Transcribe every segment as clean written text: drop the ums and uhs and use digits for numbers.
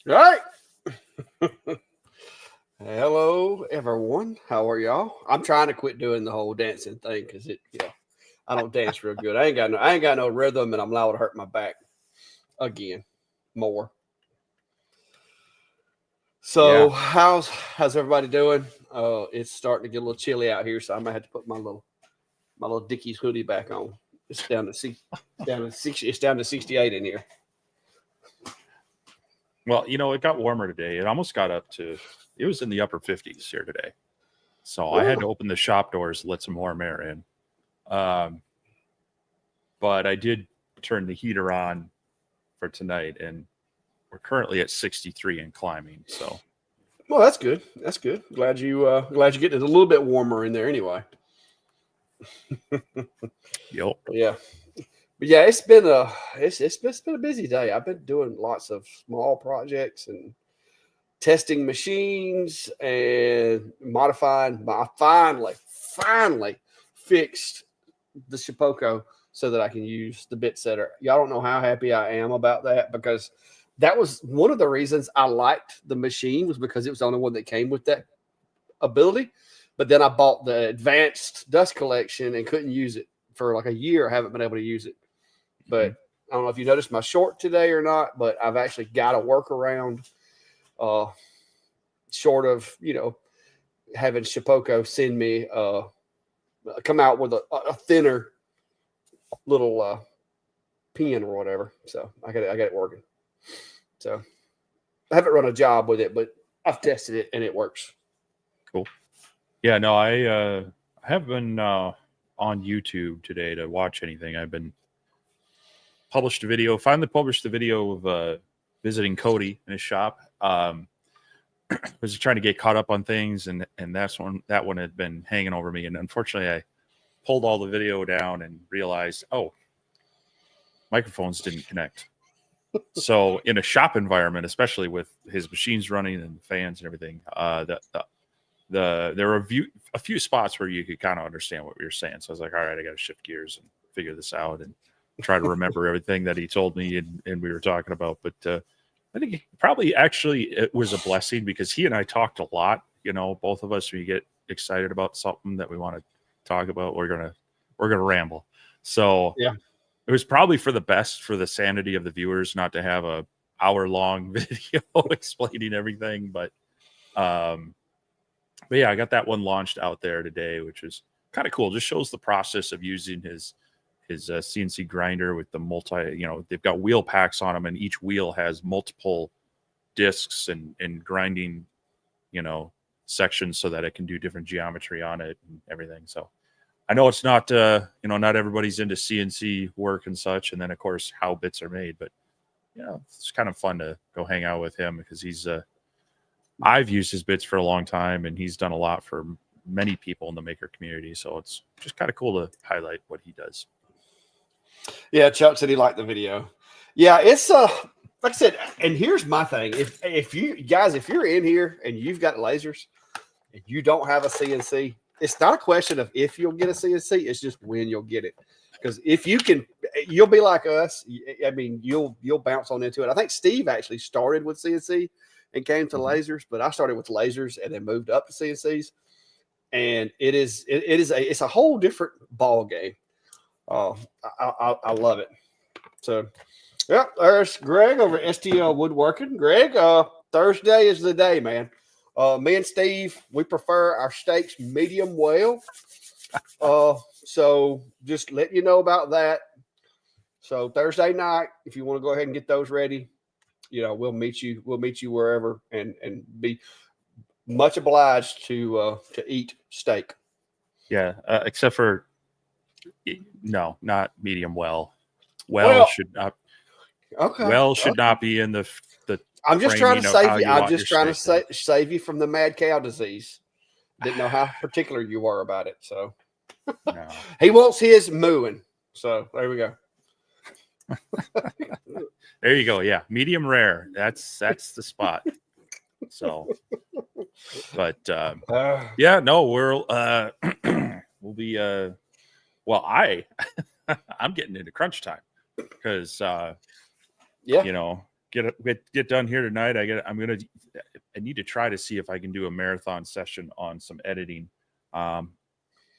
All right. Hello, everyone. How are y'all? I'm trying to quit doing the whole dancing thing because I don't dance real good. I ain't got no rhythm, and I'm liable to hurt my back again more. So Yeah. how's everybody doing? It's starting to get a little chilly out here, so I might have to put my little Dickies hoodie back on. It's down to six, down to 60. It's down to 68 in here. Well, it got warmer today. It almost got up to, it was in the upper 50s here today. So I had Oh, to open the shop doors to let some warm air in. Um, but I did turn the heater on for tonight, and we're currently at 63 and climbing. So, well, that's good. That's good. Glad you getting it a little bit warmer in there anyway. yep. Yeah. But yeah, it's been a busy day. I've been doing lots of small projects and testing machines and modifying. I finally fixed the Shipoko so that I can use the bit setter. Y'all don't know how happy I am about that because that was one of the reasons I liked the machine was because it was the only one that came with that ability. But then I bought the advanced dust collection and couldn't use it for like a year. I haven't been able to use it. Mhm. But I don't know if you noticed my short today or not, but I've actually got a workaround, uh, short of having Shipoko send me come out with a thinner little pen or whatever. So I got it working. So I haven't run a job with it, but I've tested it and it works. Cool. Yeah, no, I haven't been on YouTube today to watch anything. I've been finally published the video of visiting Cody in his shop. Was trying to get caught up on things, and that one had been hanging over me, and unfortunately I pulled all the video down and realized, oh, microphones didn't connect. So in a shop environment, especially with his machines running and fans and everything, there were a few spots where you could kind of understand what we were saying. So I was like, all right, I got to shift gears and figure this out and try to remember everything that he told me and we were talking about. But I think probably actually it was a blessing because he and I talked a lot. Both of us, we get excited about something that we want to talk about, we're gonna ramble. So Yeah. it was probably for the best for the sanity of the viewers not to have a hour long video explaining everything. Um, but yeah, I got that one launched out there today, which is kind of cool. Just shows the process of using his CNC grinder with the multi. They've got wheel packs on them, and each wheel has multiple discs and grinding, you know, sections so that it can do different geometry on it and everything. So I know it's not not everybody's into CNC work and such, and then of course how bits are made, but it's kind of fun to go hang out with him because he's I've used his bits for a long time, and he's done a lot for many people in the maker community. So it's just kind of cool to highlight what he does. Yeah, Chuck said he liked the video. Yeah, it's like I said, and here's my thing. If you guys, if you're in here and you've got lasers and you don't have a CNC, it's not a question of if you'll get a CNC, it's just when you'll get it. Because if you can, you'll be like us. I mean, you'll bounce on into it. I think Steve actually started with CNC and came to Mhm. lasers, but I started with lasers and then moved up to CNCs. And it's a whole different ball game. Oh, I love it. So, yeah, there's Greg over at STL Woodworking. Greg, Thursday is the day, man. Me and Steve, we prefer our steaks medium well. So just let you know about that. So Thursday night, if you want to go ahead and get those ready, we'll meet you. We'll meet you wherever, and be much obliged to eat steak. Yeah, except for no, not medium well. Well Well, should not okay, well should okay. not be in the I'm just trying to framing of save how you. you I'm want your just trying to steak done. save you from the mad cow disease. Didn't know how particular you were about it. So No. he wants his mooing. So there we go. There you go. Yeah, medium rare. That's the spot. So, but yeah, no, we'll be well, I'm getting into crunch time because Yeah. you know get done here tonight. I need to try to see if I can do a marathon session on some editing.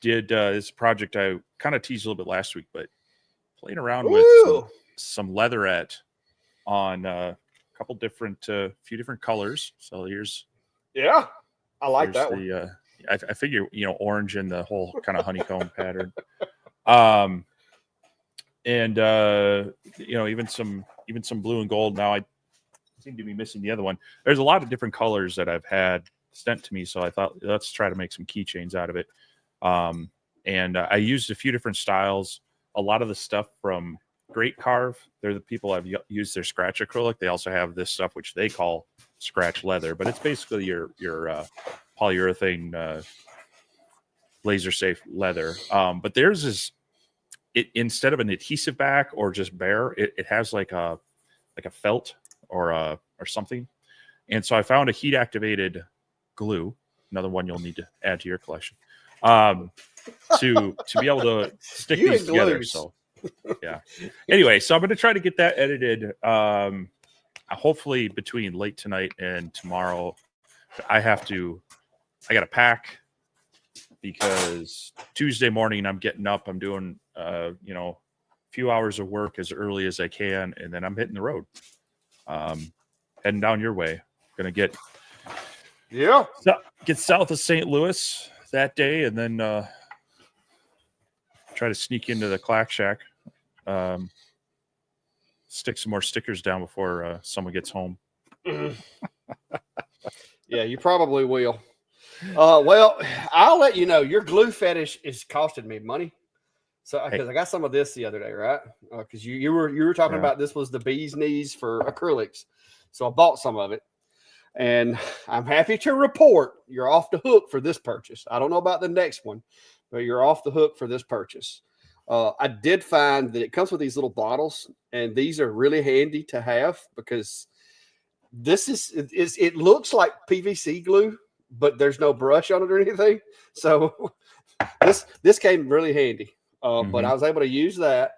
Did this project I kind of teased a little bit last week, but playing around with some leatherette on a couple different, few different colors. So I like that one. I figure, orange and the whole kind of honeycomb pattern. And even some blue and gold. Now I seem to be missing the other one. There's a lot of different colors that I've had sent to me, so I thought let's try to make some keychains out of it. And I used a few different styles. A lot of the stuff from Great Carve, they're the people I've used their scratch acrylic. They also have this stuff which they call scratch leather, but it's basically your polyurethane laser safe leather. But theirs is instead of an adhesive back or just bare, it has like a felt or something. And so I found a heat activated glue, another one you'll need to add to your collection, to be able to stick these together. Glues. So yeah. Anyway, so I'm going to try to get that edited. Hopefully between late tonight and tomorrow. I got to pack because Tuesday morning I'm getting up. I'm doing a few hours of work as early as I can, and then I'm hitting the road. Heading down your way. Gonna get south of St. Louis that day, and then try to sneak into the Clack Shack. Stick some more stickers down before someone gets home. Yeah, you probably will. Well, I'll let you know. Your glue fetish is costing me money. So because I got some of this the other day, right? Because you were talking about this was the bee's knees for acrylics. So I bought some of it, and I'm happy to report you're off the hook for this purchase. I don't know about the next one, but you're off the hook for this purchase. I did find that it comes with these little bottles, and these are really handy to have because this it looks like PVC glue, but there's no brush on it or anything. So this came really handy. But I was able to use that,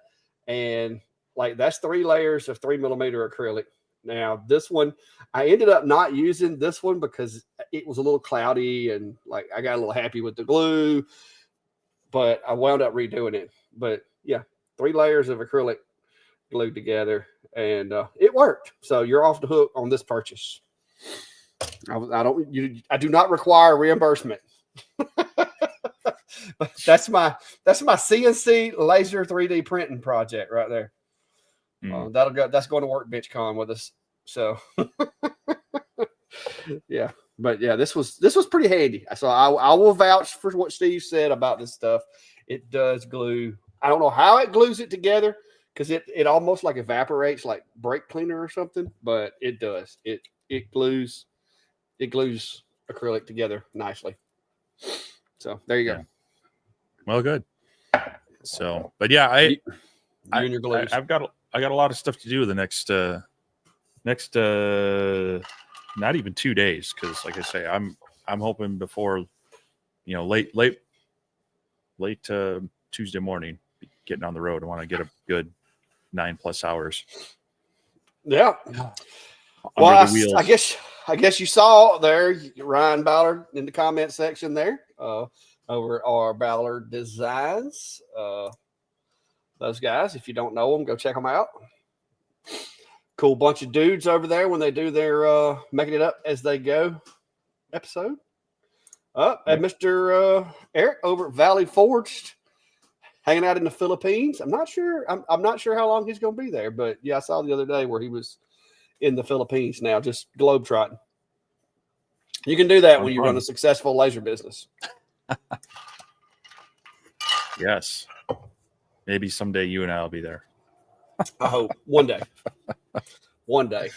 and like that's 3 layers of 3mm acrylic. Now this one, I ended up not using this one because it was a little cloudy, and like I got a little happy with the glue, but I wound up redoing it. But yeah, 3 layers of acrylic glued together, and it worked. So you're off the hook on this purchase. I do not require reimbursement. But that's my CNC laser 3D printing project right there. That's going to WorkbenchCon with us. So yeah, but yeah, this was pretty handy. So I will vouch for what Steve said about this stuff. It does glue. I don't know how it glues it together because it almost like evaporates like brake cleaner or something, but it does. It glues acrylic together nicely. So there you go. Well, good. So, but yeah, and your glues. I got a lot of stuff to do the next not even 2 days, because like I say, I'm hoping before late Tuesday morning getting on the road. I want to get a good 9+ hours. Yeah. Well, I guess you saw there Ryan Ballard in the comment section there. Over our Ballard Designs. Those guys, if you don't know them, go check them out. Cool bunch of dudes over there when they do their making it up as they go episode. And Mr. Eric over at Valley Forged, hanging out in the Philippines. I'm not sure how long he's going to be there, but yeah, I saw the other day where he was in the Philippines now, just globetrotting. You can do that when you run a successful laser business. Yes. Maybe someday you and I will be there. I hope one day. One day.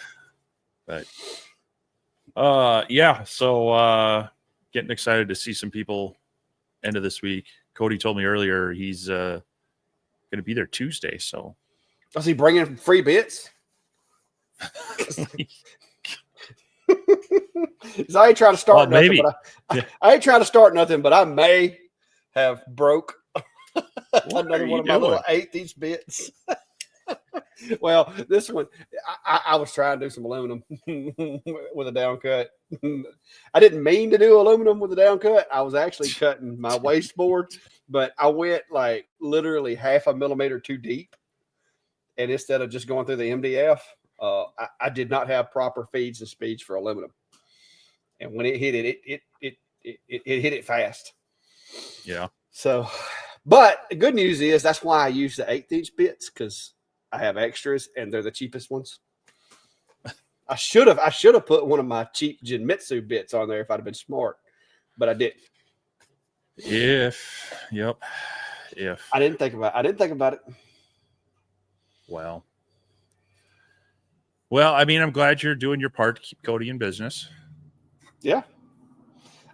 But yeah, so getting excited to see some people end of this week. Cody told me earlier he's going to be there Tuesday, so is he bringing free bits? I ain't trying to start nothing. Maybe. But I ain't trying to start nothing, but I may have broke another one of my little 1/8 bits. Well, this one, I was trying to do some aluminum with a down cut. I didn't mean to do aluminum with a down cut. I was actually cutting my waste board, but I went like literally half a millimeter too deep. And instead of just going through the MDF, I did not have proper feeds and speeds for aluminum. And when it hit it hit it fast. Yeah. So, but the good news is that's why I use the 1/8 inch bits, because I have extras and they're the cheapest ones. I should have put one of my cheap Jinmitsu bits on there if I'd have been smart, but I didn't. If I didn't think about it. Well, I mean, I'm glad you're doing your part to keep Cody in business. Yeah.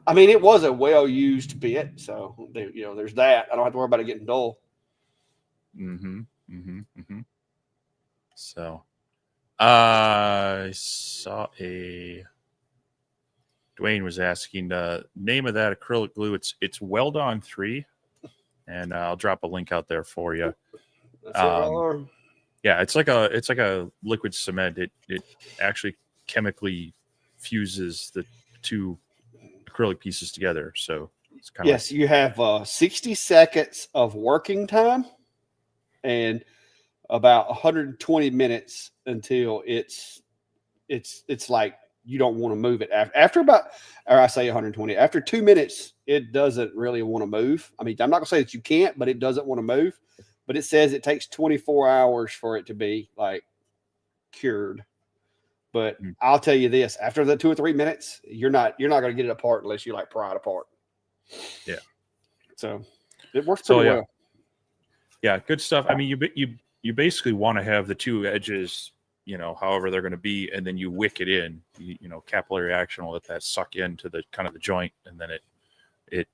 I mean, it was a well-used bit, so there's that. I don't have to worry about it getting dull. So, I saw Dwayne was asking the name of that acrylic glue. It's Weld On 3, and I'll drop a link out there for you. That's it. Yeah, it's like a liquid cement. It actually chemically fuses the two acrylic pieces together. So it's kind of you have 60 seconds of working time and about 120 minutes until it's like you don't want to move it after about, or I say 120. After 2 minutes, it doesn't really want to move. I mean, I'm not gonna say that you can't, but it doesn't want to move. But it says it takes 24 hours for it to be like cured. But I'll tell you this: after the 2 or 3 minutes, you're not going to get it apart unless you like pry it apart. Yeah. So it works pretty well. Yeah, good stuff. I mean, you basically want to have the two edges, however they're going to be, and then you wick it in. Capillary action will let that suck into the kind of the joint, and then it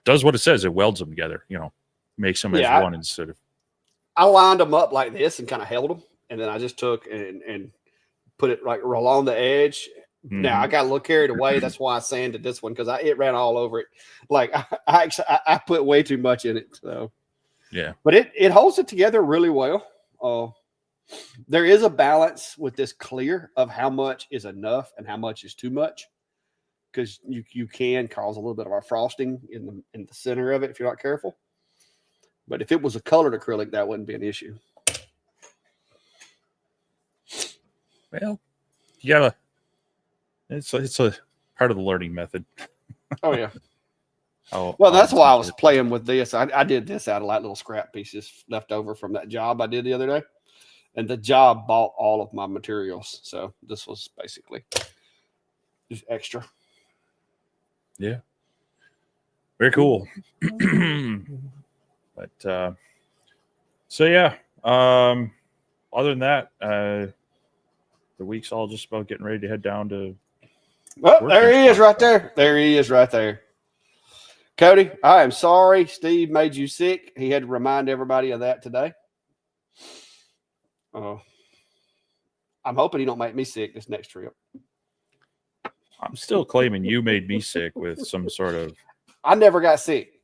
does what it says. It welds them together. Makes them as one instead of. I lined them up like this and kind of held them. And then I just took and put it like along the edge. Mm-hmm. Now I got a little carried away. That's why I sanded this one, because it ran all over it. Like I put way too much in it. So yeah, but it holds it together really well. There is a balance with this clear of how much is enough and how much is too much, because you can cause a little bit of a frosting in the center of it if you're not careful. But if it was a colored acrylic, that wouldn't be an issue. Well, you gotta. It's a part of the learning method. Oh yeah. Well, that's why I was playing with this. I did this out of like little scrap pieces left over from that job I did the other day, and the job bought all of my materials, so this was basically just extra. Yeah. Very cool. But so yeah. Other than that, the week's all just about getting ready to head down to. Oh, there he is right there. There he is right there. Cody, I am sorry Steve made you sick. He had to remind everybody of that today. I'm hoping he don't make me sick this next trip. I'm still claiming you made me sick with some sort of. I never got sick.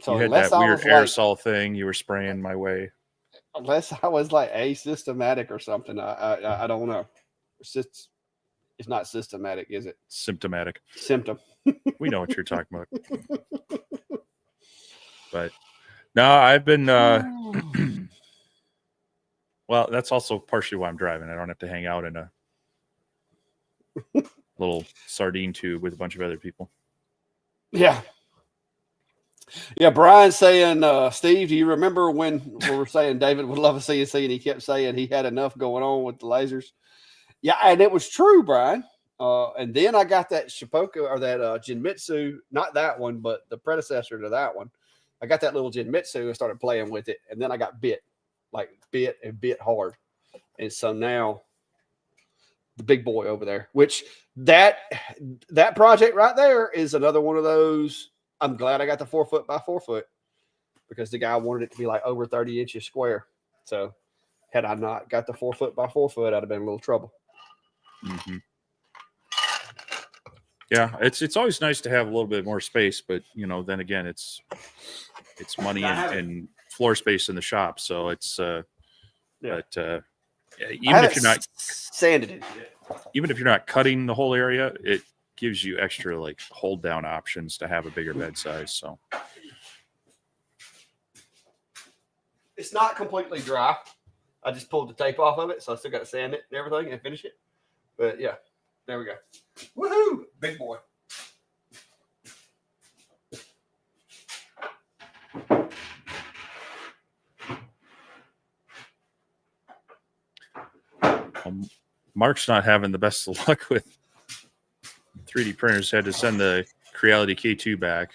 So you had that weird aerosol thing you were spraying my way. Unless I was like asystematic or something. I don't know. It's not systematic, is it? Symptomatic. Symptom. We know what you're talking about. But no, I've been well, that's also partially why I'm driving. I don't have to hang out in a little sardine tube with a bunch of other people. Yeah. Yeah, Brian's saying, Steve, do you remember when we were saying David would love a CNC, and he kept saying he had enough going on with the lasers? Yeah, and it was true, Brian. And then I got that Shapoka or that Jinmitsu, not that one, but the predecessor to that one. I got that little Jinmitsu and started playing with it, and then I got bit hard. And so now the big boy over there, which that project right there is another one of those. I'm glad I got the 4 foot by 4 foot, because the guy wanted it to be like over 30 inches square. So had I not got the 4 foot by 4 foot, I'd have been in a little trouble. Mm-hmm. Yeah, it's always nice to have a little bit more space, but then again, it's money and floor space in the shop, so it's Yeah. but I even if haven't you're not sanded it yet. even if you're not cutting the whole area, it gives you extra like hold down options to have a bigger bed size. So It's not completely dry. I just pulled the tape off of it, so I still got to sand it and everything and finish it. But yeah, there we go. Woohoo! Big boy. Mark's not having the best of luck with 3D printers. Had to send the Creality K2 back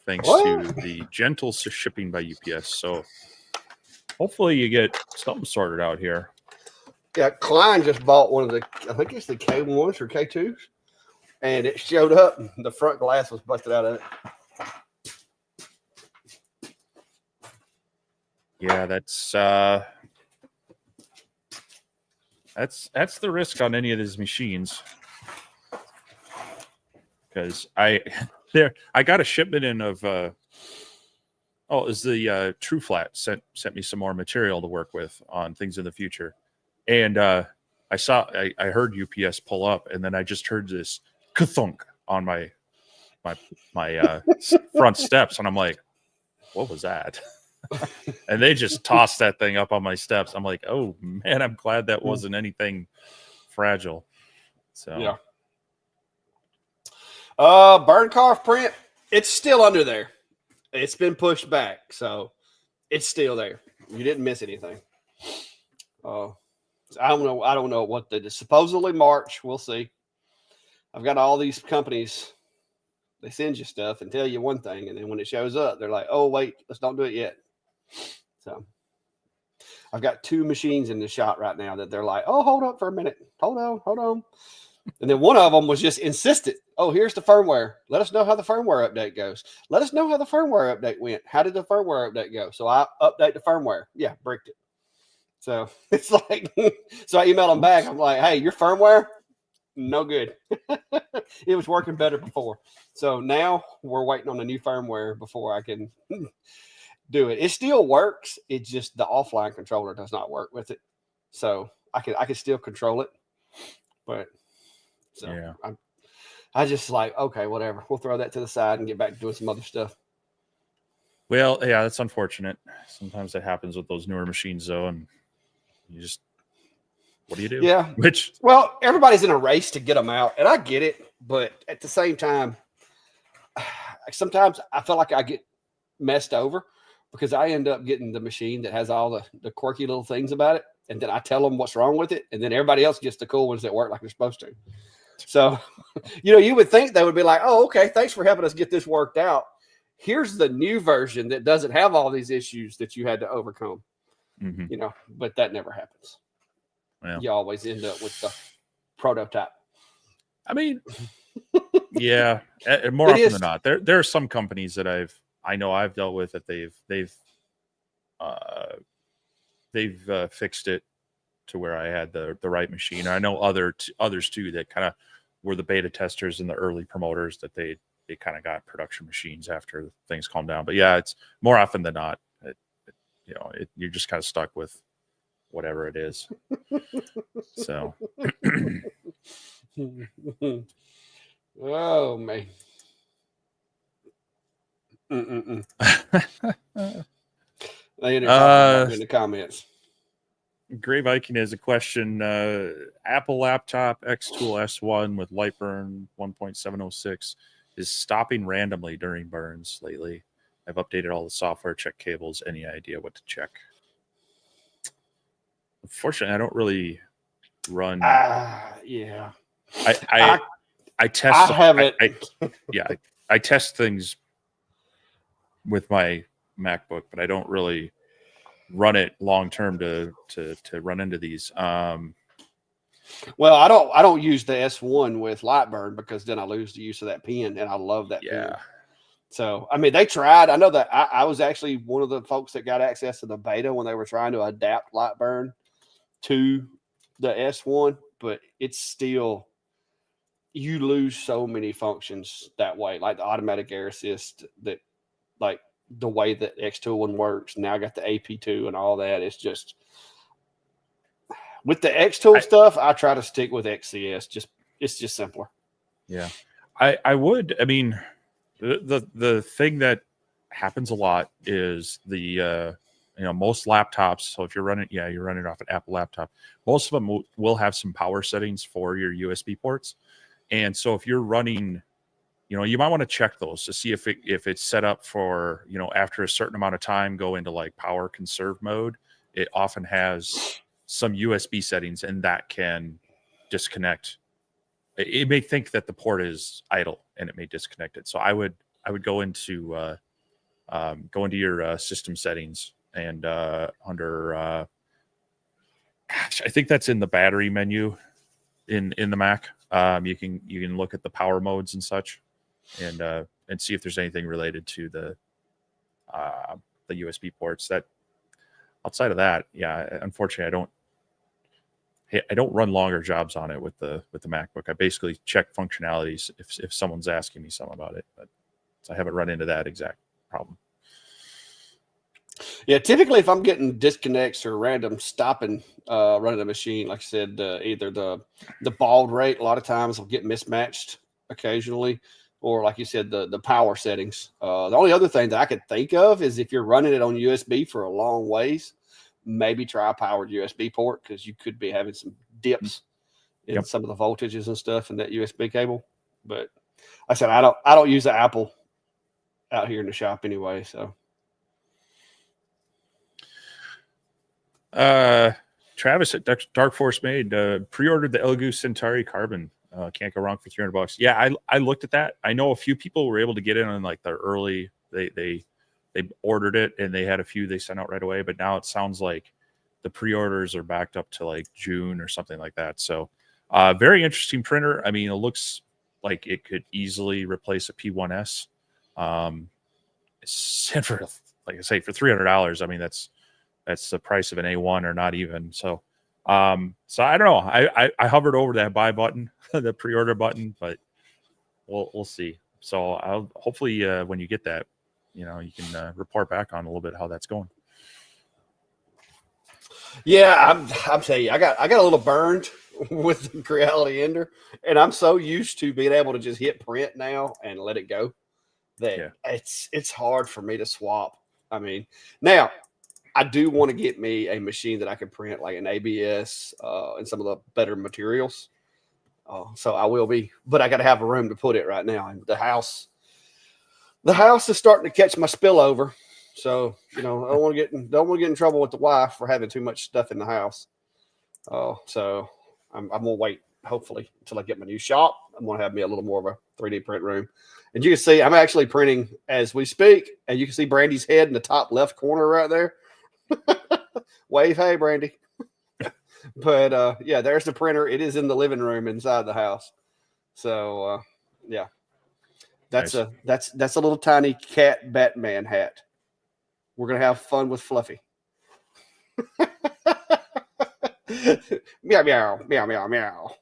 thanks to the gentle shipping by UPS. So hopefully you get something sorted out here. Yeah, Klein just bought one of the, I think it's the K1s or K2s, and it showed up. The front glass was busted out of it. Yeah, that's the risk on any of these machines. Because I got a shipment in of it was the True Flat sent me some more material to work with on things in the future, and I heard UPS pull up, and then I just heard this ka-thunk on my front steps, and I'm like, what was that? And they just tossed that thing up on my steps. I'm like, oh man, I'm glad that wasn't anything fragile. So yeah. Burn carve print, it's still under there. It's been pushed back, so it's still there. You didn't miss anything. I don't know what they did. Supposedly March. We'll see. I've got all these companies. They send you stuff and tell you one thing, and then when it shows up, they're like, "Oh wait, let's don't do it yet." So I've got 2 machines in the shop right now that they're like, "Oh, hold up for a minute. Hold on." And then one of them was just insistent. Oh, here's the firmware. Let us know how the firmware update goes. Let us know how the firmware update went. How did the firmware update go? So I update the firmware. Yeah, bricked it. So it's like, so I emailed them back. I'm like, hey, your firmware, no good. It was working better before. So now we're waiting on the new firmware before I can do it. It still works. It's just the offline controller does not work with it. So I can still control it, but so yeah. I just like, okay, whatever. We'll throw that to the side and get back to doing some other stuff. Well, yeah, that's unfortunate. Sometimes that happens with those newer machines, though, and you just, what do you do? Yeah. Well, everybody's in a race to get them out, and I get it, but at the same time, sometimes I feel like I get messed over because I end up getting the machine that has all the quirky little things about it, and then I tell them what's wrong with it, and then everybody else gets the cool ones that work like they're supposed to. So, you would think they would be like, oh, okay, thanks for helping us get this worked out. Here's the new version that doesn't have all these issues that you had to overcome. Mm-hmm. But that never happens. Well, you always end up with the prototype. I mean, yeah, more often than not. There are some companies that I know I've dealt with that they've fixed it to where I had the right machine. I know others too that kind of were the beta testers and the early promoters that they kind of got production machines after things calmed down. But yeah, it's more often than not, you're just kind of stuck with whatever it is. So, oh man. They ended up talking in the comments. Gray Viking has a question. Apple laptop X-Tool S1 with Lightburn 1.706 is stopping randomly during burns lately. I've updated all the software, check cables. Any idea what to check? Unfortunately, I don't really run. Yeah. I test. I haven't. I test things with my MacBook, but I don't really run it long term to run into these. Well, I don't use the S1 with Lightburn because then I lose the use of that pen, and I love that pen. So I mean, they tried. I know that I was actually one of the folks that got access to the beta when they were trying to adapt Lightburn to the S1, but it's still, you lose so many functions that way, like the automatic air assist, that like the way that X2 one works. Now I got the AP2 and all that. It's just with the X2 stuff, I try to stick with XCS. It's just simpler. Yeah, I would. I mean, the thing that happens a lot is the most laptops. So if you're running off an Apple laptop, most of them will have some power settings for your USB ports. And so if you're running, you might want to check those to see if it's set up for, after a certain amount of time, go into like power conserve mode. It often has some USB settings, and that can disconnect. It may think that the port is idle, and it may disconnect it. So I would go into your system settings, and under I think that's in the battery menu in the Mac. You can look at the power modes and such, and see if there's anything related to the USB ports. That outside of that, unfortunately, I don't run longer jobs on it with the MacBook. I basically check functionalities if someone's asking me something about it, but so I haven't run into that exact problem. Yeah, typically if I'm getting disconnects or random stopping running the machine, like I said, either the baud rate, a lot of times will get mismatched occasionally, or like you said, the power settings. The only other thing that I could think of is if you're running it on USB for a long ways, maybe try a powered USB port, because you could be having some dips in some of the voltages and stuff in that USB cable. But like I said, I don't use the Apple out here in the shop anyway, so. Travis at Dark Force Made pre-ordered the Elegoo Centauri Carbon. Can't go wrong for $300. Yeah, I looked at that. I know a few people were able to get in on like the early. They ordered it, and they had a few they sent out right away. But now it sounds like the pre-orders are backed up to like June or something like that. So, very interesting printer. I mean, it looks like it could easily replace a P1S. For, like I say, for $300. I mean, that's the price of an A1 or not even. So I don't know. I hovered over that buy button, the pre-order button, but we'll see. So I'll hopefully when you get that, you can report back on a little bit how that's going. Yeah, I'm telling you, I got a little burned with the Creality Ender, and I'm so used to being able to just hit print now and let it go that it's hard for me to swap. I mean, now I do want to get me a machine that I can print like an ABS and some of the better materials. So I will be, but I got to have a room to put it right now. And the house is starting to catch my spillover. So, I don't want to get in trouble with the wife for having too much stuff in the house. So I'm going to wait, hopefully, until I get my new shop. I'm going to have me a little more of a 3D print room. And you can see I'm actually printing as we speak. And you can see Brandy's head in the top left corner right there. Wave, hey, Brandy. But there's the printer. It is in the living room inside the house. So that's nice. That's a little tiny cat Batman hat. We're gonna have fun with Fluffy. Meow meow meow meow meow.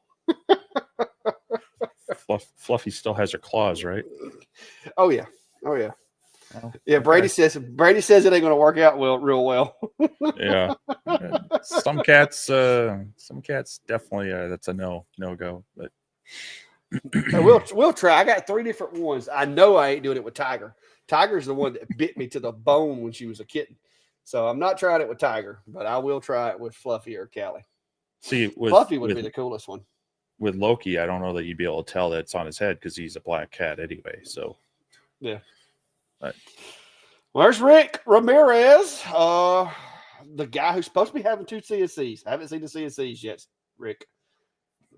Fluffy still has her claws, right? Oh yeah. Oh, yeah, Brady says it ain't gonna work out real well. Yeah. Some cats definitely that's a no go. But we'll try. I got 3 different ones. I know I ain't doing it with Tiger. Tiger's the one that bit me to the bone when she was a kitten. So I'm not trying it with Tiger, but I will try it with Fluffy or Callie. See, Fluffy would be the coolest one. With Loki, I don't know that you'd be able to tell that it's on his head because he's a black cat anyway. So yeah. But well, there's Rick Ramirez, the guy who's supposed to be having 2 CSCs. I haven't seen the CSCs yet, Rick.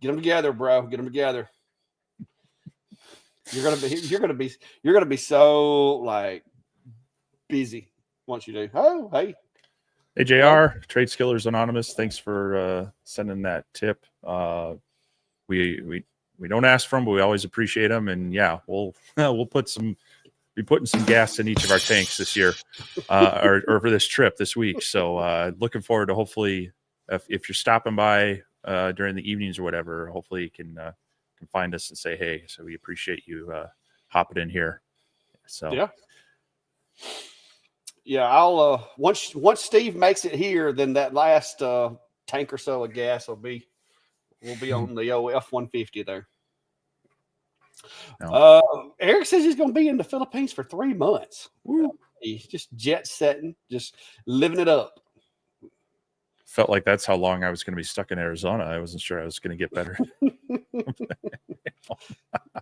Get them together, bro. Get them together. You're gonna be so like busy once you do. Oh, hey. Hey, JR, Trade Skillers Anonymous. Thanks for sending that tip. We don't ask for them, but we always appreciate them. And yeah, we'll be putting some gas in each of our tanks this year, or for this trip this week. So looking forward to hopefully if you're stopping by during the evenings or whatever, hopefully you can find us and say hey. So we appreciate you hopping in here. So yeah. Yeah, I'll once Steve makes it here, then that last tank or so of gas will be on the old F-150 there. No. Eric says he's going to be in the Philippines for 3 months. Woo. He's just jet setting, just living it up. Felt like that's how long I was going to be stuck in Arizona. I wasn't sure I was going to get better.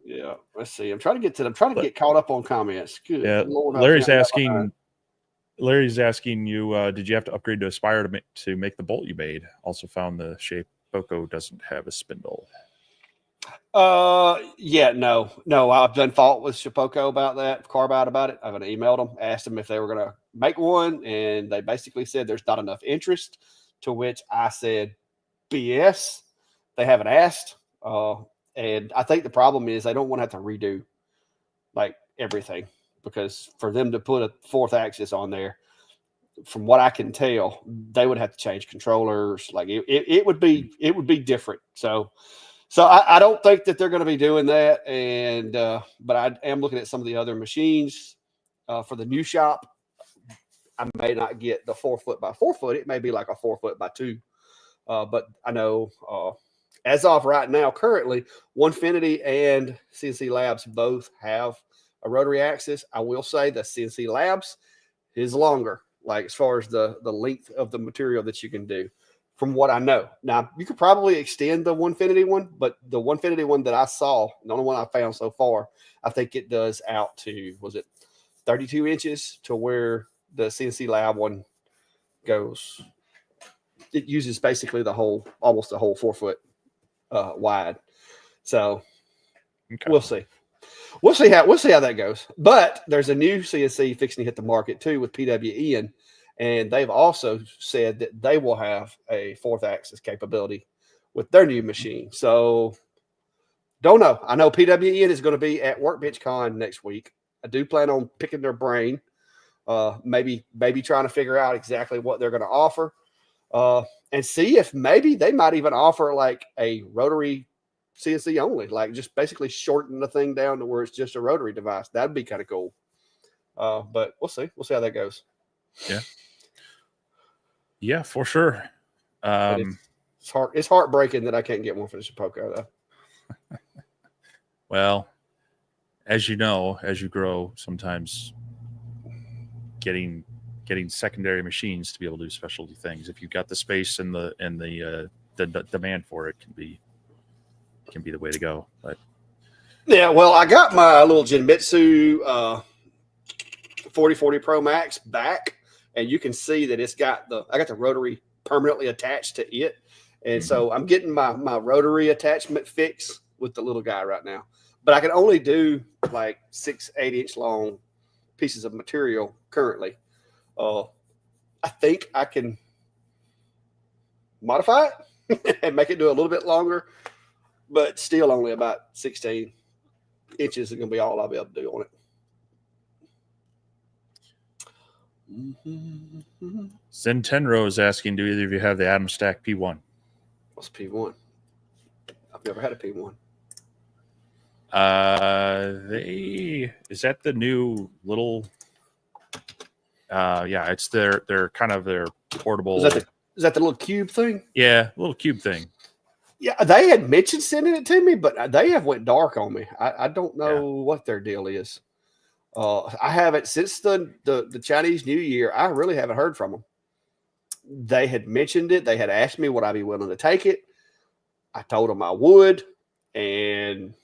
Yeah, let's see. I'm trying to get caught up on comments. Good Yeah, Lord, Larry's asking you, did you have to upgrade to Aspire to make the bolt you made? Also found the Shapeoko doesn't have a spindle. Yeah, no. I've done fault with Shapeoko about that, Carbide about it. I've emailed them, asked them if they were going to make one, and they basically said there's not enough interest. To which I said, BS. They haven't asked. And I think the problem is they don't want to have to redo like everything, because for them to put a fourth axis on there, from what I can tell, they would have to change controllers. Like it would be different. So I don't think that they're going to be doing that. And but I am looking at some of the other machines for the new shop. I may not get the 4 foot by 4 foot. It may be like a 4 foot by 2. But I know as of right now, currently, Onefinity and CNC Labs both have a rotary axis. I will say the CNC Labs is longer, like as far as the length of the material that you can do, from what I know. Now, you could probably extend the Onefinity one, but the Onefinity one that I saw, the only one I found so far, I think it does out to, was it 32 inches, to where the CNC Lab one goes. It uses basically almost the whole 4 foot wide. So Okay. we'll see. We'll see how that goes. But there's a new CNC fixing to hit the market too with PWEN, and they've also said that they will have a fourth axis capability with their new machine. So don't know. I know PWEN is going to be at Workbench Con next week. I do plan on picking their brain, maybe trying to figure out exactly what they're going to offer. And see if maybe they might even offer like a rotary CNC only, like just basically shorten the thing down to where it's just a rotary device. That'd be kind of cool. But we'll see. We'll see how that goes. Yeah. Yeah, for sure. It's heartbreaking that I can't get one for the Shapeoko though. Well, as you know, as you grow, sometimes getting secondary machines to be able to do specialty things, if you've got the space and the demand for it, can be the way to go. But yeah, well, I got my little Genmitsu 4040 Pro Max back, and you can see that I got the rotary permanently attached to it, and so I'm getting my rotary attachment fix with the little guy right now. But I can only do like 6 8-inch long pieces of material currently. I think I can modify it and make it do a little bit longer, but still only about 16 inches is going to be all I'll be able to do on it. Zentenro is asking, do either of you have the Atom Stack P1? What's P1? I've never had a P1. Is that the new little it's their kind of their portable. Is that the little cube thing? Yeah, little cube thing. Yeah, they had mentioned sending it to me, but they have went dark on me. I don't know what their deal is. I haven't since the Chinese New Year. I really haven't heard from them. They had mentioned it. They had asked me would I be willing to take it. I told them I would, and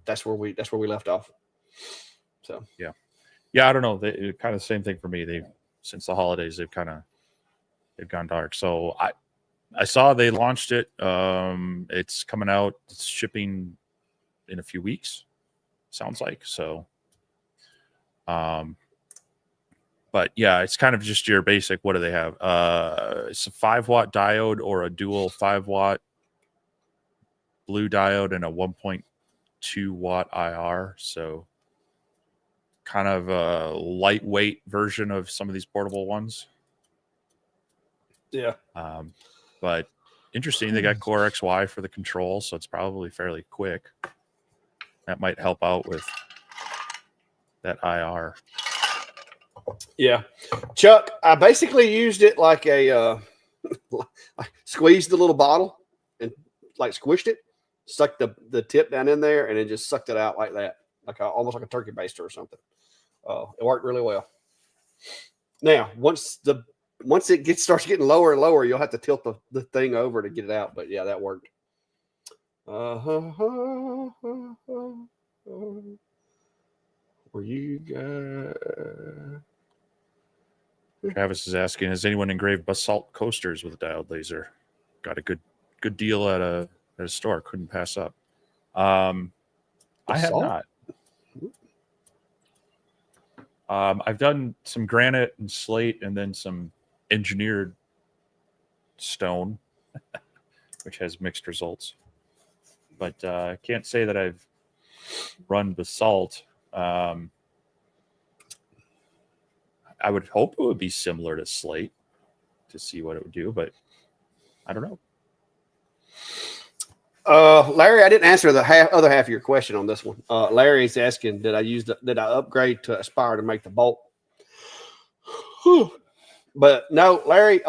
that's where we left off. So yeah. I don't know. They kind of the same thing for me. Since the holidays, they've gone dark. So I saw they launched it. It's coming out. It's shipping in a few weeks. Sounds like so. But yeah, it's kind of just your basic. What do they have? It's a 5-watt diode or a dual 5-watt blue diode and a 1.2 watt IR. So kind of a lightweight version of some of these portable ones. Yeah. But interesting. They got Core XY for the control, so it's probably fairly quick. That might help out with that IR. Yeah, Chuck, I basically used it like a I squeezed the little bottle and like squished it, stuck the tip down in there, and then just sucked it out like that, like almost like a turkey baster or something. It worked really well. Now, once it starts getting lower and lower, you'll have to tilt the thing over to get it out. But yeah, that worked. Were you guys? Travis is asking, has anyone engraved basalt coasters with a diode laser? Got a good deal at a store. Couldn't pass up. I have not. I've done some granite and slate and then some engineered stone, which has mixed results. But I can't say that I've run basalt. I would hope it would be similar to slate to see what it would do, but I don't know. Larry, I didn't answer the other half of your question on this one. Larry's asking, did I upgrade to Aspire to make the bolt? But no, Larry,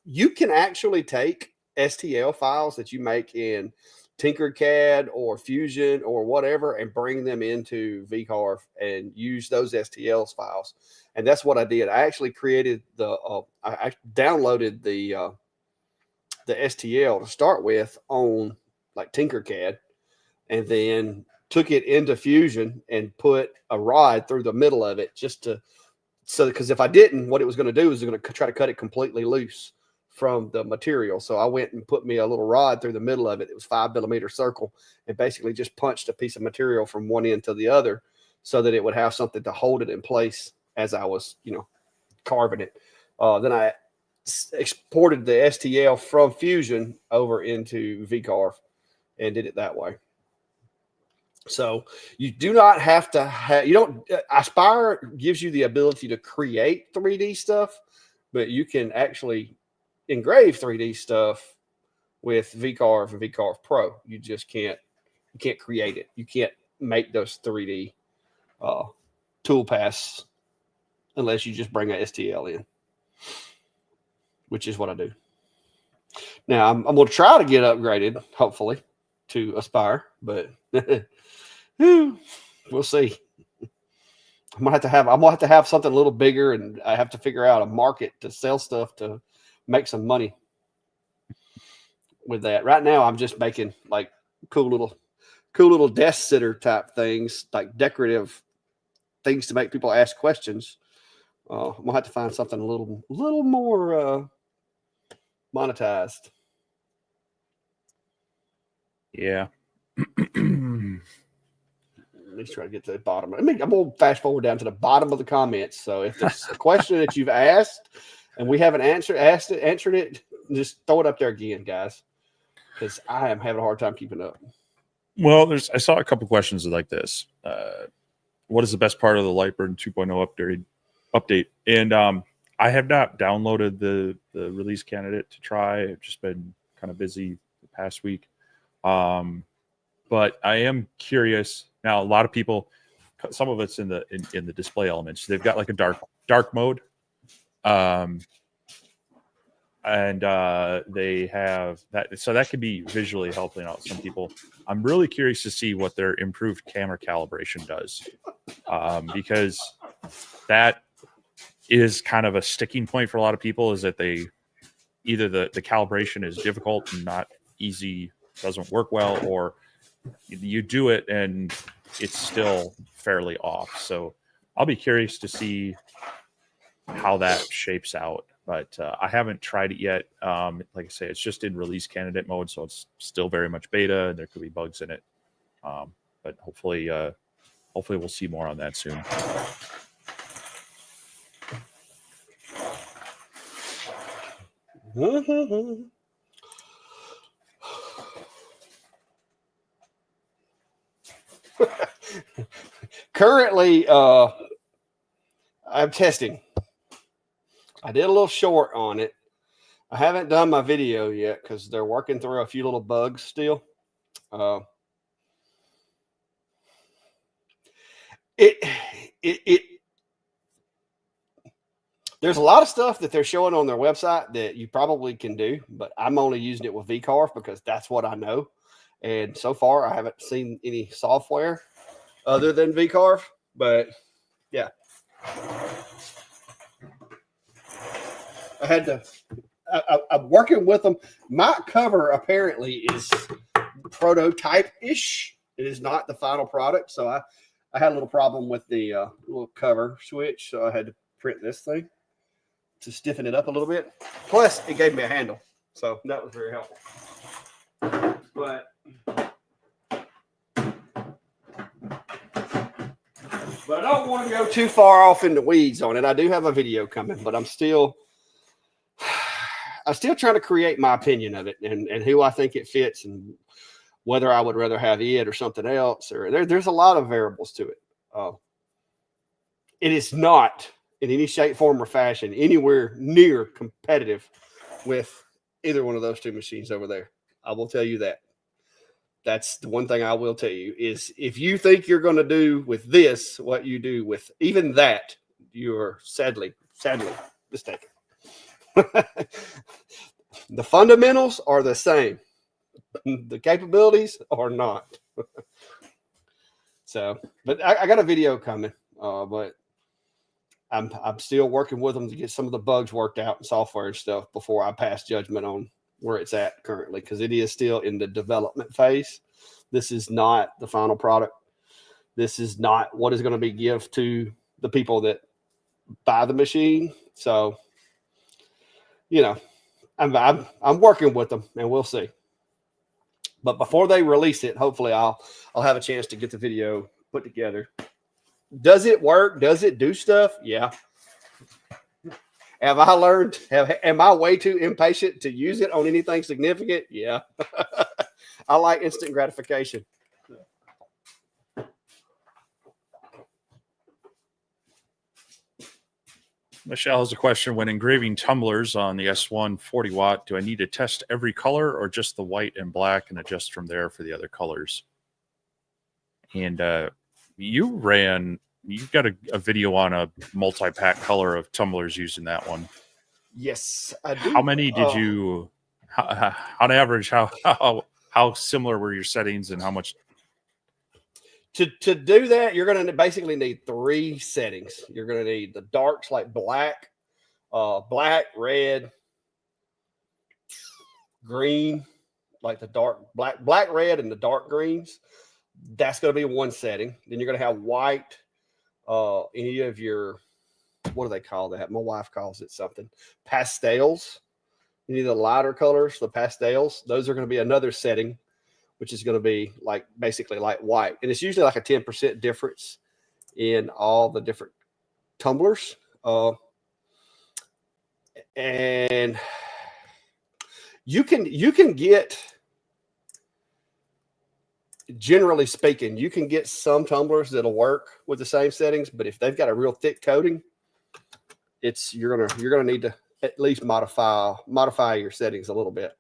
you can actually take STL files that you make in Tinkercad or Fusion or whatever and bring them into VCarve and use those STL files. And that's what I did. I actually created I downloaded the STL to start with on like Tinkercad, and then took it into Fusion and put a rod through the middle of it because if I didn't, what it was going to do is going to try to cut it completely loose from the material. So I went and put me a little rod through the middle of it. It was 5 millimeter circle, and basically just punched a piece of material from one end to the other so that it would have something to hold it in place as I was, carving it. Then I exported the STL from Fusion over into VCarve and did it that way. So you do not have to have, Aspire gives you the ability to create 3D stuff, but you can actually engrave 3D stuff with VCarve and VCarve Pro. You just can't create it. You can't make those 3D tool paths unless you just bring a STL in, which is what I do. Now I'm going to try to get upgraded, hopefully, to Aspire, but we'll see. I'm gonna have to have something a little bigger, and I have to figure out a market to sell stuff to make some money with that. Right now, I'm just making like cool little desk sitter type things, like decorative things to make people ask questions. I'm gonna have to find something a little more monetized. Yeah. Let me try to get to the bottom. I'm going to fast forward down to the bottom of the comments. So if there's a question that you've asked and we haven't answered it, just throw it up there again, guys, because I am having a hard time keeping up. Well, I saw a couple questions like this. What is the best part of the Lightburn 2.0 update? And I have not downloaded the release candidate to try. I've just been kind of busy the past week. But I am curious. Now, a lot of people, some of it's in the display elements. They've got like a dark mode, and they have that, so that could be visually helping out some people. I'm really curious to see what their improved camera calibration does, because that is kind of a sticking point for a lot of people. Is that they either the calibration is difficult and not easy, doesn't work well, or you do it and it's still fairly off. So I'll be curious to see how that shapes out, but I haven't tried it yet. Like I say, it's just in release candidate mode, so it's still very much beta and there could be bugs in it. But hopefully we'll see more on that soon. Currently, I'm testing. I did a little short on it. I haven't done my video yet because they're working through a few little bugs still. It There's a lot of stuff that they're showing on their website that you probably can do, but I'm only using it with VCarve because that's what I know. And so far, I haven't seen any software other than VCarve. But yeah, I had to. I'm working with them. My cover apparently is prototype-ish. It is not the final product, so I had a little problem with the little cover switch, so I had to print this thing to stiffen it up a little bit. Plus, it gave me a handle, so that was very helpful. But I don't want to go too far off in the weeds on it. I do have a video coming, but I'm still trying to create my opinion of it and who I think it fits and whether I would rather have it or something else. Or there's a lot of variables to it. It is not in any shape, form, or fashion anywhere near competitive with either one of those two machines over there. I will tell you that. That's the one thing I will tell you is if you think you're going to do with this what you do with even that, you are sadly mistaken. The fundamentals are the same. The capabilities are not. So, but I got a video coming, but I'm still working with them to get some of the bugs worked out and software and stuff before I pass judgment on where it's at currently, because it is still in the development phase. This is not the final product. This is not what is going to be given to the people that buy the machine. So, you know, I'm working with them, and we'll see. But before they release it, hopefully I'll have a chance to get the video put together. Does it work? Does it do stuff? Yeah. Have I learned? Am I way too impatient to use it on anything significant? Yeah. I like instant gratification. Michelle has a question. When engraving tumblers on the S1 40 watt, do I need to test every color or just the white and black and adjust from there for the other colors? And you've got a video on a multi-pack color of tumblers using that one. Yes, I do. How many did you, on average, how similar were your settings and how much? To do that, you're going to basically need 3 settings. You're going to need the darks like black, red, green, like the dark black, red, and the dark greens. That's going to be one setting. Then you're going to have white, any of your, what do they call that? My wife calls it something. Pastels. You need the lighter colors, the pastels. Those are going to be another setting, which is going to be like basically like white. And it's usually like a 10% difference in all the different tumblers. And you can get, generally speaking, you can get some tumblers that'll work with the same settings, but if they've got a real thick coating, you're gonna need to at least modify your settings a little bit.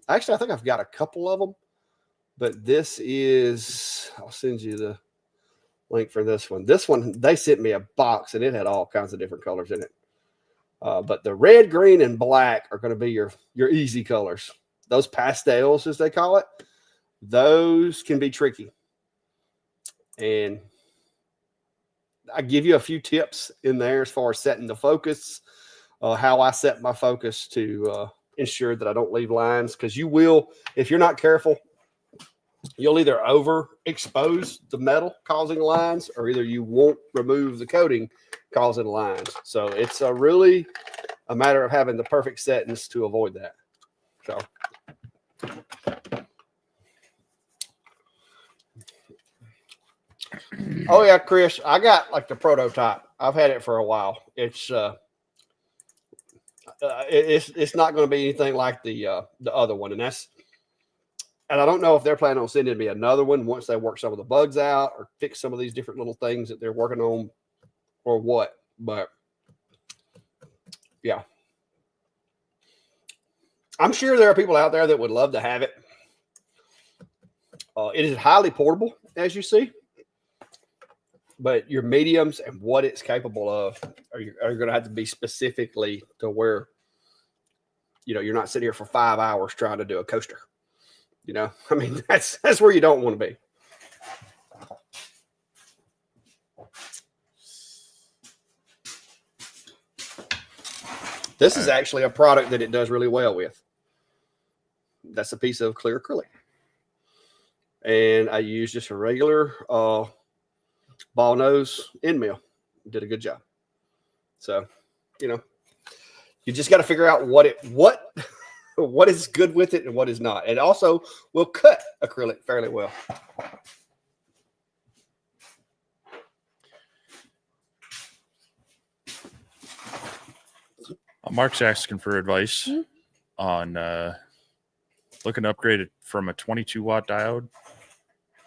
Actually, I think I've got a couple of them, but this is, I'll send you the link for this one. This one, they sent me a box and it had all kinds of different colors in it. But the red, green, and black are going to be your easy colors. Those pastels, as they call it, those can be tricky. And I give you a few tips in there as far as setting the focus, how I set my focus to ensure that I don't leave lines, because you will, if you're not careful, you'll either overexpose the metal causing lines, or either you won't remove the coating causing lines. So it's really a matter of having the perfect settings to avoid that. So. Oh yeah, Chris, I got like the prototype. I've had it for a while. It's not going to be anything like the other one, and I don't know if they're planning on sending me another one once they work some of the bugs out or fix some of these different little things that they're working on, or what. But yeah, I'm sure there are people out there that would love to have it. It is highly portable, as you see, but your mediums and what it's capable of are you going to have to be specifically to where, you're not sitting here for 5 hours trying to do a coaster. I mean, that's where you don't want to be. This is actually a product that it does really well with. That's a piece of clear acrylic. And I used just a regular ball nose end mill. Did a good job. So, you just got to figure out what is good with it and what is not. It also will cut acrylic fairly well. Mark's asking for advice on looking to upgrade it from a 22-watt diode.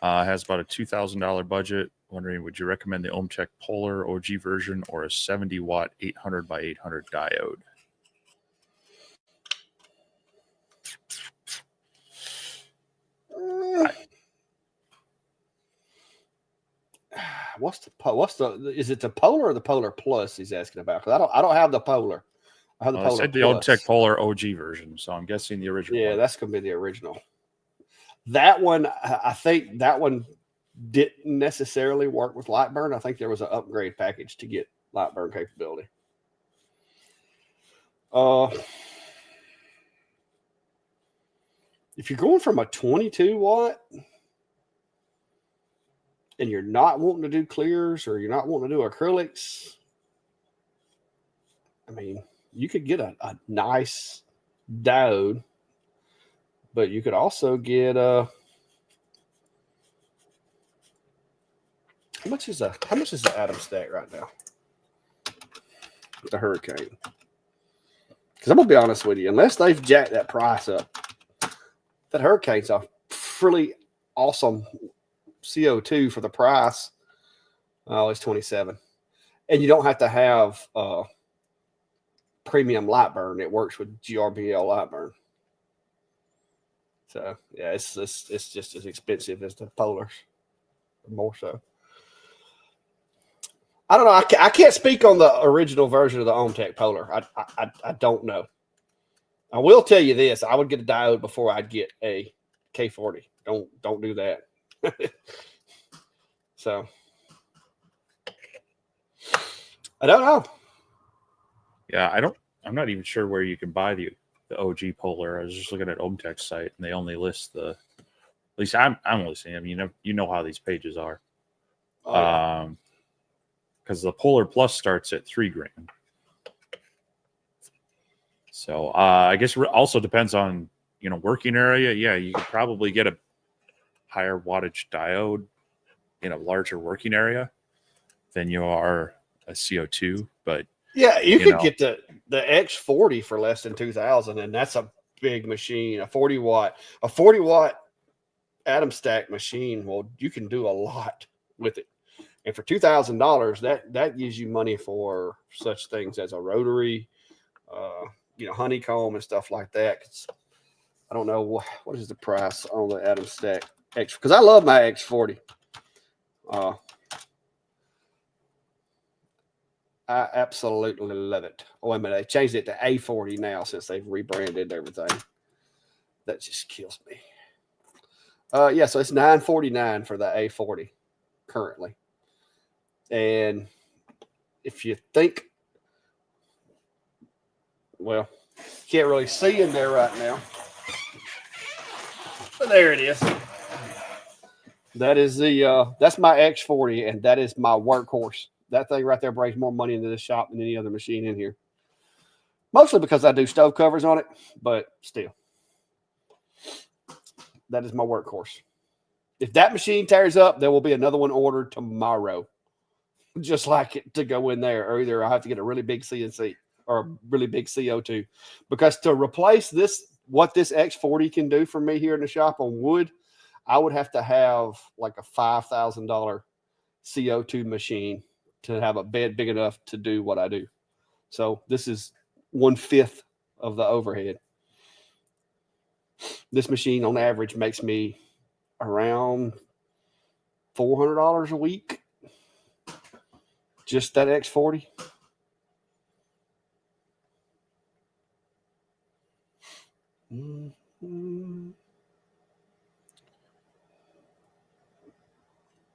Has about a $2,000 budget. Wondering, would you recommend the OhmTech Polar OG version or a 70-watt 800 by 800 diode? Is it the Polar or the Polar Plus he's asking about? Because I don't have the Polar. I have the Polar said the Plus. OhmTech Polar OG version, so I'm guessing the original. Yeah, one. That's going to be the original. That one, I think that one didn't necessarily work with Lightburn. I think there was an upgrade package to get Lightburn capability. If you're going from a 22 watt and you're not wanting to do clears or you're not wanting to do acrylics, I mean, you could get a nice diode, but you could also get how much is the Atom Stack right now? The Hurricane. Because I'm gonna be honest with you, unless they've jacked that price up, that Hurricane's a really awesome CO2 for the price. Oh, it's 27, and you don't have to have premium Lightburn. It works with GRBL Lightburn. So yeah, it's just as expensive as the Polars, more so. I don't know. I can't speak on the original version of the OhmTech Polar. I don't know. I will tell you this: I would get a diode before I'd get a K40. Don't do that. So I don't know. Yeah, I'm not even sure where you can buy the OG Polar. I was just looking at OhmTech's site, and they only list at least I'm only seeing them. You know how these pages are. Oh, yeah. Because the Polar Plus starts at $3,000. So I guess it also depends on working area. Yeah, you could probably get a higher wattage diode in a larger working area than you are a CO2. But yeah, you could get the X40 for less than $2,000, and that's a big machine. A 40 watt Atom Stack machine. Well, you can do a lot with it. And for $2,000, that gives you money for such things as a rotary, honeycomb and stuff like that. I don't know what is the price on the Atom Stack X, because I love my X40. I absolutely love it. Oh, wait a minute, they changed it to A40 now since they've rebranded everything. That just kills me. Yeah, so it's $949 for the A40 currently. And if you think, well, can't really see in there right now, but there it is. That is that's my X40, and that is my workhorse. That thing right there brings more money into the shop than any other machine in here. Mostly because I do stove covers on it, but still, that is my workhorse. If that machine tears up, there will be another one ordered tomorrow, just like it, to go in there, or either I have to get a really big CNC or a really big CO2, because to replace this, what this X40 can do for me here in the shop on wood, I would have to have like a $5,000 CO2 machine to have a bed big enough to do what I do. So this is 1/5 of the overhead. This machine on average makes me around $400 a week. Just that X40. Mm-hmm.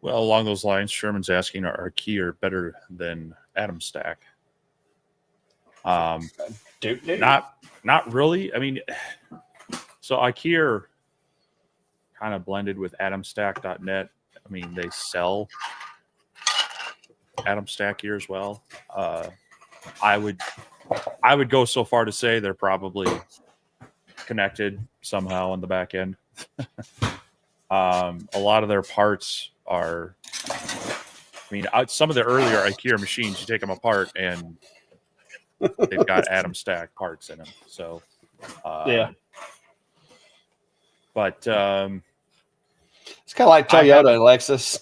Well, along those lines, Sherman's asking, are Keyer better than Atom Stack? Not really. I mean, so IKEA kind of blended with AtomStack.net. I mean, they sell Atom Stack here as well. I would go so far to say they're probably connected somehow on the back end. A lot of their parts are, I mean, some of the earlier IKEA machines, you take them apart and they've got Atom Stack parts in them. So, Yeah. But it's kind of like Toyota and Lexus.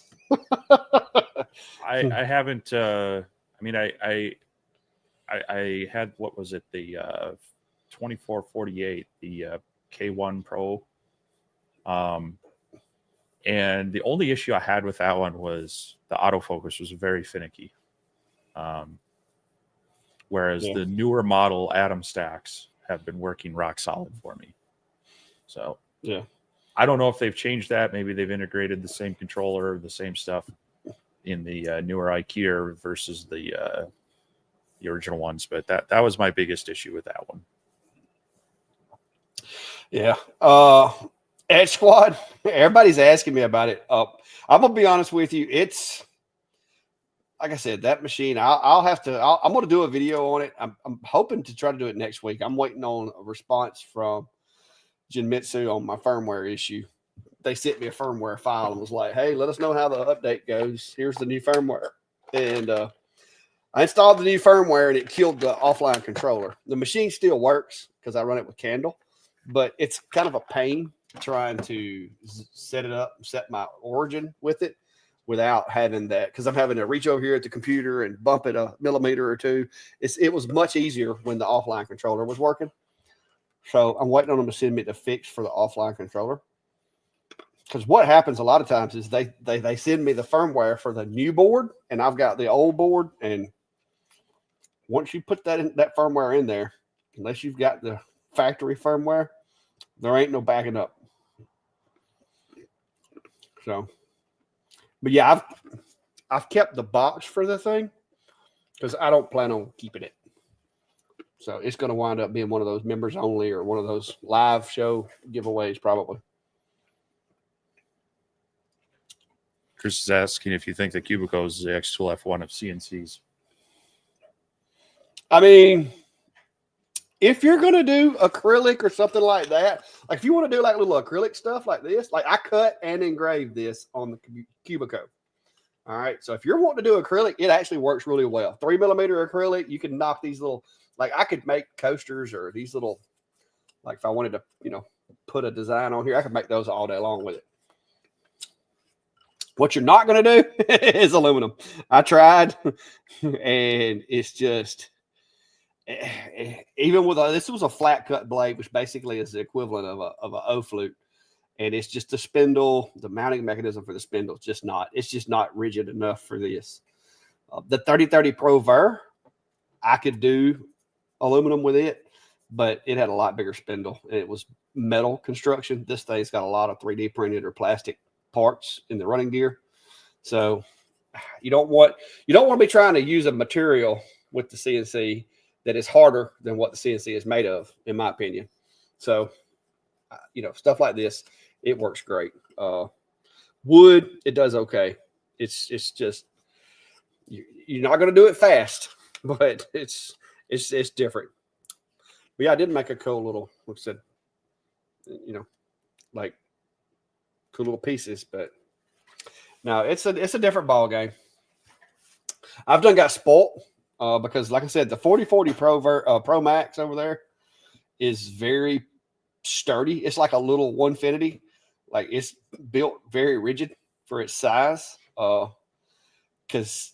I haven't. I mean, I had, what was it, the 2448, the K1 Pro, and the only issue I had with that one was the autofocus was very finicky. Whereas the newer model Atom Stacks have been working rock solid for me. So yeah, I don't know if they've changed that. Maybe they've integrated the same controller, the same stuff in the newer IKEA versus the original ones. But that was my biggest issue with that one. Yeah. Edge Squad, everybody's asking me about it. I'm gonna be honest with you. It's like I said, that machine. I'm gonna do a video on it. I'm hoping to try to do it next week. I'm waiting on a response from Genmitsu on my firmware issue. They sent me a firmware file and was like, "Hey, let us know how the update goes. Here's the new firmware." And I installed the new firmware and it killed the offline controller. The machine still works because I run it with Candle, but it's kind of a pain trying to set it up, set my origin with it without having that, because I'm having to reach over here at the computer and bump it a millimeter or two. It was much easier when the offline controller was working. So I'm waiting on them to send me the fix for the offline controller. Because what happens a lot of times is they send me the firmware for the new board, and I've got the old board. And once you put that firmware in there, unless you've got the factory firmware, there ain't no backing up. So, but yeah, I've kept the box for the thing because I don't plan on keeping it. So it's going to wind up being one of those members only or one of those live show giveaways, probably. Chris is asking if you think the Cubico is the X2 F1 of CNCs. I mean, if you're going to do acrylic or something like that, like if you want to do like little acrylic stuff like this, like I cut and engraved this on the Cubico. All right. So if you're wanting to do acrylic, it actually works really well. 3mm acrylic, you can knock these little, like I could make coasters or these little, like if I wanted to, put a design on here, I could make those all day long with it. What you're not going to do is aluminum. I tried, and it's just, even with this was a flat cut blade, which basically is the equivalent of a O flute, and it's just the spindle, the mounting mechanism for the spindle. It's just not rigid enough for this. The 3030 Pro Ver, I could do aluminum with it, but it had a lot bigger spindle. It was metal construction. This thing's got a lot of 3D printed or plastic parts in the running gear. So you don't want to be trying to use a material with the CNC that is harder than what the CNC is made of, in my opinion. So, stuff like this, it works great. Wood, it does okay. It's just, you're not going to do it fast, but it's different. But yeah, I did make a cool little, like I said, like cool little pieces, but no, it's a different ball game. I've got spoilt because, like I said, the 4040 Pro Max over there is very sturdy. It's like a little 150. Like it's built very rigid for its size. Because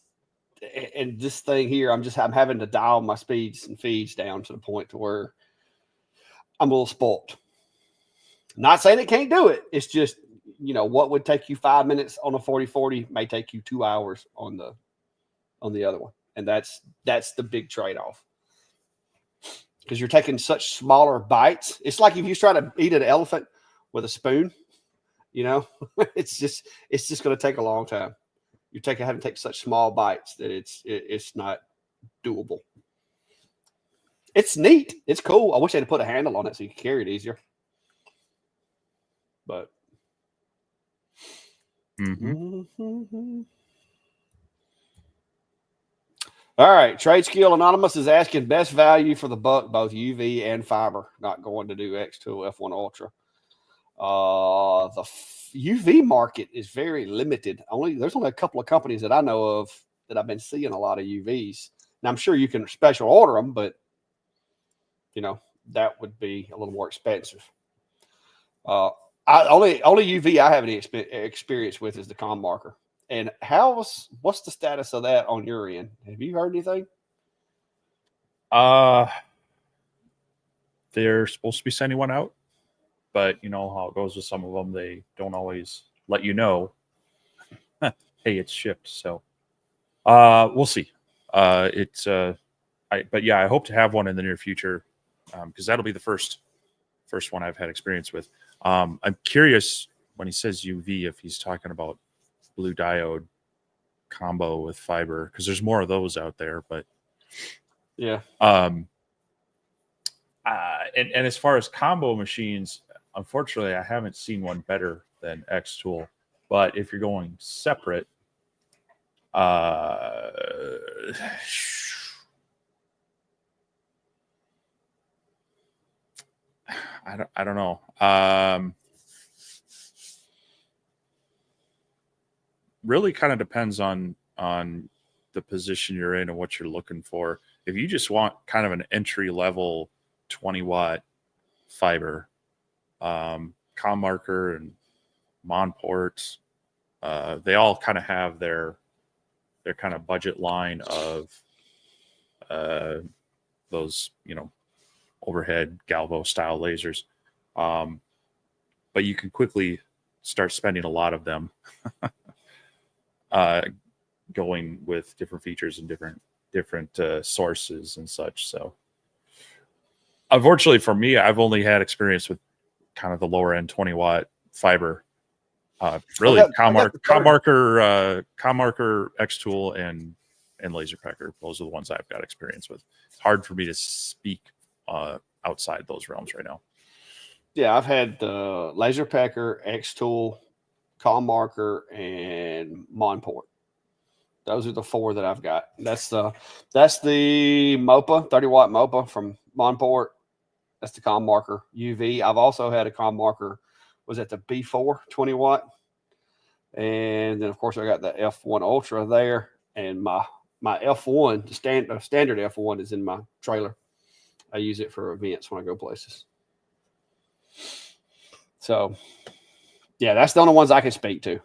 and this thing here, I'm having to dial my speeds and feeds down to the point to where I'm a little spoilt. Not saying it can't do it. It's just, what would take you 5 minutes on a 4040 may take you 2 hours on the other one. And that's the big trade-off. because you're taking such smaller bites. It's like if you try to eat an elephant with a spoon, you know, it's just going to take a long time. You're having to take such small bites that it's not doable. It's neat. It's cool. I wish I had put a handle on it so you could carry it easier. But all right, Trade Skill Anonymous is asking best value for the buck, both UV and fiber. Not going to do X2 F1 Ultra. The UV market is very limited. There's only a couple of companies that I know of that I've been seeing a lot of UVs. Now I'm sure you can special order them, but that would be a little more expensive. Only UV I have any experience with is the com marker. And what's the status of that on your end? Have you heard anything? They're supposed to be sending one out, but you know how it goes with some of them. They don't always let you know, hey, it's shipped. So we'll see. But yeah, I hope to have one in the near future, because that'll be the first one I've had experience with. I'm curious when he says UV if he's talking about blue diode combo with fiber, because there's more of those out there. But yeah. And as far as combo machines, unfortunately, I haven't seen one better than X Tool. But if you're going separate, I don't know. Really kind of depends on the position you're in and what you're looking for. If you just want kind of an entry level 20-watt fiber, com marker and Monport, they all kind of have their kind of budget line of those, overhead Galvo style lasers. But you can quickly start spending a lot of them going with different features and different sources and such. So unfortunately for me, I've only had experience with kind of the lower end 20-watt fiber. Really, com marker, X Tool, and Laser Pecker. Those are the ones I've got experience with. It's hard for me to speak outside those realms right now. Yeah, I've had the Laser Pecker, X Tool, com marker, and Monport. Those are the four that I've got. That's the MOPA, 30-watt MOPA from Monport. That's the com marker UV. I've also had a com marker, was at the B4 20-watt. And then, of course, I got the F1 Ultra there. And my F1, the standard F1 is in my trailer. I use it for events when I go places. So, yeah, that's the only ones I can speak to.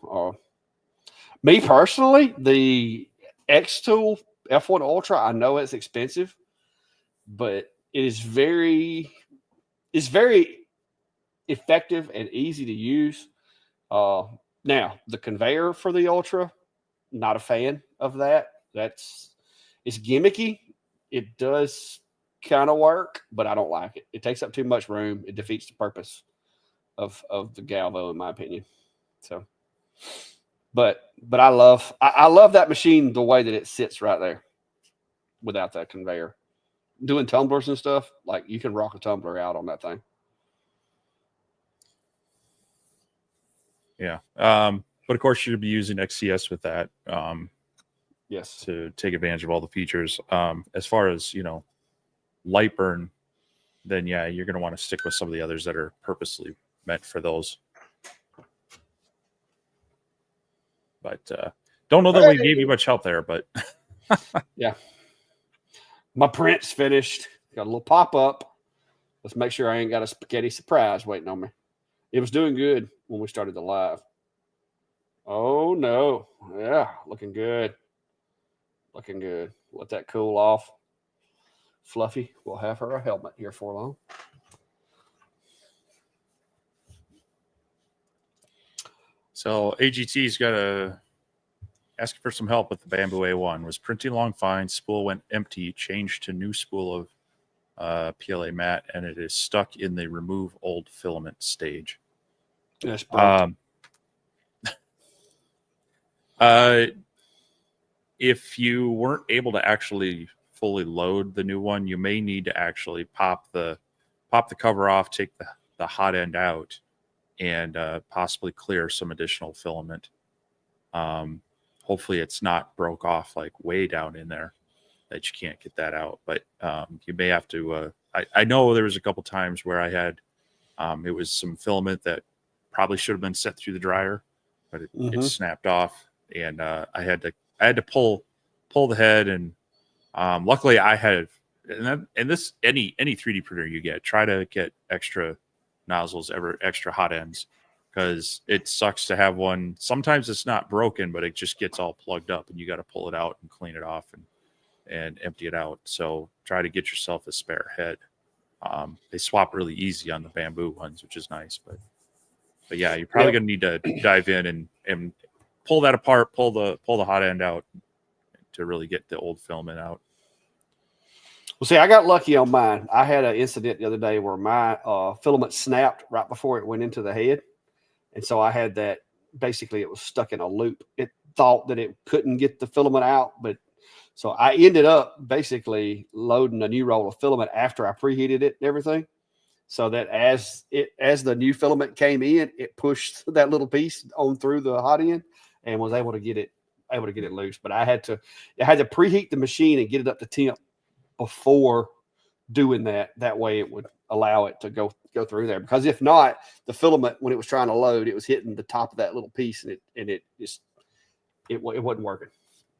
Me personally, the X Tool F1 Ultra, I know it's expensive, but it is very effective and easy to use. Now, the conveyor for the Ultra, not a fan of that. It's gimmicky. It does kind of work, but I don't like it. It takes up too much room. It defeats the purpose of the Galvo, in my opinion. So, but I love that machine the way that it sits right there without that conveyor. Doing tumblers and stuff, like you can rock a tumbler out on that thing. Yeah. But of course you'll be using XCS with that. Yes. To take advantage of all the features. As far as, light burn, then yeah, you're going to want to stick with some of the others that are purposely meant for those. But don't know that we gave you much help there, but yeah. My print's finished. Got a little pop-up. Let's make sure I ain't got a spaghetti surprise waiting on me. It was doing good when we started the live. Oh, no. Yeah, looking good. Looking good. Let that cool off. Fluffy will have her a helmet here for long. So AGT's got to ask for some help with the Bamboo A1. Was printing along fine. Spool went empty. Changed to new spool of PLA matte, and it is stuck in the remove old filament stage. Yes, bro. If you weren't able to actually fully load the new one, you may need to actually pop the cover off, take the hot end out, and possibly clear some additional filament. Hopefully it's not broke off like way down in there that you can't get that out. But you may have to. I know there was a couple times where I had it was some filament that probably should have been set through the dryer, but it snapped off, and I had to pull the head, and luckily I had and this any 3D printer you get, try to get extra nozzles, extra hot ends, because it sucks to have one. Sometimes it's not broken, but it just gets all plugged up, and you got to pull it out and clean it off and empty it out. So try to get yourself a spare head. They swap really easy on the bamboo ones, which is nice, but yeah, you're probably going to need to dive in and pull that apart, pull the hot end out to really get the old filament out. Well, see, I got lucky on mine. I had an incident the other day where my filament snapped right before it went into the head. And so I had that, basically it was stuck in a loop. It thought that it couldn't get the filament out, but so I ended up basically loading a new roll of filament after I preheated it and everything. So that as the new filament came in, it pushed that little piece on through the hot end and was able to get it loose. But I had to preheat the machine and get it up to temp before doing that. That way it would allow it to go through there. Because if not, the filament, when it was trying to load, it was hitting the top of that little piece, and it wasn't working.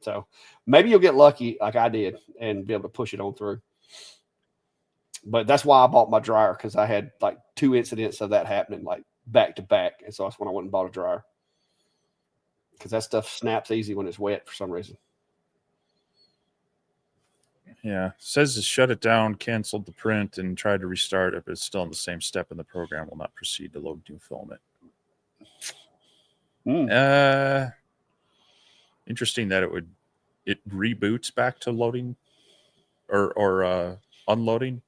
So maybe you'll get lucky like I did and be able to push it on through. But that's why I bought my dryer, because I had like 2 incidents of that happening like back to back. And so that's when I went and bought a dryer, because that stuff snaps easy when it's wet for some reason. Yeah, says to shut it down, canceled the print, and tried to restart. If it's still in the same step in the program, will not proceed to load new filament. Interesting that it reboots back to loading or unloading.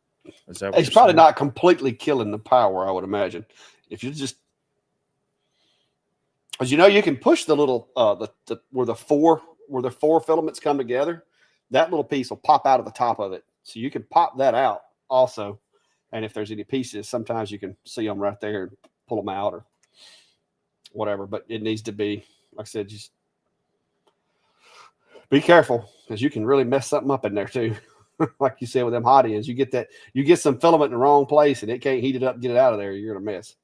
Is that what it's probably saying? Not completely killing the power, I would imagine. If you just, as you know, you can push the little where the four filaments come together. That little piece will pop out of the top of it, so you can pop that out also. And if there's any pieces, sometimes you can see them right there and pull them out or whatever. But it needs to be, like I said, just be careful, because you can really mess something up in there too. Like you said with them hot ends, you get some filament in the wrong place and it can't heat it up, get it out of there. You're gonna mess.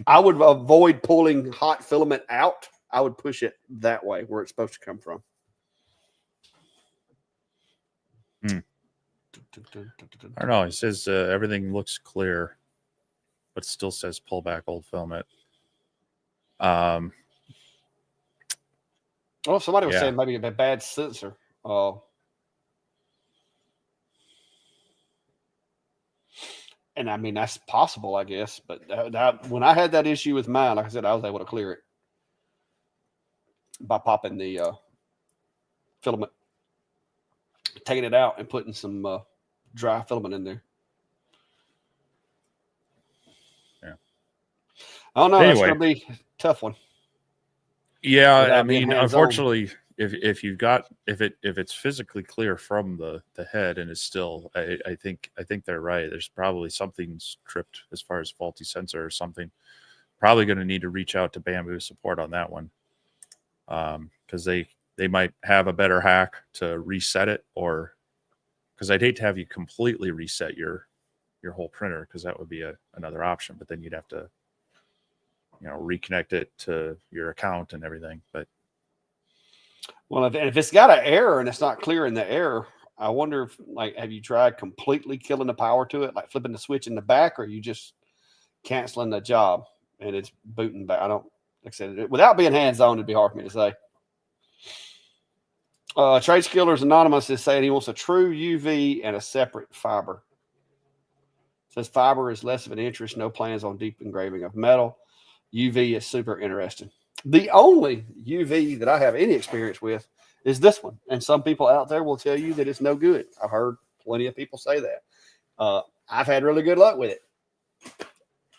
I would avoid pulling hot filament out. I would push it that way where it's supposed to come from. I don't know. It says everything looks clear, but still says pull back old filament. Well, somebody was saying maybe a bad sensor. And I mean, that's possible, I guess. But when I had that issue with mine, like I said, I was able to clear it by popping the filament, taking it out and putting some dry filament in there. Yeah. I don't know. Anyway, it's going to be a tough one. Yeah, I mean, unfortunately, if it's physically clear from the head and is still, I think they're right. There's probably something's tripped as far as faulty sensor or something. Probably going to need to reach out to Bamboo support on that one, because they might have a better hack to reset it, or because I'd hate to have you completely reset your whole printer, because that would be another option. But then you'd have to reconnect it to your account and everything. But well, if it's got an error and it's not clearing the error, I wonder if, like, have you tried completely killing the power to it, like flipping the switch in the back, or are you just canceling the job and it's booting back? I don't, like I said, without being hands-on, it'd be hard for me to say. Trade Skillers Anonymous is saying he wants a true UV and a separate fiber. Says fiber is less of an interest, no plans on deep engraving of metal. UV is super interesting. The only UV that I have any experience with is this one. And some people out there will tell you that it's no good. I've heard plenty of people say that. I've had really good luck with it.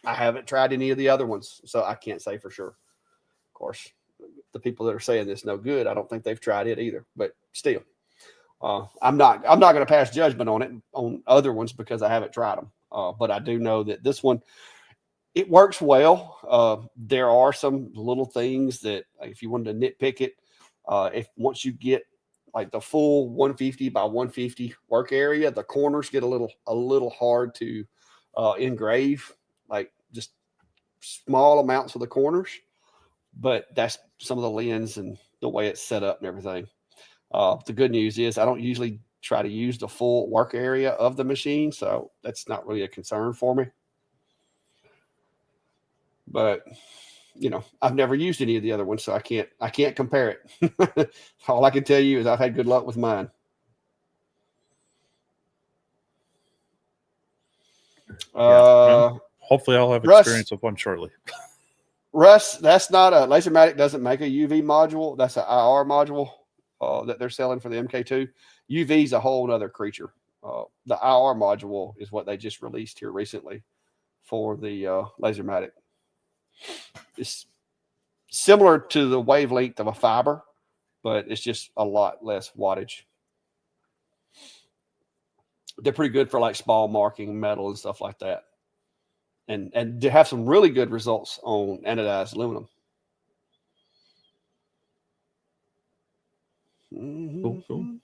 I haven't tried any of the other ones, so I can't say for sure. Of course, the people that are saying this no good, I don't think they've tried it either. But still, I'm not going to pass judgment on it on other ones because I haven't tried them. But I do know that this one, it works well. There are some little things that, like, if you wanted to nitpick it, if once you get like the full 150 by 150 work area, the corners get a little hard to engrave, like just small amounts of the corners. But that's some of the lens and the way it's set up and everything. The good news is I don't usually try to use the full work area of the machine, so that's not really a concern for me. But I've never used any of the other ones, so I can't compare it. All I can tell you is I've had good luck with mine. Hopefully I'll have experience with one shortly. Russ, that's not a Lasermatic doesn't make a UV module. That's an IR module that they're selling for the MK2. UV is a whole other creature. The IR module is what they just released here recently for the Lasermatic. It's similar to the wavelength of a fiber, but it's just a lot less wattage. They're pretty good for like small marking metal and stuff like that. And they have some really good results on anodized aluminum. Cool.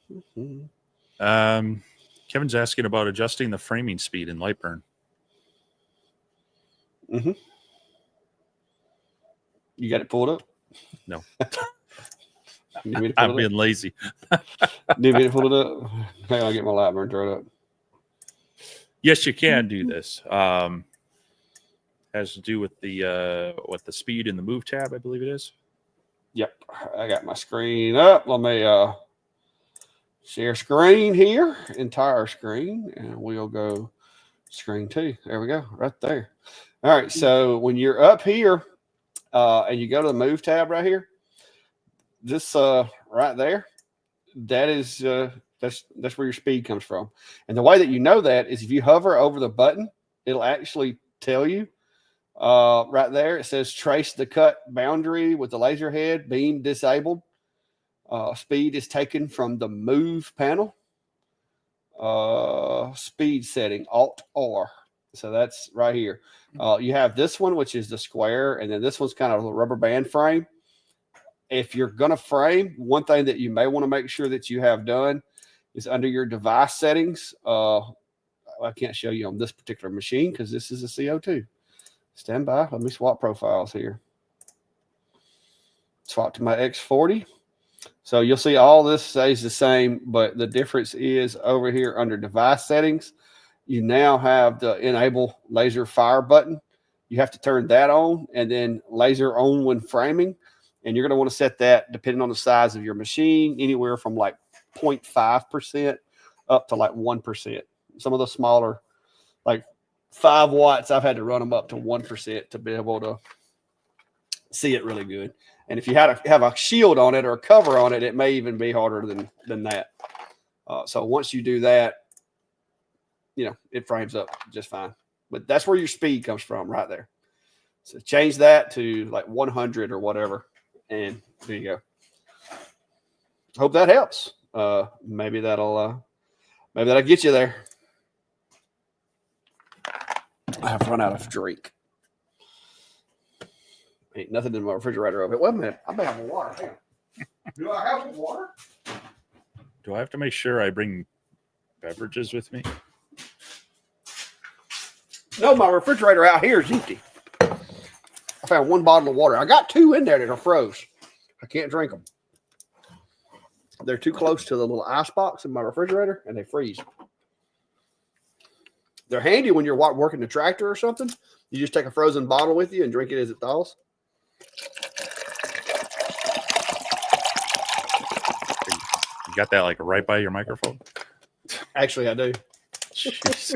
Kevin's asking about adjusting the framing speed in Lightburn. Mm-hmm. You got it pulled up? No. I'm being lazy. Need me to pull it up? Hang on, I'll get my Lightburn thrown up. Yes, you can do this. Has to do with the speed in the move tab, I believe it is. Yep, I got my screen up. Let me share screen here, entire screen, and we'll go screen 2. There we go, right there. All right, so when you're up here and you go to the move tab right here, this right there, that is that's where your speed comes from. And the way that you know that is if you hover over the button, it'll actually tell you. Right there, it says trace the cut boundary with the laser head, beam disabled. Speed is taken from the move panel. Speed setting, Alt R. So that's right here. You have this one, which is the square, and then this one's kind of a rubber band frame. If you're going to frame, one thing that you may want to make sure that you have done is under your device settings. I can't show you on this particular machine because this is a CO2. Stand by. Let me swap profiles here. Swap to my X40. So you'll see all this stays the same, but the difference is over here under device settings, you now have the enable laser fire button. You have to turn that on and then laser on when framing. And you're going to want to set that, depending on the size of your machine, anywhere from like 0.5% up to like 1%. Some of the smaller, like 5 watts, I've had to run them up to 1% to be able to see it really good. And if you have a shield on it or a cover on it, it may even be harder than that. So once you do that, it frames up just fine. But that's where your speed comes from right there. So change that to like 100 or whatever. And there you go. Hope that helps. Maybe that'll get you there. I have run out of drink. Ain't nothing in my refrigerator of it. Wait a minute. I may have water. Do I have water? Do I have to make sure I bring beverages with me? No, my refrigerator out here is empty. I found 1 bottle of water. I got 2 in there that are froze. I can't drink them. They're too close to the little ice box in my refrigerator, and they freeze. They're handy when you're working the tractor or something. You just take a frozen bottle with you and drink it as it thaws. You got that like right by your microphone? Actually, I do. Jeez.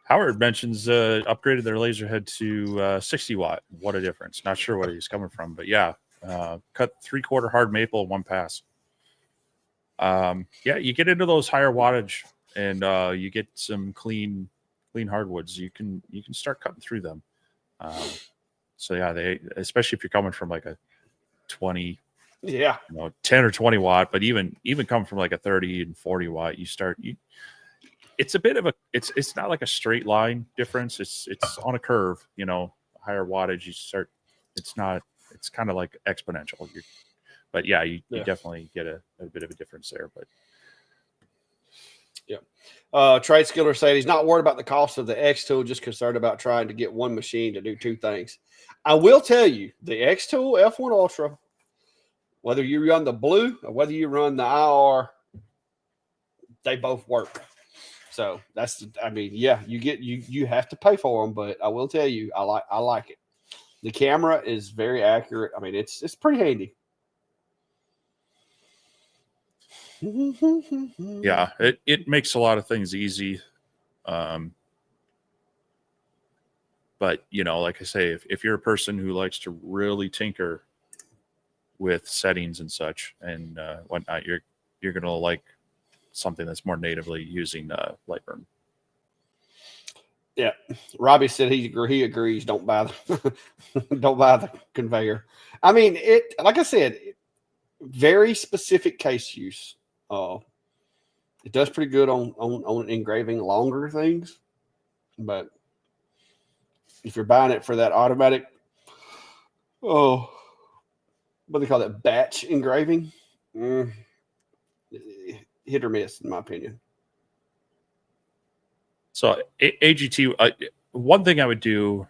Howard mentions upgraded their laser head to 60 watt. What a difference. Not sure what he's coming from, but yeah. Cut 3/4 hard maple in 1 pass. Yeah, you get into those higher wattage and you get some clean hardwoods. You can start cutting through them. So yeah, they, especially if you're coming from like a 20, Yeah. 10 or 20 watt, but even come from like a 30 and 40 watt, it's a bit of it's not like a straight line difference. It's on a curve, higher wattage you start, it's kind of like exponential. But yeah, you definitely get a bit of a difference there. But yeah, Trade Skiller said he's not worried about the cost of the X tool, just concerned about trying to get one machine to do two things. I will tell you, the X tool F1 Ultra, whether you run the blue or whether you run the IR, they both work. So you have to pay for them, but I will tell you, I like it. The camera is very accurate. I mean, it's pretty handy. yeah, it makes a lot of things easy. But like I say, if you're a person who likes to really tinker with settings and such and whatnot, you're gonna like something that's more natively using Lightroom. Yeah, Robbie said he agrees. Don't buy the conveyor. I mean, like I said, very specific case use. It does pretty good on engraving longer things, but if you're buying it for that automatic, what do they call that, batch engraving? Hit or miss, in my opinion. So AGT, one thing I would do,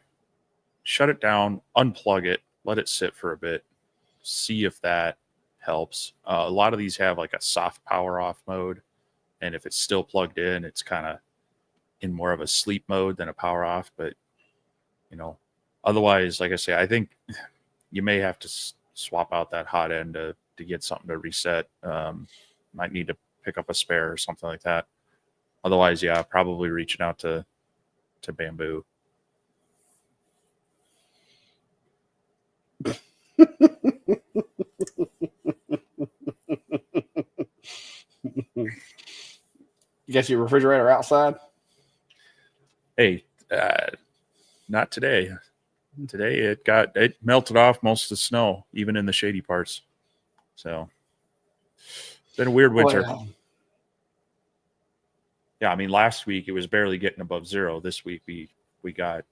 shut it down, unplug it, let it sit for a bit, see if that helps. A lot of these have like a soft power off mode, and if it's still plugged in, it's kind of in more of a sleep mode than a power off. But otherwise, like I say, I think you may have to swap out that hot end to get something to reset. Might need to pick up a spare or something like that. Otherwise, yeah, probably reaching out to Bamboo. You got your refrigerator outside? Hey, not today. Today it melted off most of the snow, even in the shady parts. So it's been a weird winter. Well, yeah, I mean, last week it was barely getting above zero. This week we got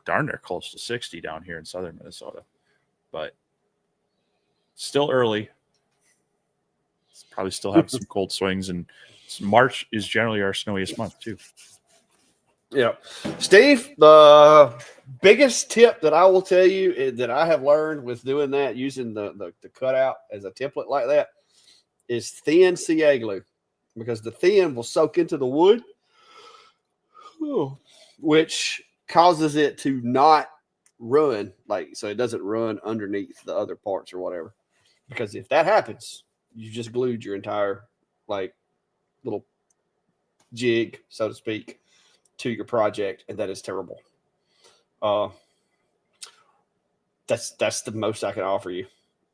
darn near close to 60 down here in southern Minnesota, but still early. Probably still have some cold swings, and March is generally our snowiest month too. Yeah. Steve, the biggest tip that I will tell you is that I have learned with doing that, using the cutout as a template like that, is thin CA glue, because the thin will soak into the wood, which causes it to not run, so it doesn't run underneath the other parts or whatever. Because if that happens, you just glued your entire little jig, so to speak, to your project, and that is terrible. That's the most I can offer you.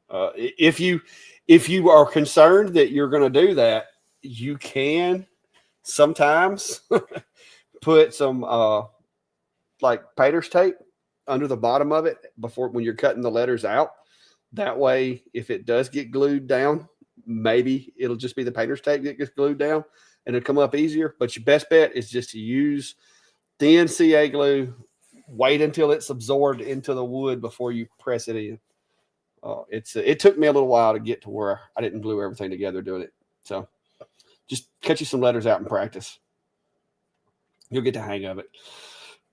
If you are concerned that you're going to do that, you can sometimes put some painter's tape under the bottom of it when you're cutting the letters out. That way, if it does get glued down, maybe it'll just be the painter's tape that gets glued down and it'll come up easier. But your best bet is just to use thin CA glue. Wait until it's absorbed into the wood before you press it in. It took me a little while to get to where I didn't glue everything together doing it. So just cut you some letters out in practice. You'll get the hang of it.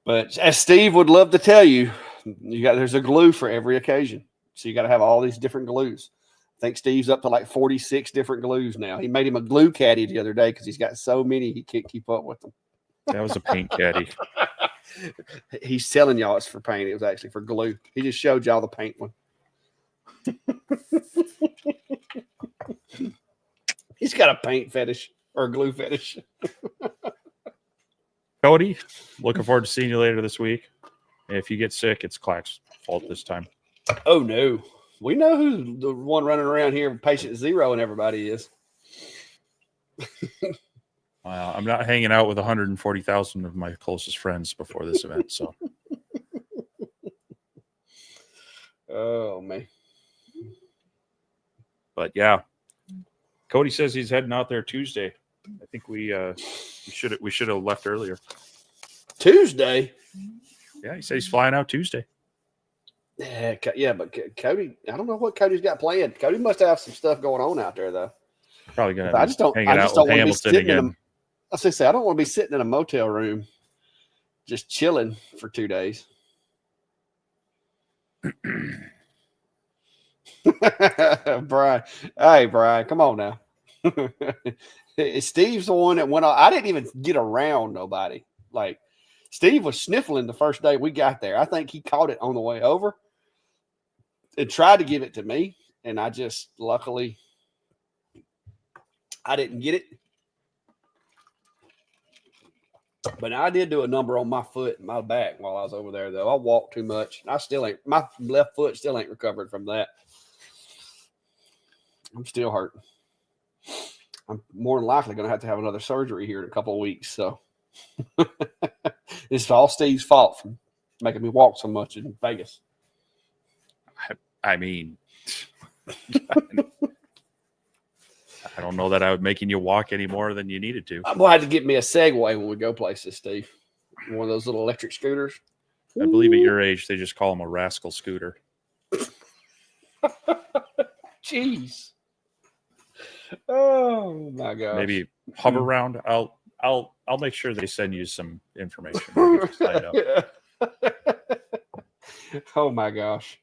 But as Steve would love to tell you, there's a glue for every occasion. So you got to have all these different glues. I think Steve's up to like 46 different glues now. He made him a glue caddy the other day because he's got so many he can't keep up with them. That was a paint caddy. He's telling y'all it's for paint. It was actually for glue. He just showed y'all the paint one. He's got a paint fetish or a glue fetish. Cody, looking forward to seeing you later this week. If you get sick, it's Clack's fault this time. Oh, no. We know who the one running around here, patient zero, and everybody is. Wow, I'm not hanging out with 140,000 of my closest friends before this event. So, Oh man. but yeah, Cody says he's heading out there Tuesday. I think we should have left earlier. Tuesday. Yeah, he says he's flying out Tuesday. Yeah, but Cody, I don't know what Cody's got planned. Cody must have some stuff going on out there, though. Probably gonna. I just don't. I just don't want to be sitting in a. I say, I don't want to be sitting in a motel room, just chilling for 2 days. Brian, hey Brian, come on now. Steve's the one that went on. I didn't even get around nobody. Like Steve was sniffling the first day we got there. I think he caught it on the way over and tried to give it to me, and I just luckily I didn't get it. But I did do a number on my foot and my back while I was over there, though. I walked too much. I still ain't, my left foot still ain't recovered from that. I'm still hurting. I'm more than likely going to have another surgery here in a couple of weeks. So it's all Steve's fault for making me walk so much in Vegas. I mean, I don't know that I would making you walk any more than you needed to. I'm going to have to get me a Segway when we go places, Steve. One of those little electric scooters. I believe at your age, they just call them a rascal scooter. Jeez. Oh my gosh. Maybe hover round. I'll make sure they send you some information. Oh my gosh.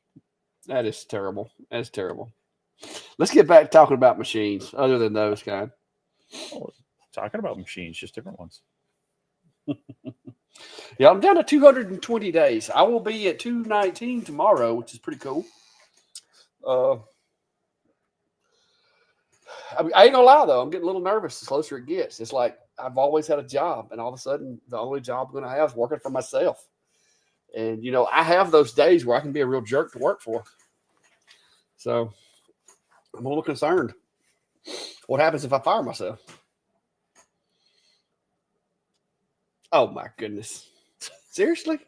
That is terrible. That's terrible. Let's get back to talking about machines other than those kind. Oh, talking about machines, just different ones. Yeah, I'm down to 220 days. I will be at 219 tomorrow, which is pretty cool. I ain't gonna lie though, I'm getting a little nervous the closer it gets. It's like I've always had a job, and all of a sudden, the only job I'm gonna have is working for myself. And I have those days where I can be a real jerk to work for. So I'm a little concerned. What happens if I fire myself? Oh my goodness! Seriously,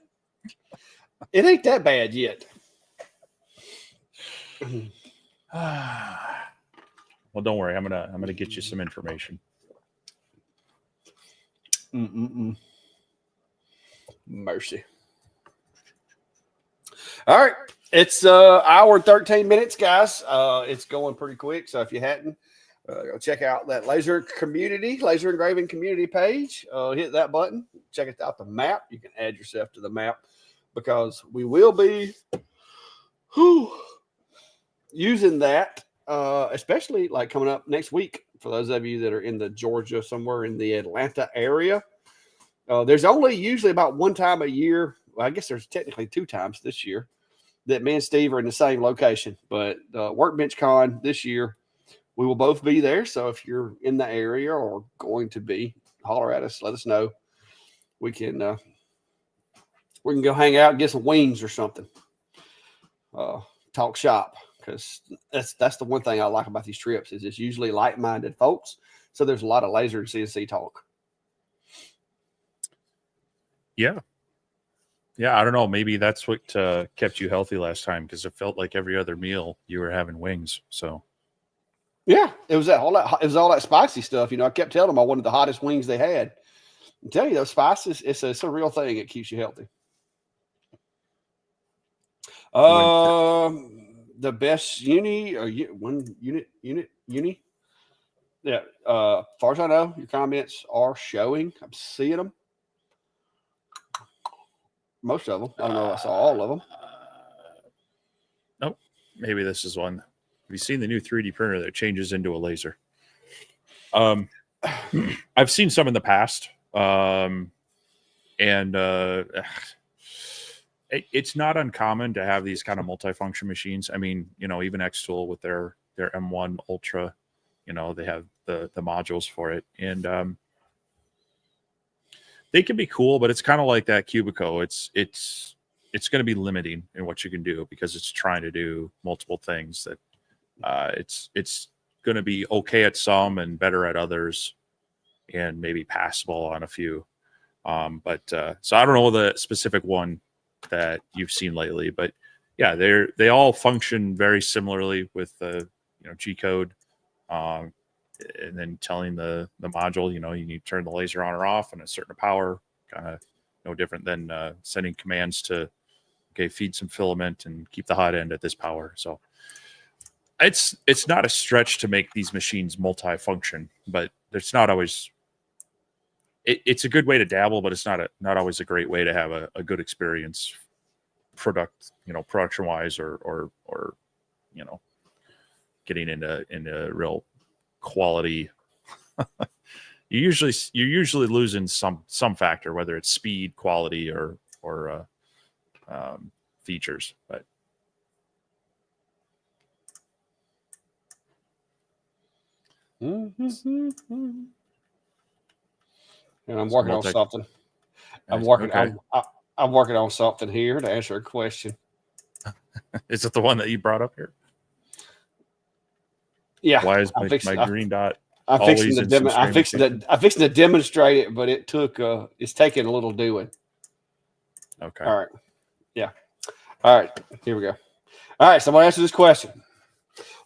it ain't that bad yet. Well, don't worry. I'm gonna get you some information. Mercy. All right, it's hour and 13 minutes, guys. It's going pretty quick. So if you hadn't, go check out that laser engraving community page. Hit that button. Check it out. The map. You can add yourself to the map because we will be using that. Especially like coming up next week for those of you that are in the Georgia, somewhere in the Atlanta area. There's only usually about one time a year. Well, I guess there's technically 2 times this year that me and Steve are in the same location. But Workbench Con this year, we will both be there. So if you're in the area or going to be, holler at us, let us know. We can go hang out and get some wings or something. Talk shop. Because that's the one thing I like about these trips is it's usually like-minded folks. So there's a lot of laser and CNC talk. Yeah. I don't know. Maybe that's what kept you healthy last time because it felt like every other meal you were having wings. So yeah, it was all that spicy stuff. I kept telling them I wanted the hottest wings they had. I'm telling you, those spices, it's a real thing. It keeps you healthy. The best uni. Yeah. Far as I know, your comments are showing. I'm seeing them. Most of them. I don't know if I saw all of them. Nope. Maybe this is one. Have you seen the new 3D printer that changes into a laser? I've seen some in the past. It's not uncommon to have these kind of multifunction machines. I mean, even Xtool with their M1 Ultra, they have the modules for it, and they can be cool, but it's kind of like that Cubico. It's going to be limiting in what you can do because it's trying to do multiple things. That it's going to be okay at some and better at others, and maybe passable on a few. But so I don't know the specific one that you've seen lately, but yeah, they all function very similarly with the G code, and then telling the module you need to turn the laser on or off and a certain power, kind of no different than sending commands to feed some filament and keep the hot end at this power. So it's not a stretch to make these machines multi-function, but it's not always. It's a good way to dabble, but it's not always a great way to have a good experience, production wise, or getting into real quality. You're usually losing some factor, whether it's speed, quality, or features, but. And I'm working on something. I'm working on something here to answer a question. Is it the one that you brought up here? Yeah. Why is my green dot? I'm fixing to demonstrate it, but it's taking a little doing. Okay. All right. Yeah. All right. Here we go. All right. So I'm going to answer this question.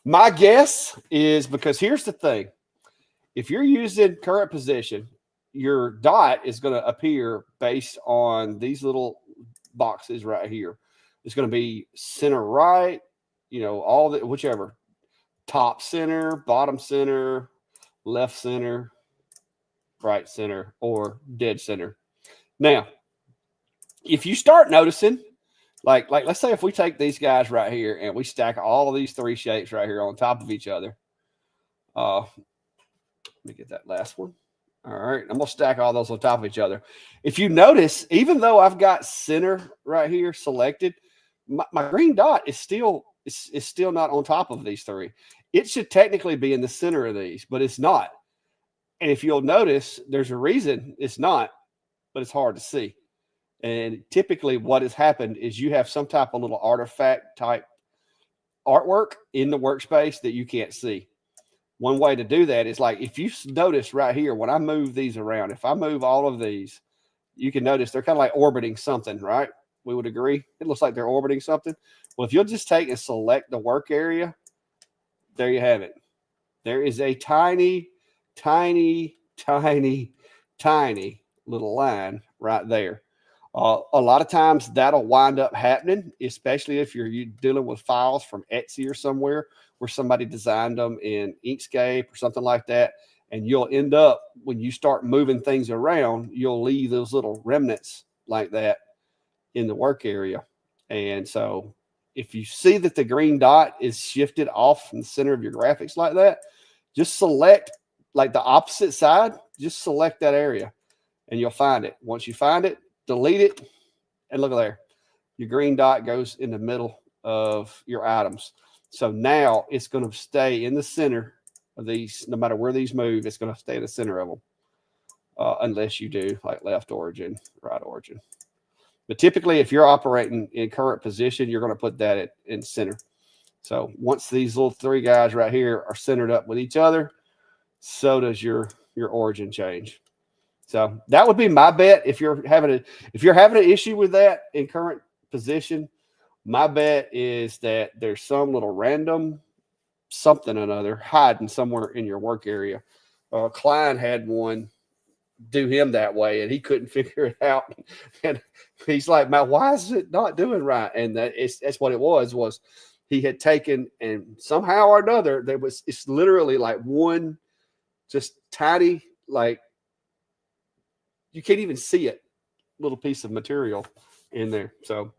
My guess is, because here's the thing. If you're using current position, your dot is going to appear based on these little boxes right here. It's going to be center right, whichever. Top center, bottom center, left center, right center, or dead center. Now, if you start noticing, like let's say if we take these guys right here and we stack all of these three shapes right here on top of each other. Let me get that last one. All right, I'm gonna stack all those on top of each other. If you notice, even though I've got center right here selected, my green dot is still not on top of these three. It should technically be in the center of these, but it's not. And if you'll notice, there's a reason it's not, but it's hard to see. And typically what has happened is you have some type of little artifact type artwork in the workspace that you can't see. One way to do that is, like, if you notice right here, when I move these around, if I move all of these, you can notice they're kind of like orbiting something, right? We would agree. It looks like they're orbiting something. Well, if you'll just take and select the work area, there you have it. There is a tiny, tiny, tiny, tiny little line right there. A lot of times that'll wind up happening, especially if you're dealing with files from Etsy or somewhere where somebody designed them in Inkscape or something like that. And you'll end up, when you start moving things around, you'll leave those little remnants like that in the work area. And so if you see that the green dot is shifted off from the center of your graphics like that, just select like the opposite side, just select that area and you'll find it. Once you find it, delete it, and look there. Your green dot goes in the middle of your items. So now it's going to stay in the center of these. No matter where these move, it's going to stay in the center of them, unless you do like left origin, right origin. But typically, if you're operating in current position, you're going to put that in center. So once these little three guys right here are centered up with each other, so does your origin change. So that would be my bet. If you're having an issue with that in current position, my bet is that there's some little random something or another hiding somewhere in your work area. Klein had one do him that way, and he couldn't figure it out. And he's like, "Man, why is it not doing right?" And that's what it was he had taken, and somehow or another, it's literally like one just tiny, like, you can't even see it, little piece of material in there. So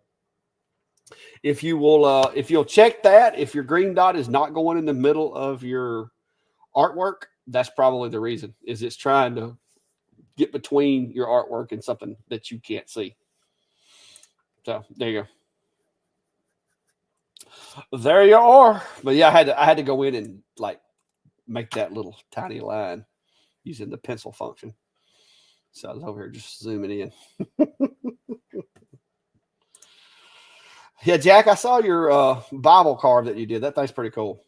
if you'll check that, if your green dot is not going in the middle of your artwork, that's probably the reason, is it's trying to get between your artwork and something that you can't see. So there you go. There you are. But yeah, I had to go in and like make that little tiny line using the pencil function. So I was over here just zooming in. Yeah, Jack, I saw your Bible carve that you did. That thing's pretty cool.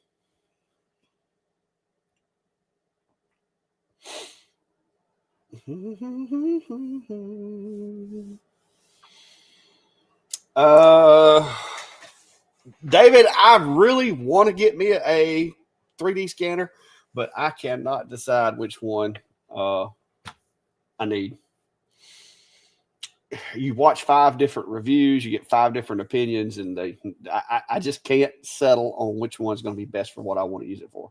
Uh, David, I really want to get me a 3D scanner, but I cannot decide which one I need. You watch 5 different reviews, you get 5 different opinions, and I just can't settle on which one's going to be best for what I want to use it for.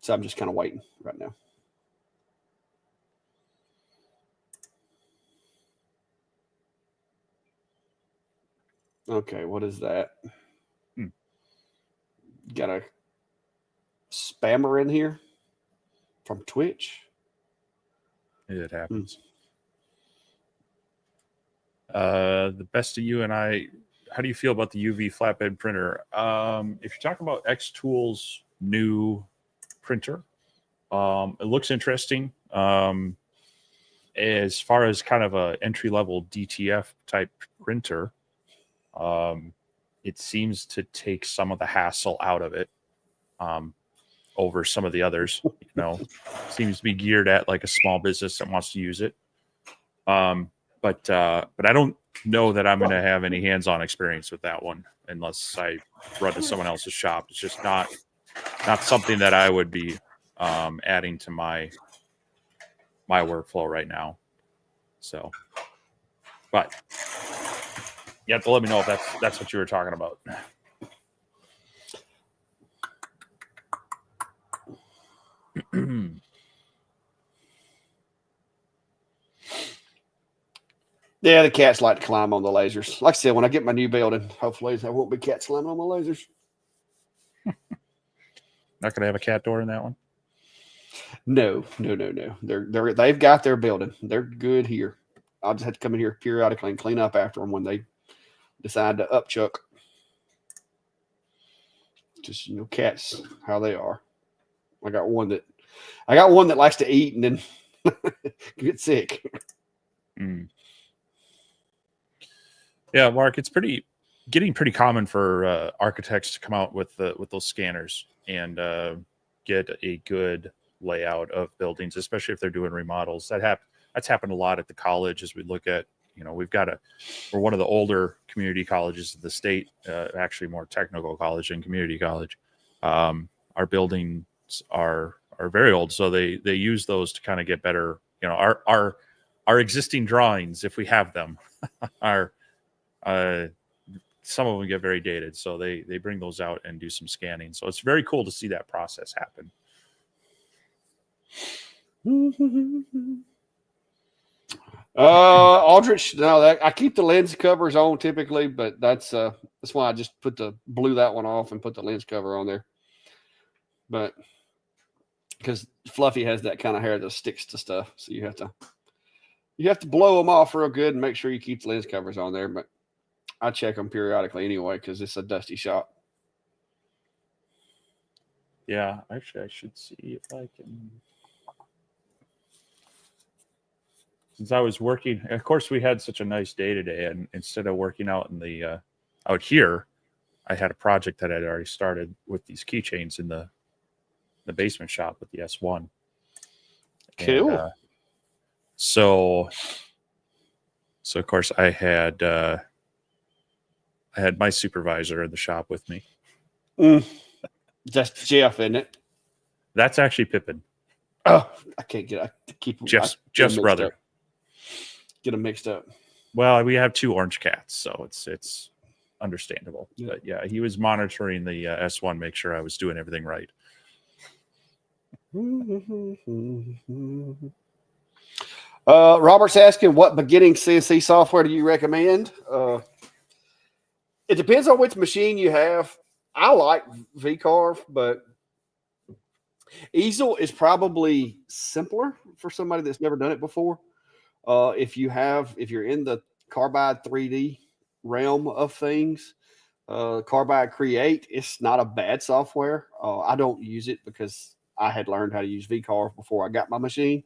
So I'm just kind of waiting right now. Okay, what is that? Got a spammer in here from Twitch. It happens. The best of you and I. How do you feel about the UV flatbed printer? If you're talking about X Tools' new printer, it looks interesting. As far as kind of a entry level DTF type printer, it seems to take some of the hassle out of it over some of the others. Seems to be geared at like a small business that wants to use it. But I don't know that I'm going to have any hands-on experience with that one unless I run to someone else's shop. It's just not something that I would be adding to my workflow right now. So, but you have to let me know if that's what you were talking about. Yeah, the cats like to climb on the lasers. Like I said, when I get my new building, hopefully there won't be cats climbing on my lasers. Not going to have a cat door in that one? No. They've got their building. They're good here. I'll just have to come in here periodically and clean up after them when they decide to upchuck. Just cats, how they are. I got one that likes to eat and then get sick. Yeah, Mark, it's getting pretty common for architects to come out with those scanners and get a good layout of buildings, especially if they're doing remodels. That's happened a lot at the college as we look at, we're one of the older community colleges of the state, actually more technical college than community college. Our buildings are very old, so they use those to kind of get better. Our existing drawings, if we have them, are some of them get very dated, so they bring those out and do some scanning. So it's very cool to see that process happen. Aldrich, no, I keep the lens covers on typically, but that's why I just blew that one off and put the lens cover on there. But because Fluffy has that kind of hair that sticks to stuff, so you have to blow them off real good and make sure you keep the lens covers on there. But I check them periodically anyway because it's a dusty shop. Yeah, actually, I should see if I can. Since I was working, of course, we had such a nice day today, and instead of working out in the out here, I had a project that I'd already started with these keychains in the basement shop with the S1. Cool. And, so of course I had my supervisor in the shop with me. That's Jeff, isn't it? That's actually Pippin. Oh, I can't keep Jeff's brother. Up. Get them mixed up. Well, we have 2 orange cats, so it's understandable. Yeah. But yeah, he was monitoring the S1, make sure I was doing everything right. Robert's asking, what beginning CNC software do you recommend? It depends on which machine you have. I like VCarve, but Easel is probably simpler for somebody that's never done it before. If you're in the Carbide 3D realm of things, Carbide Create, it's not a bad software. I don't use it because I had learned how to use VCarve before I got my machine.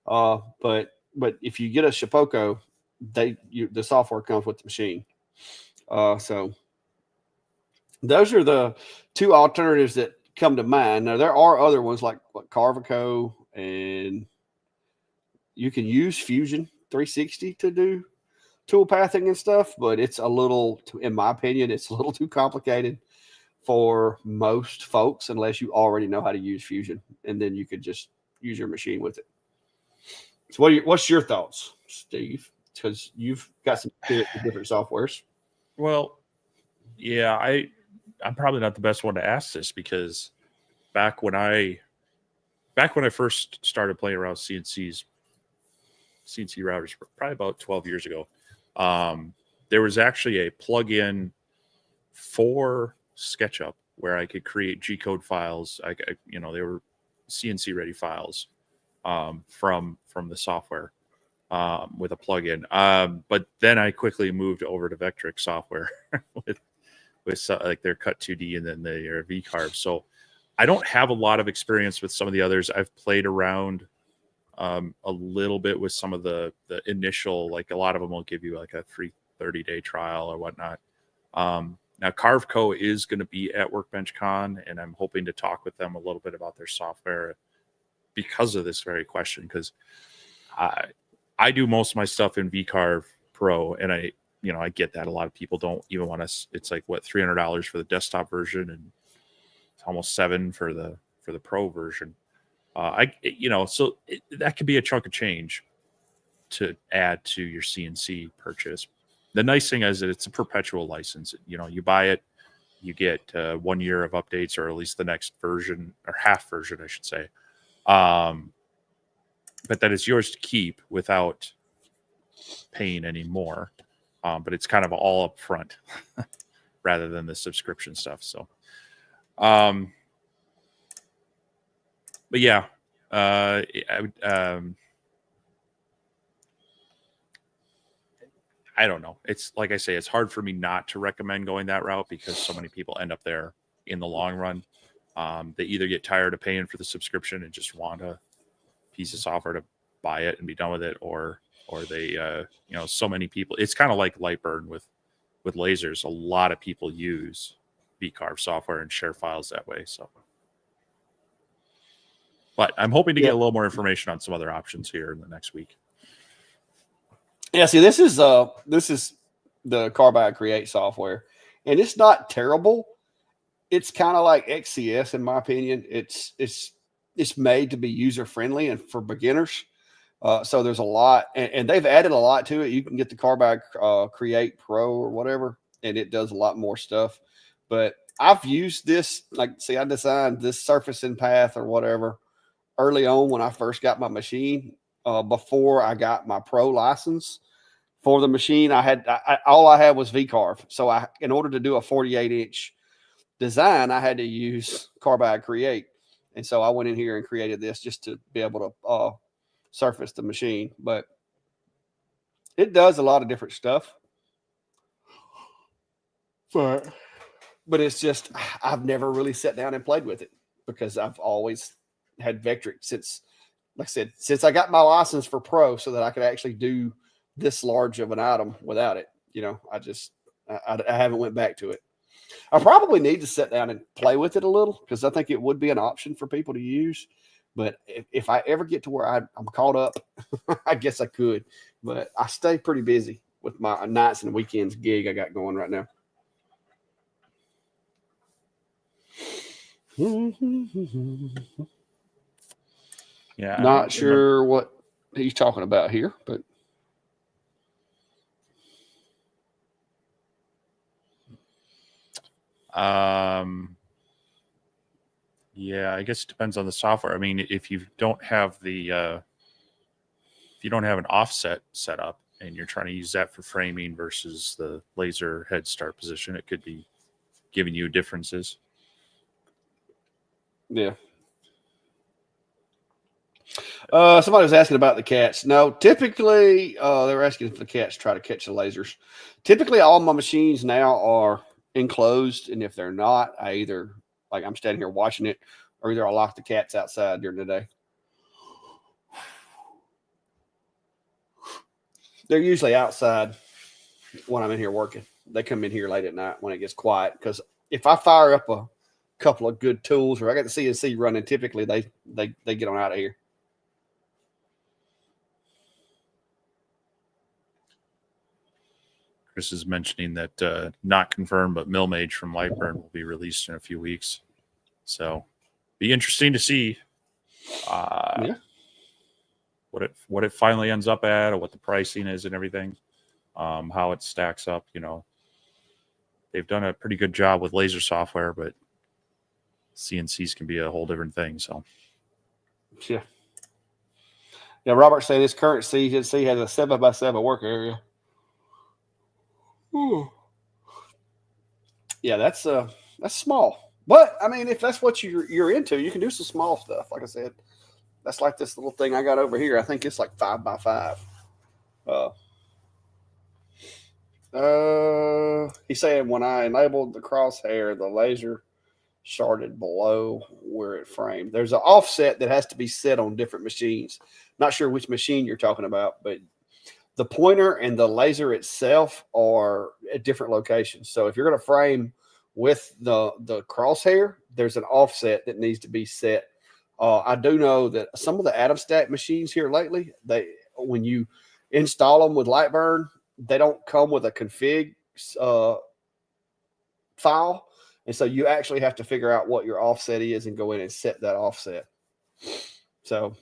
But if you get a Shapeoko, the software comes with the machine. So those are the 2 alternatives that come to mind. Now there are other ones like Carvico and you can use Fusion 360 to do tool pathing and stuff, but it's a little, in my opinion, it's a little too complicated for most folks unless you already know how to use Fusion, and then you could just use your machine with it. So what's your thoughts, Steve? Because you've got some experience with different softwares. Well, yeah, I'm probably not the best one to ask this because back when I first started playing around CNC routers, probably about 12 years ago, there was actually a plugin for SketchUp where I could create G-code files. They were CNC ready files from the software with a plugin. But then I quickly moved over to Vectric software with like their Cut 2D and then their VCarve. So I don't have a lot of experience with some of the others. I've played around a little bit with some of the initial, like a lot of them will give you like a free 30-day trial or whatnot. Now Carveco is going to be at Workbench Con, and I'm hoping to talk with them a little bit about their software because of this very question, because I do most of my stuff in VCarve Pro, and I get that a lot of people don't even want to. It's like what, $300 for the desktop version, and it's almost $700 for the Pro version. So that could be a chunk of change to add to your CNC purchase. The nice thing is that it's a perpetual license. You buy it, you get 1 year of updates, or at least the next version, or half version, I should say. But that it's yours to keep without paying any more. But it's kind of all up front rather than the subscription stuff. So, but yeah, I don't know. It's like I say, it's hard for me not to recommend going that route because so many people end up there in the long run. They either get tired of paying for the subscription and just want a piece of software to buy it and be done with it, or they, so many people. It's kind of like Lightburn with lasers. A lot of people use VCarve software and share files that way. So, but I'm hoping to get a little more information on some other options here in the next week. Yeah, see, this is the Carbide Create software, and it's not terrible. It's kind of like XCS in my opinion. It's made to be user friendly and for beginners. So there's a lot, and they've added a lot to it. You can get the Carbide Create Pro or whatever, and it does a lot more stuff. But I've used this, I designed this surfacing path or whatever early on when I first got my machine. Before I got my Pro license for the machine, all I had was VCarve. So in order to do a 48-inch design, I had to use Carbide Create. And so I went in here and created this just to be able to surface the machine. But it does a lot of different stuff. But it's just, I've never really sat down and played with it because I've always had Vectric since I got my license for Pro so that I could actually do this large of an item without it. I haven't went back to it. I probably need to sit down and play with it a little because I think it would be an option for people to use. But if I ever get to where I'm caught up, I guess I could. But I stay pretty busy with my nights and weekends gig I got going right now. Yeah, not sure what he's talking about here, but yeah, I guess it depends on the software. I mean, if you don't have an offset set up and you're trying to use that for framing versus the laser head start position, it could be giving you differences. Yeah. Somebody was asking about the cats. No, typically they were asking if the cats try to catch the lasers. Typically, all my machines now are enclosed, and if they're not, I either, like I'm standing here watching it, or either I lock the cats outside during the day. They're usually outside when I'm in here working. They come in here late at night when it gets quiet, because if I fire up a couple of good tools or I got the CNC running, typically they get on out of here. Chris is mentioning that not confirmed, but Millmage from Lightburn will be released in a few weeks. So be interesting to see what it finally ends up at, or what the pricing is and everything, how it stacks up. They've done a pretty good job with laser software, but CNCs can be a whole different thing. So yeah. Robert said his current CNC has a 7x7 work area. Ooh. Yeah, that's small. But I mean, if that's what you're into, you can do some small stuff. Like I said, that's like this little thing I got over here. I think it's like 5x5. He's saying when I enabled the crosshair, the laser started below where it framed. There's an offset that has to be set on different machines. Not sure which machine you're talking about, but the pointer and the laser itself are at different locations. So if you're going to frame with the crosshair, there's an offset that needs to be set. I do know that some of the Atom Stack machines here lately, when you install them with Lightburn, they don't come with a config file. And so you actually have to figure out what your offset is and go in and set that offset. So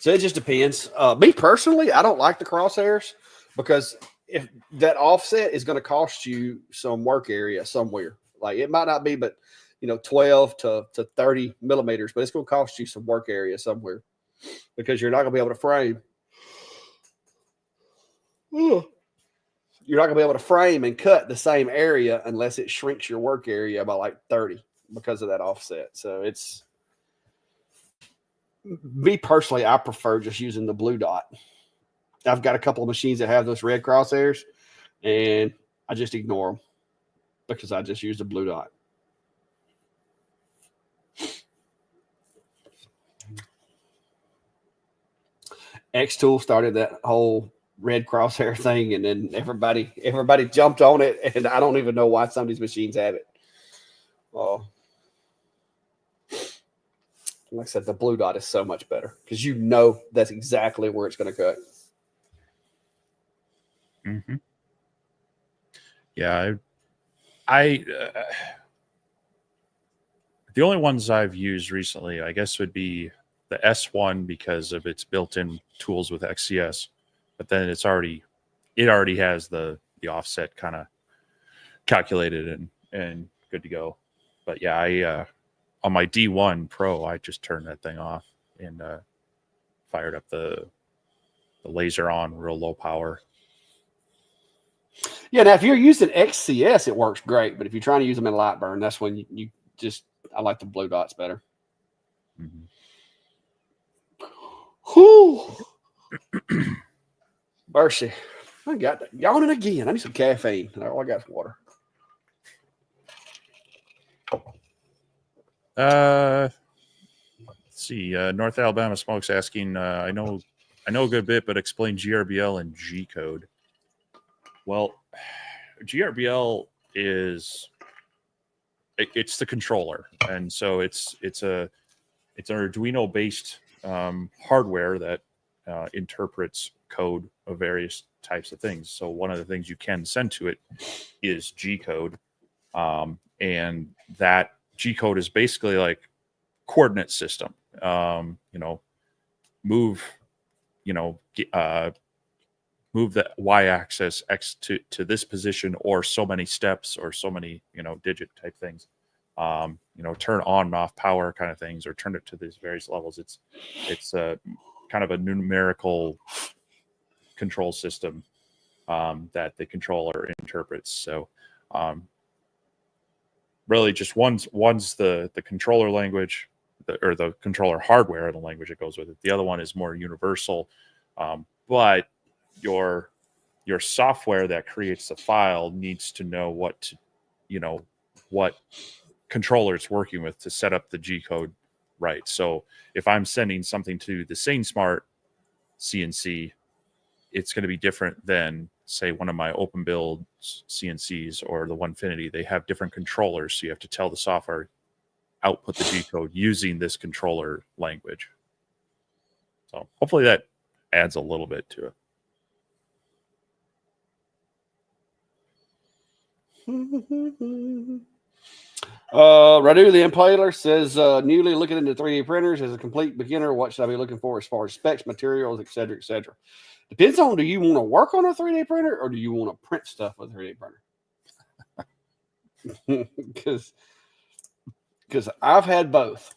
it just depends. Me personally, I don't like the crosshairs because if that offset is going to cost you some work area somewhere, like it might not be, but 12 to 30 millimeters, but it's going to cost you some work area somewhere because you're not going to be able to frame. You're not going to be able to frame and cut the same area unless it shrinks your work area by like 30 because of that offset. So it's, me personally, I prefer just using the blue dot. I've got a couple of machines that have those red crosshairs, and I just ignore them because I just use the blue dot. X-Tool started that whole red crosshair thing, and then everybody jumped on it, and I don't even know why some of these machines have it. Like I said, the blue dot is so much better because that's exactly where it's going to cut. Mm-hmm. Yeah, I the only ones I've used recently, I guess, would be the S1 because of its built-in tools with XCS, but then it already has the offset kind of calculated and good to go. But yeah, I on my D1 Pro, I just turned that thing off and fired up the laser on real low power. Yeah, now if you're using XCS, it works great. But if you're trying to use them in Lightburn, that's when you just, I like the blue dots better. Mm-hmm. Whew. Mercy. I got yawning again. I need some caffeine. All I got is water. Let's see. North Alabama Smoke's asking, I know a good bit, but explain GRBL and G code. Well, GRBL is it's the controller, and so it's an Arduino based hardware that interprets code of various types of things. So one of the things you can send to it is G code, and that G code is basically like coordinate system. Move the y-axis X to this position, or so many steps, or so many digit type things. Turn on and off power kind of things, or turn it to these various levels. It's kind of a numerical control system that the controller interprets. So really just one's the controller language, or the controller hardware and the language that goes with it. The other one is more universal, but your software that creates the file needs to know what controller it's working with to set up the G code right. So if I'm sending something to the SaneSmart CNC, it's going to be different than, say, one of my open build CNCs or the Onefinity. They have different controllers, so you have to tell the software output the G code using this controller language. So hopefully that adds a little bit to it. Radu the Impaler says, newly looking into 3D printers as a complete beginner. What should I be looking for as far as specs, materials, etc., etc.? Depends on, do you want to work on a 3D printer or do you want to print stuff with a 3D printer? Because I've had both.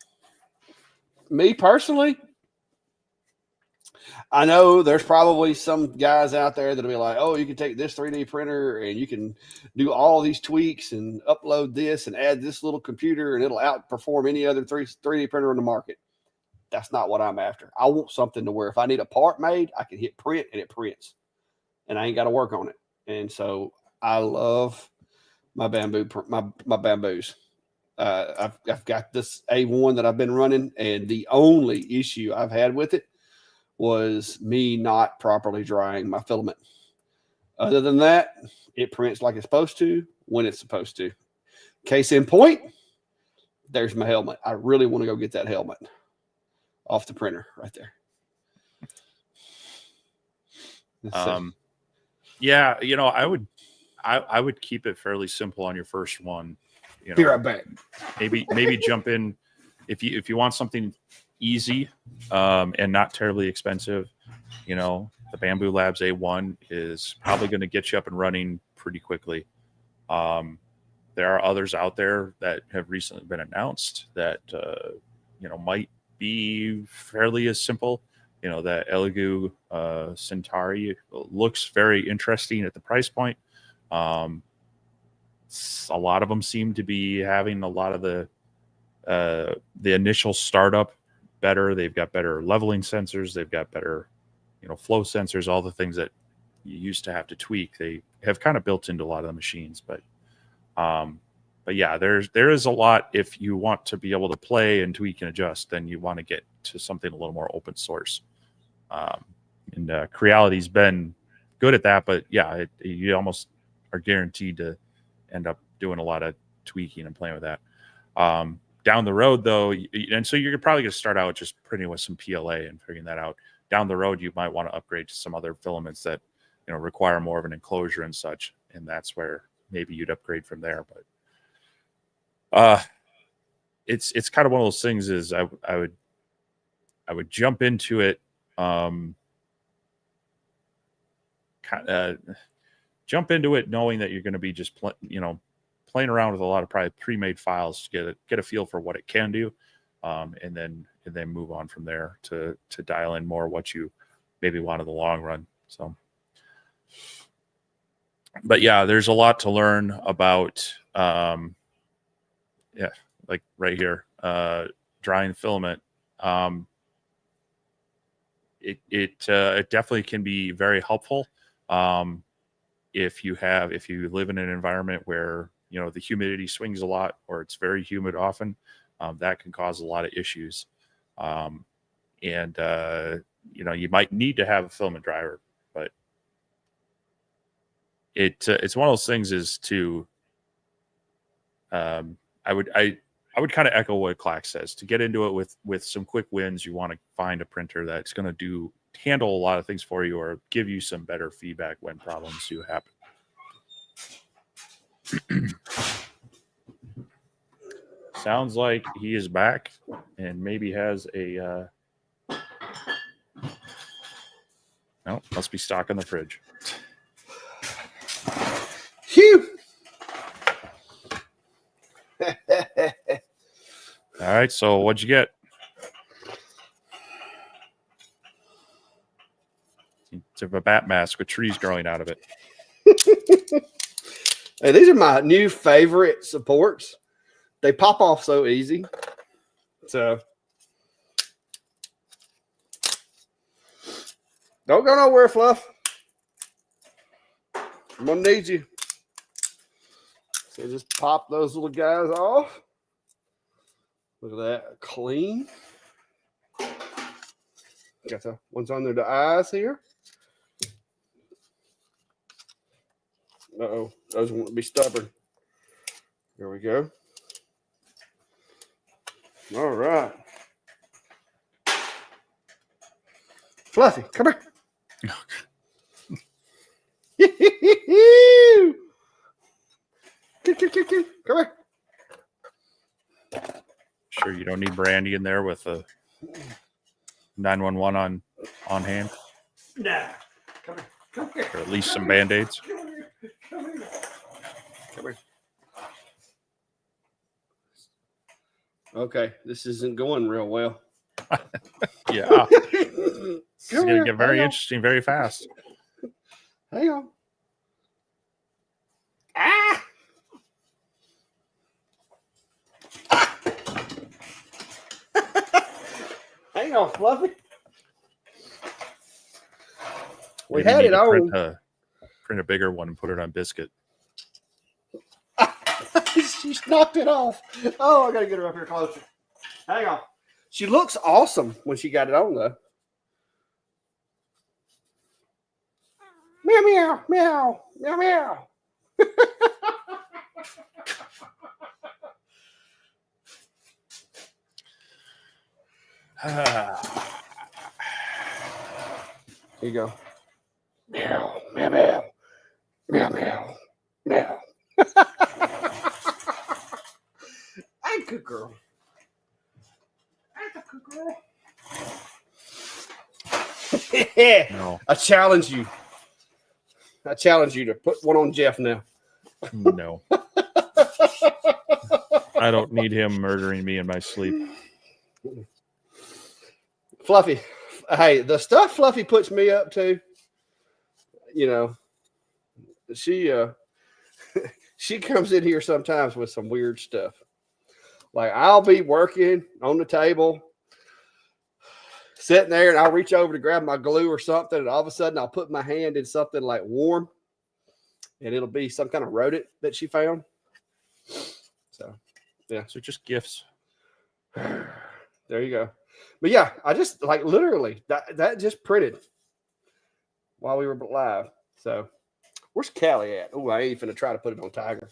Me personally, I know there's probably some guys out there that'll be like, oh, you can take this 3D printer and you can do all these tweaks and upload this and add this little computer and it'll outperform any other 3D printer on the market. That's not what I'm after. I want something to where if I need a part made, I can hit print and it prints and I ain't got to work on it. And so I love my bamboos. I've got this A1 that I've been running, and the only issue I've had with it was me not properly drying my filament. Other than that, it prints like it's supposed to when it's supposed to. Case in point, there's my helmet. I really want to go get that helmet off the printer right there. Yeah, I would keep it fairly simple on your first one. Be right back. Maybe jump in if you want something easy and not terribly expensive. The Bamboo Labs A1 is probably going to get you up and running pretty quickly. There are others out there that have recently been announced that might be fairly as simple. That Elegoo Centauri looks very interesting at the price point. A lot of them seem to be having a lot of the initial startup better. They've got better leveling sensors. They've got better, flow sensors, all the things that you used to have to tweak. They have kind of built into a lot of the machines, but yeah, there is a lot. If you want to be able to play and tweak and adjust, then you want to get to something a little more open source. And Creality's been good at that, but yeah, you almost are guaranteed to end up doing a lot of tweaking and playing with that. Down the road, though, and so you're probably going to start out just printing with some PLA and figuring that out. Down the road, you might want to upgrade to some other filaments that require more of an enclosure and such, and that's where maybe you'd upgrade from there. But it's kind of one of those things. Is I would jump into it, jump into it knowing that you're going to be just playing around with a lot of probably pre-made files to get a feel for what it can do, and then move on from there to dial in more what you maybe want in the long run. So, but yeah, there's a lot to learn about. Like right here, drying filament. It definitely can be very helpful if you live in an environment where the humidity swings a lot or it's very humid often. That can cause a lot of issues, and you might need to have a filament dryer, but it's one of those things is to I would kind of echo what Clack says. To get into it with some quick wins, you want to find a printer that's going to handle a lot of things for you or give you some better feedback when problems do happen. Sounds like he is back and maybe has a no, must be stocking the fridge. Phew. All right, so what'd you get? It's a bat mask with trees growing out of it. Hey, these are my new favorite supports. They pop off so easy. So don't go nowhere, Fluff. I'm gonna need you. So just pop those little guys off. Look at that, clean. Got the ones under the eyes here. Uh-oh, those want to be stubborn. Here we go. All right. Fluffy, come here. Kitty. Come here. Sure, you don't need Brandy in there with a 911 on hand, Nah. Come here. Come here. or at least some Band-Aids. Come here. Come here. Come here. Okay, this isn't going real well. Yeah, it's going to get very interesting very fast. Hang on. Ah! Hang on, Fluffy. We Maybe had you it need to on. Print a bigger one and put it on Biscuit. She's knocked it off. Oh, I gotta get her up here closer. Hang on. She looks awesome when she got it on, though. Meow, meow, meow, meow, meow. Here you go. Meow, meow, meow, meow, meow, meow. I'm a good girl. I'm a good girl. No, I challenge you. I challenge you to put one on Jeff now. no. I don't need him murdering me in my sleep. Fluffy. Hey, the stuff Fluffy puts me up to, you know, she she comes in here sometimes with some weird stuff. Like I'll be working on the table, sitting there, and I'll reach over to grab my glue or something, and all of a sudden I'll put my hand in something like warm, and it'll be some kind of rodent that she found. So, yeah. So just gifts. There you go. But yeah, I just like literally that just printed while we were live. So where's Callie at? Oh, I ain't finna try to put it on Tiger.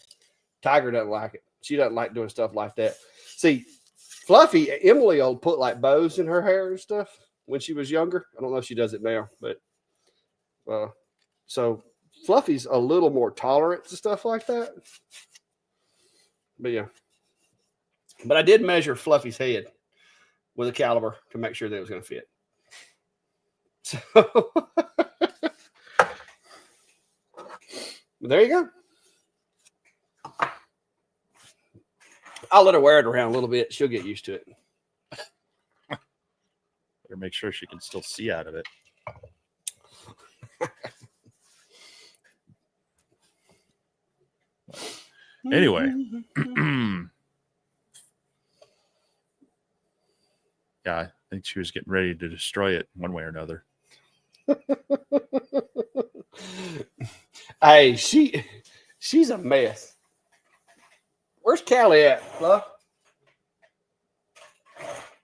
Tiger doesn't like it. She doesn't like doing stuff like that. See, Fluffy, Emily will put like bows in her hair and stuff when she was younger. I don't know if she does it now, but so Fluffy's a little more tolerant to stuff like that. But yeah. But I did measure Fluffy's head with a caliber to make sure that it was going to fit. So there you go. I'll let her wear it around a little bit. She'll get used to it. Better make sure she can still see out of it. Anyway. Yeah, I think she was getting ready to destroy it one way or another. Hey, she's a mess. Where's Callie at, Fluff?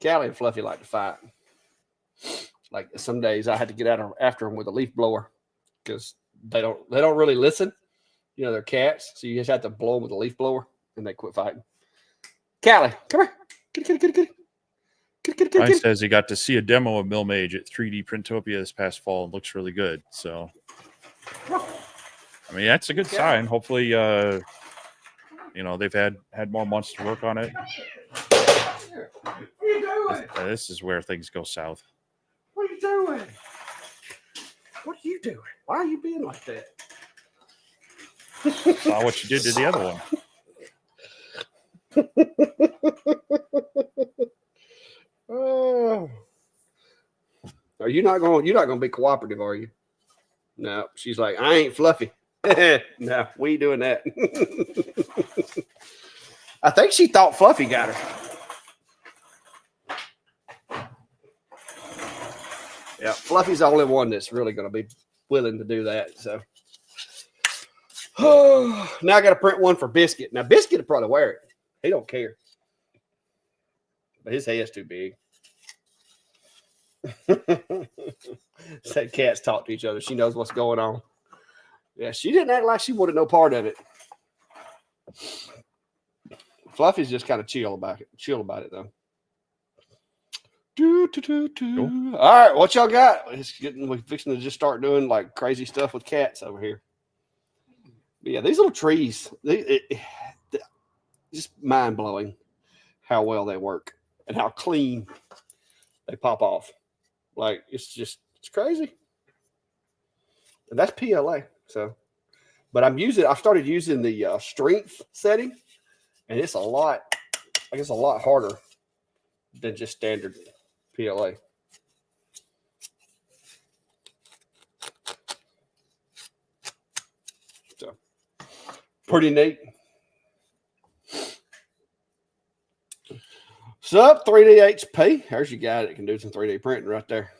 Callie and Fluffy like to fight. Like some days I had to get out after them with a leaf blower because they don't really listen. You know, they're cats, so you just have to blow them with a leaf blower and they quit fighting. Callie, come here. Kitty. Ryan says he got to see a demo of Milmage at 3D Printopia this past fall and looks really good. So, I mean, that's a good sign. Hopefully, you know, they've had more months to work on it. What are you doing? This is where things go south. What are you doing? What are you doing? Why are you being like that? Saw what you did to the other one. Oh, you're not gonna be cooperative, are you? No, she's like, I ain't Fluffy. No, we ain't doing that. I think she thought Fluffy got her. Yeah, Fluffy's the only one that's really gonna be willing to do that. So now I got to print one for Biscuit. Now Biscuit will probably wear it. He don't care. But his head's too big. Said cats talk to each other. She knows what's going on. Yeah, she didn't act like she wanted no part of it. Fluffy's just kind of chill about it. Though. Cool. All right, what y'all got? We're fixing to just start doing like crazy stuff with cats over here. But yeah, these little trees, just mind blowing how well they work and how clean they pop off. Like it's crazy. And that's PLA. So, but I've started using the strength setting, and it's a lot. I guess a lot harder than just standard PLA. So, pretty neat. So, 3D HP. There's your guy that can do some 3D printing right there.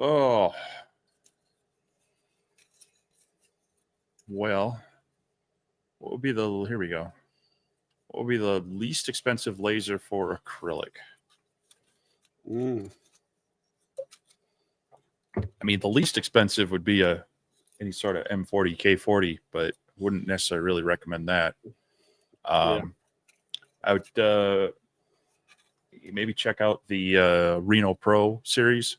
Oh, well, what would be the, here we go. What would be the least expensive laser for acrylic? I mean, the least expensive would be any sort of M40, K40, but wouldn't necessarily really recommend that. I would maybe check out the Reno Pro series.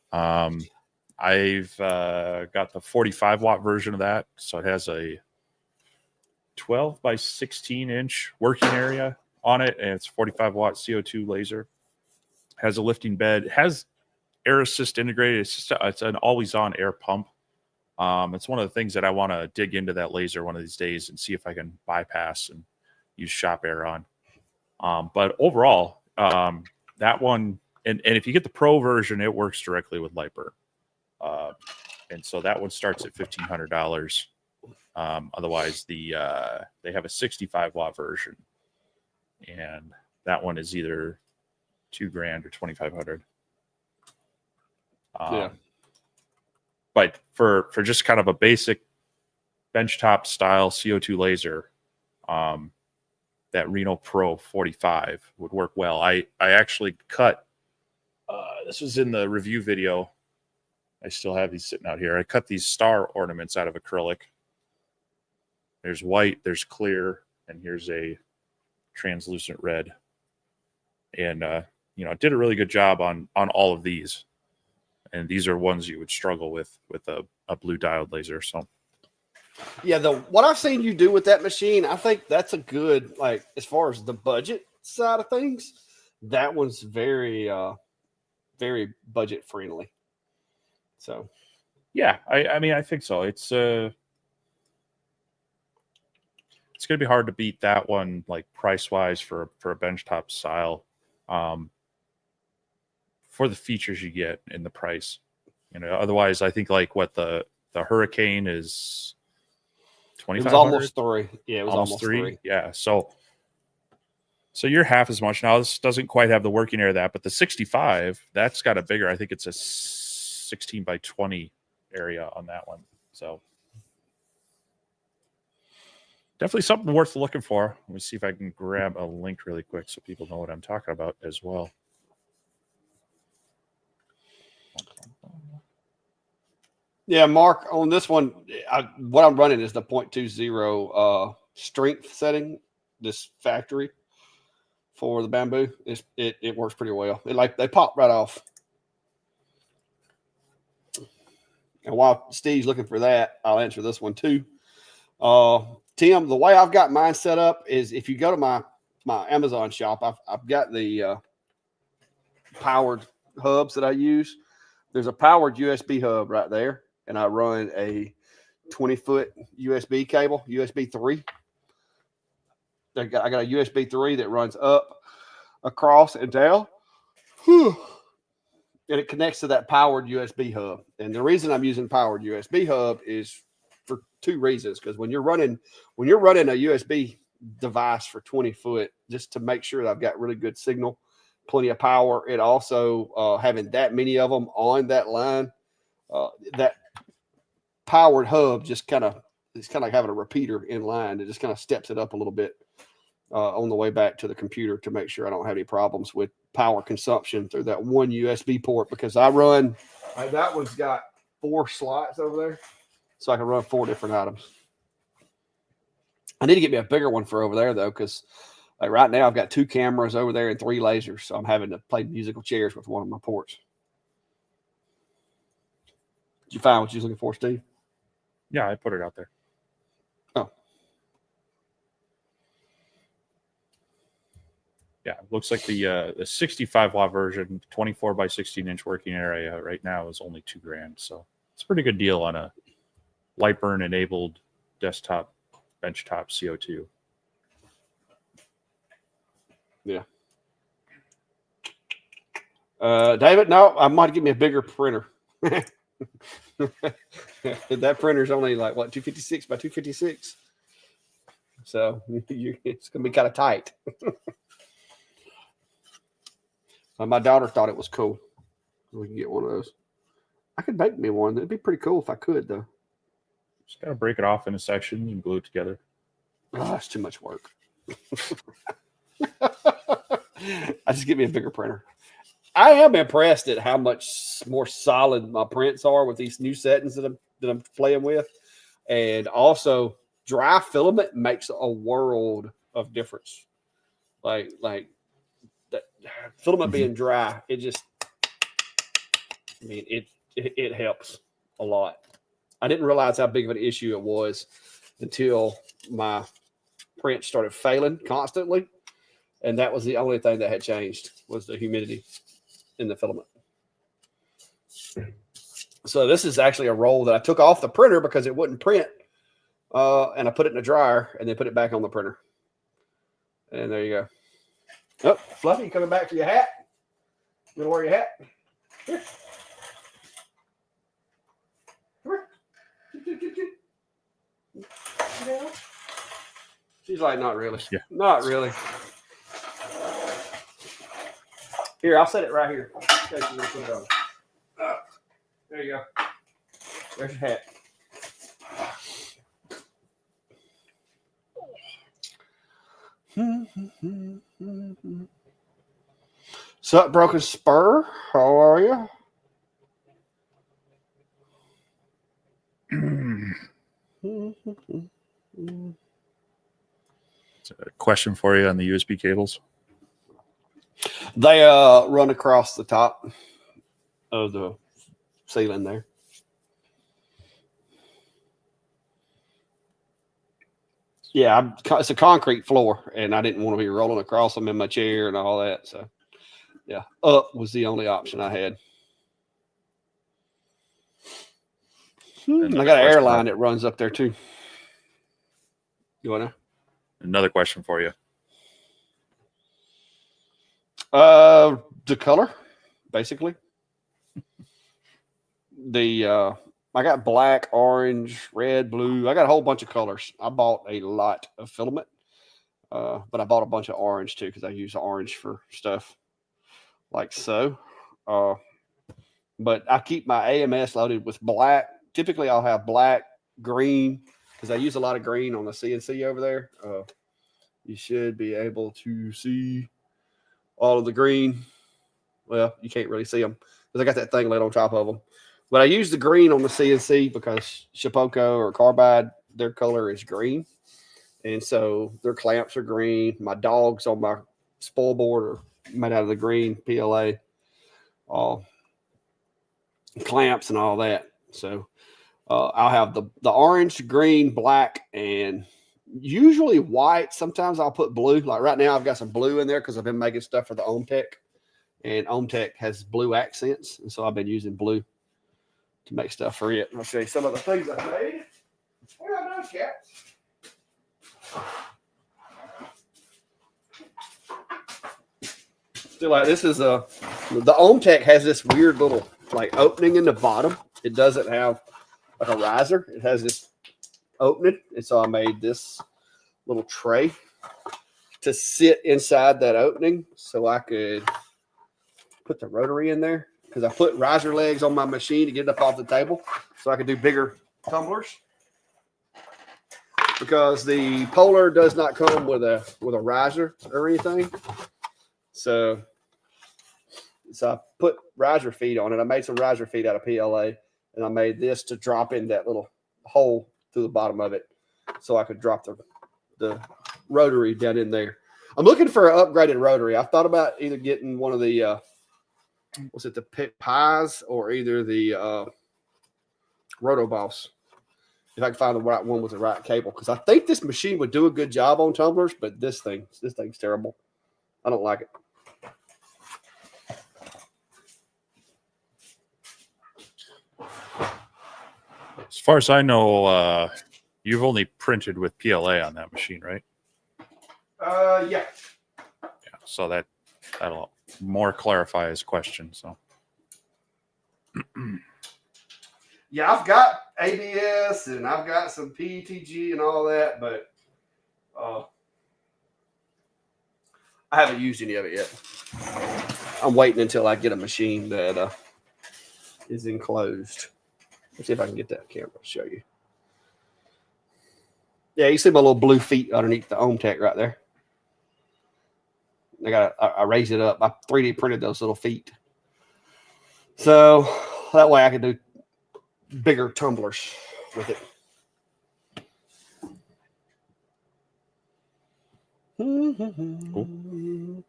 I've got the 45 watt version of that, so it has a 12 by 16 inch working area on it, and it's 45 watt CO2 laser. Has a lifting bed. It has air assist integrated. It's an always on air pump. It's one of the things that I want to dig into that laser one of these days and see if I can bypass and use shop air on. But overall, that one, and if you get the pro version, it works directly with Lightburn. And so that one starts at $1,500. Otherwise, they have a 65 watt version, and that one is either $2,000 or $2,500. But for just kind of a basic benchtop style CO2 laser, that Reno Pro 45 would work well. I actually cut. This was in the review video. I still have these sitting out here. I cut these star ornaments out of acrylic. There's white, there's clear, and here's a translucent red. And did a really good job on all of these. And these are ones you would struggle with a blue diode laser. So yeah, what I've seen you do with that machine, I think that's a good, like, as far as the budget side of things, that one's very very budget friendly. So yeah, I mean I think so. It's gonna be hard to beat that one, like price wise for a benchtop style, for the features you get in the price. Otherwise I think like what the Hurricane is 25. It was almost 3. Yeah, it was almost 3. Yeah, so you're half as much. Now this doesn't quite have the working area of that, but the 65, that's got a bigger, I think it's a 16 by 20 area on that one. So definitely something worth looking for. Let me see if I can grab a link really quick so people know what I'm talking about as well. Yeah, Mark, on this one, what I'm running is the 0.20 strength setting, this factory for the bamboo. It works pretty well. They pop right off. And while Steve's looking for that, I'll answer this one too. Tim, the way I've got mine set up is if you go to my Amazon shop, I've got the powered hubs that I use. There's a powered USB hub right there, and I run a 20-foot USB cable, USB 3. I got a USB 3 that runs up, across, and down. And it connects to that powered USB hub. And the reason I'm using powered USB hub is for 2 reasons. Because when you're running a USB device for 20 foot, just to make sure that I've got really good signal, plenty of power. It also having that many of them on that line, that powered hub it's kind of like having a repeater in line. It just kind of steps it up a little bit on the way back to the computer to make sure I don't have any problems with power consumption through that one USB port, because that one's got 4 slots over there, so I can run 4 different items. I need to get me a bigger one for over there though, because like right now I've got 2 cameras over there and 3 lasers, so I'm having to play musical chairs with one of my ports. Did you find what you was looking for, Steve? Yeah, I put it out there. Oh. Yeah, it looks like the 65 watt version, 24 by 16 inch working area right now is only $2,000. So it's a pretty good deal on a Lightburn enabled desktop benchtop CO2. Yeah. David, no, I might give me a bigger printer. That printer's only like what, 256 by 256. So it's gonna be kind of tight. My daughter thought it was cool. We can get one of those. I could make me one. It'd be pretty cool if I could, though. Just gotta break it off into sections and glue it together. Oh, that's too much work. I just get me a bigger printer. I am impressed at how much more solid my prints are with these new settings that I'm playing with, and also dry filament makes a world of difference. Like that filament being dry, it just, I mean, it helps a lot. I didn't realize how big of an issue it was until my print started failing constantly, and that was the only thing that had changed was the humidity in the filament. So this is actually a roll that I took off the printer because it wouldn't print, and I put it in the dryer and then put it back on the printer. And there you go. Oh, Fluffy, you coming back for your hat? You gonna wear your hat? Here. Come here. She's like, not really. Yeah. Not really. Here, I'll set it right here. Okay, so put it on. There you go. There's your hat. Sup, Broken Spur? How are you? A question for you on the USB cables. They run across the top of the ceiling there. Yeah, it's a concrete floor, and I didn't want to be rolling across them in my chair and all that. So, yeah, up was the only option I had. I got an airline that runs up there too. You want to? Another question for you. The color, basically. I got black, orange, red, blue. I got a whole bunch of colors. I bought a lot of filament, but I bought a bunch of orange too because I use orange for stuff like so. But I keep my AMS loaded with black. Typically, I'll have black, green, because I use a lot of green on the CNC over there. You should be able to see all of the green. Well, you can't really see them because I got that thing laid on top of them. But I use the green on the CNC because Shapeoko or Carbide, their color is green. And so their clamps are green. My dogs on my spoil board are made out of the green PLA. Clamps and all that. So I'll have the orange, green, black, and usually white. Sometimes I'll put blue. Like right now, I've got some blue in there because I've been making stuff for the OhmTech. And OhmTech has blue accents. And so I've been using blue to make stuff for it. I'll show you some of the things I made. Where are those cats? Still like this is the OhmTech has this weird little like opening in the bottom. It doesn't have like a riser. It has this opening. And so I made this little tray to sit inside that opening so I could put the rotary in there. Because I put riser legs on my machine to get it up off the table so I could do bigger tumblers. Because the Polar does not come with a riser or anything. So I put riser feet on it. I made some riser feet out of PLA. And I made this to drop in that little hole through the bottom of it. So I could drop the rotary down in there. I'm looking for an upgraded rotary. I've thought about either getting one of the the Pies or either the Rotoboss. If I can find the right one with the right cable, because I think this machine would do a good job on tumblers, but this thing's terrible. I don't like it. As far as I know, you've only printed with PLA on that machine, right? Yeah. So that'll more clarify his question. So. Yeah, I've got ABS and I've got some PETG and all that, but I haven't used any of it yet. I'm waiting until I get a machine that is enclosed. Let's see if I can get that camera to show you. Yeah, you see my little blue feet underneath the OhmTech right there. I raised it up. I 3D printed those little feet. So that way I can do bigger tumblers with it. Cool.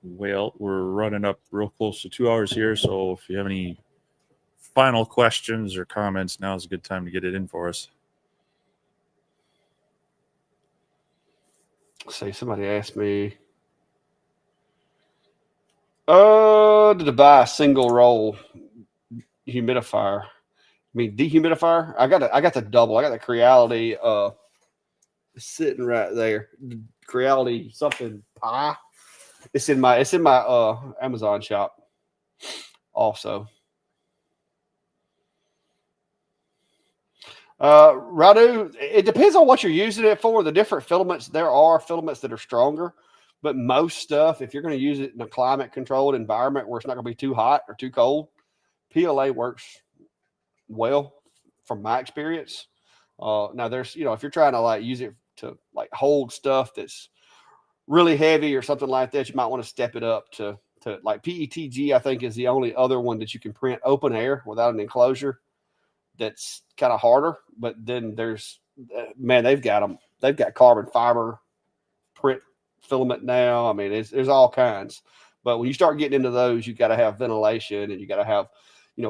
Well, we're running up real close to 2 hours here, so if you have any final questions or comments, now is a good time to get it in for us. See, somebody asked me, did I buy a single roll humidifier? I mean, dehumidifier. I got the double. I got the Creality sitting right there. Creality something pie. It's in my Amazon shop also. Radu, it depends on what you're using it for. The different filaments, there are filaments that are stronger, but most stuff, if you're going to use it in a climate controlled environment where it's not going to be too hot or too cold, PLA works well from my experience. Now there's, if you're trying to like use it to like hold stuff that's really heavy or something like that, you might want to step it up to like PETG. I think is the only other one that you can print open air without an enclosure. That's kind of harder, but then there's they've got carbon fiber print filament now. I mean, there's all kinds, but when you start getting into those, you got to have ventilation and you got to have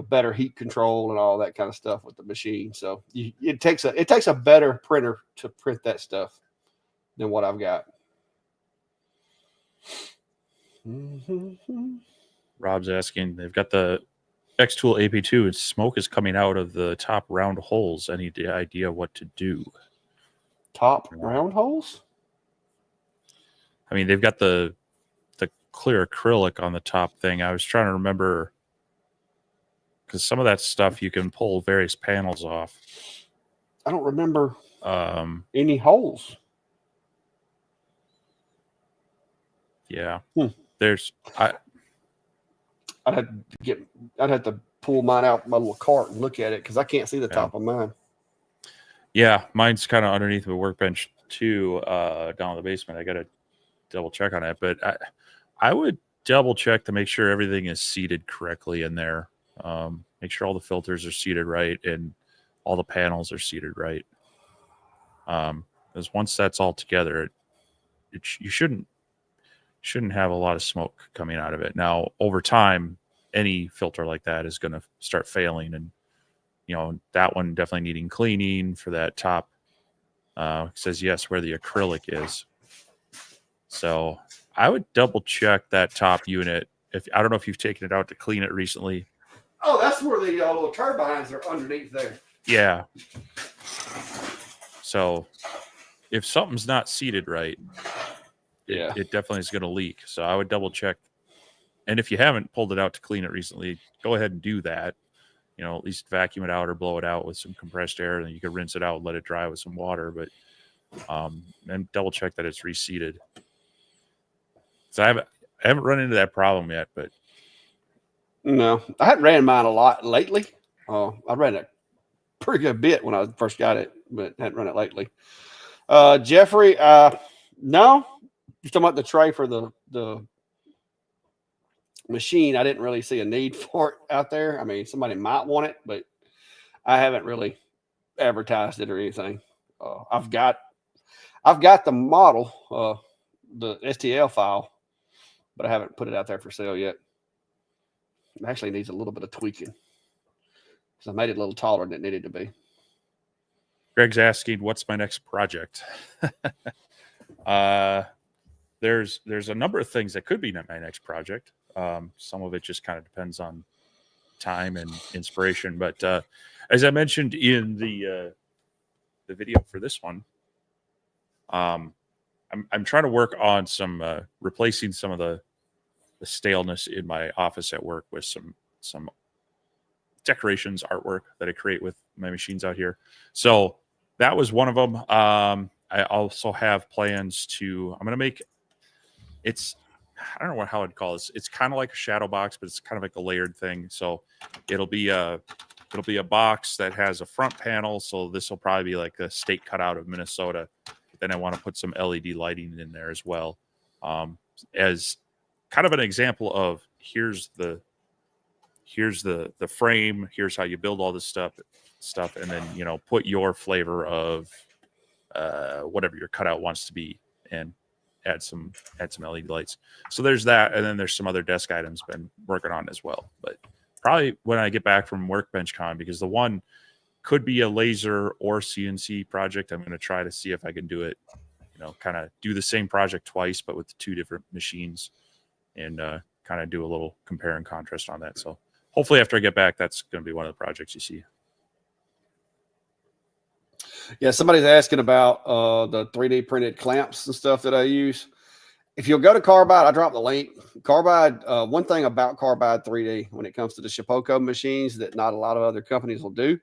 better heat control and all that kind of stuff with the machine. So it takes a better printer to print that stuff than what I've got. Rob's asking, they've got the X-Tool AP2 and smoke is coming out of the top round holes. Any idea what to do? Top round holes? I mean, they've got the clear acrylic on the top thing. I was trying to remember because some of that stuff you can pull various panels off. I don't remember any holes. Yeah. I'd have to pull mine out my little cart and look at it because I can't see the top of mine. Yeah, mine's kind of underneath the workbench too, down in the basement. I got to double check on it, but I would double check to make sure everything is seated correctly in there. Make sure all the filters are seated right and all the panels are seated right. Because once that's all together, you shouldn't have a lot of smoke coming out of it. Now, over time, any filter like that is going to start failing, and that one definitely needing cleaning for that top. It says yes where the acrylic is. So I would double check that top unit. I don't know if you've taken it out to clean it recently. Oh, that's where the little turbines are underneath there. Yeah. So if something's not seated right, it definitely is going to leak. So I would double check. And if you haven't pulled it out to clean it recently, go ahead and do that. At least vacuum it out or blow it out with some compressed air, and then you can rinse it out and let it dry with some water. But and double check that it's reseated. So I haven't run into that problem yet, but no, I hadn't ran mine a lot lately. I ran it pretty good bit when I first got it, but hadn't run it lately. Jeffrey, no, you're talking about the tray for the machine. I didn't really see a need for it out there. I mean, somebody might want it, but I haven't really advertised it or anything. I've got the model, the STL file, but I haven't put it out there for sale yet. It actually needs a little bit of tweaking because I made it a little taller than it needed to be. Greg's asking, what's my next project? There's a number of things that could be my next project. Some of it just kind of depends on time and inspiration. But as I mentioned in the video for this one, I'm trying to work on some replacing some of the staleness in my office at work with some decorations, artwork that I create with my machines out here. So that was one of them. I also have plans to, I'm going to make, I don't know how I'd call this. It's kind of like a shadow box, but it's kind of like a layered thing. So it'll be a box that has a front panel. So this will probably be like a state cutout of Minnesota. Then I want to put some LED lighting in there as well, as kind of an example of here's the frame, here's how you build all this stuff, and then put your flavor of whatever your cutout wants to be, and add some LED lights. So there's that, and then there's some other desk items been working on as well. But probably when I get back from Workbench Con, because the one could be a laser or CNC project, I'm going to try to see if I can do it, kind of do the same project twice, but with 2 different machines, and kind of do a little compare and contrast on that. So hopefully after I get back, that's going to be one of the projects you see. Yeah, somebody's asking about the 3D printed clamps and stuff that I use. If you'll go to Carbide, I dropped the link. Carbide, one thing about Carbide 3D when it comes to the Shapeoko machines that not a lot of other companies will do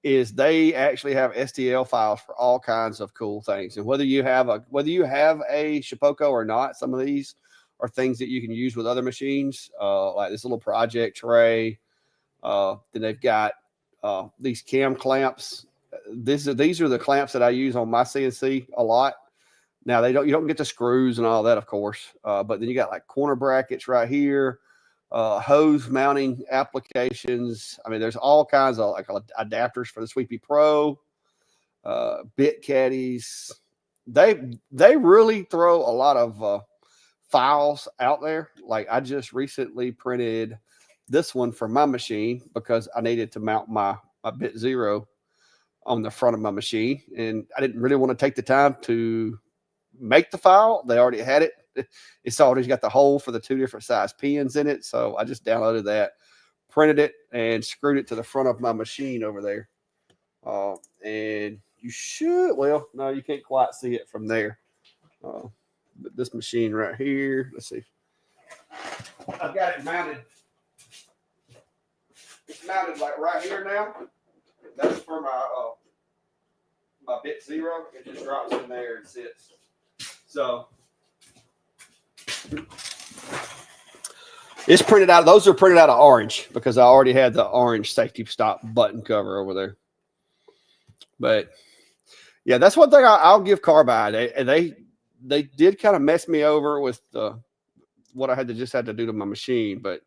is they actually have STL files for all kinds of cool things. And whether you have a Shapeoko or not, some of these are things that you can use with other machines, like this little project tray. Then they've got these cam clamps. These are the clamps that I use on my CNC a lot. Now you don't get the screws and all that, of course, but then you got like corner brackets right here, hose mounting applications. I mean, there's all kinds of like adapters for the Sweepy Pro, bit caddies. They really throw a lot of files out there. Like I just recently printed this one for my machine because I needed to mount my Bit Zero on the front of my machine, and I didn't really want to take the time to make the file. They already had it. It's already got the hole for the 2 different size pins in it. So I just downloaded that, printed it, and screwed it to the front of my machine over there. And you should, well, no, you can't quite see it from there. But this machine right here, let's see. I've got it mounted. It's mounted like right here now. That's for my Bit Zero. It just drops in there and sits. So it's printed out. Those are printed out of orange because I already had the orange safety stop button cover over there. But yeah, that's one thing I'll give Carbide. They did kind of mess me over with what I had to do to my machine, but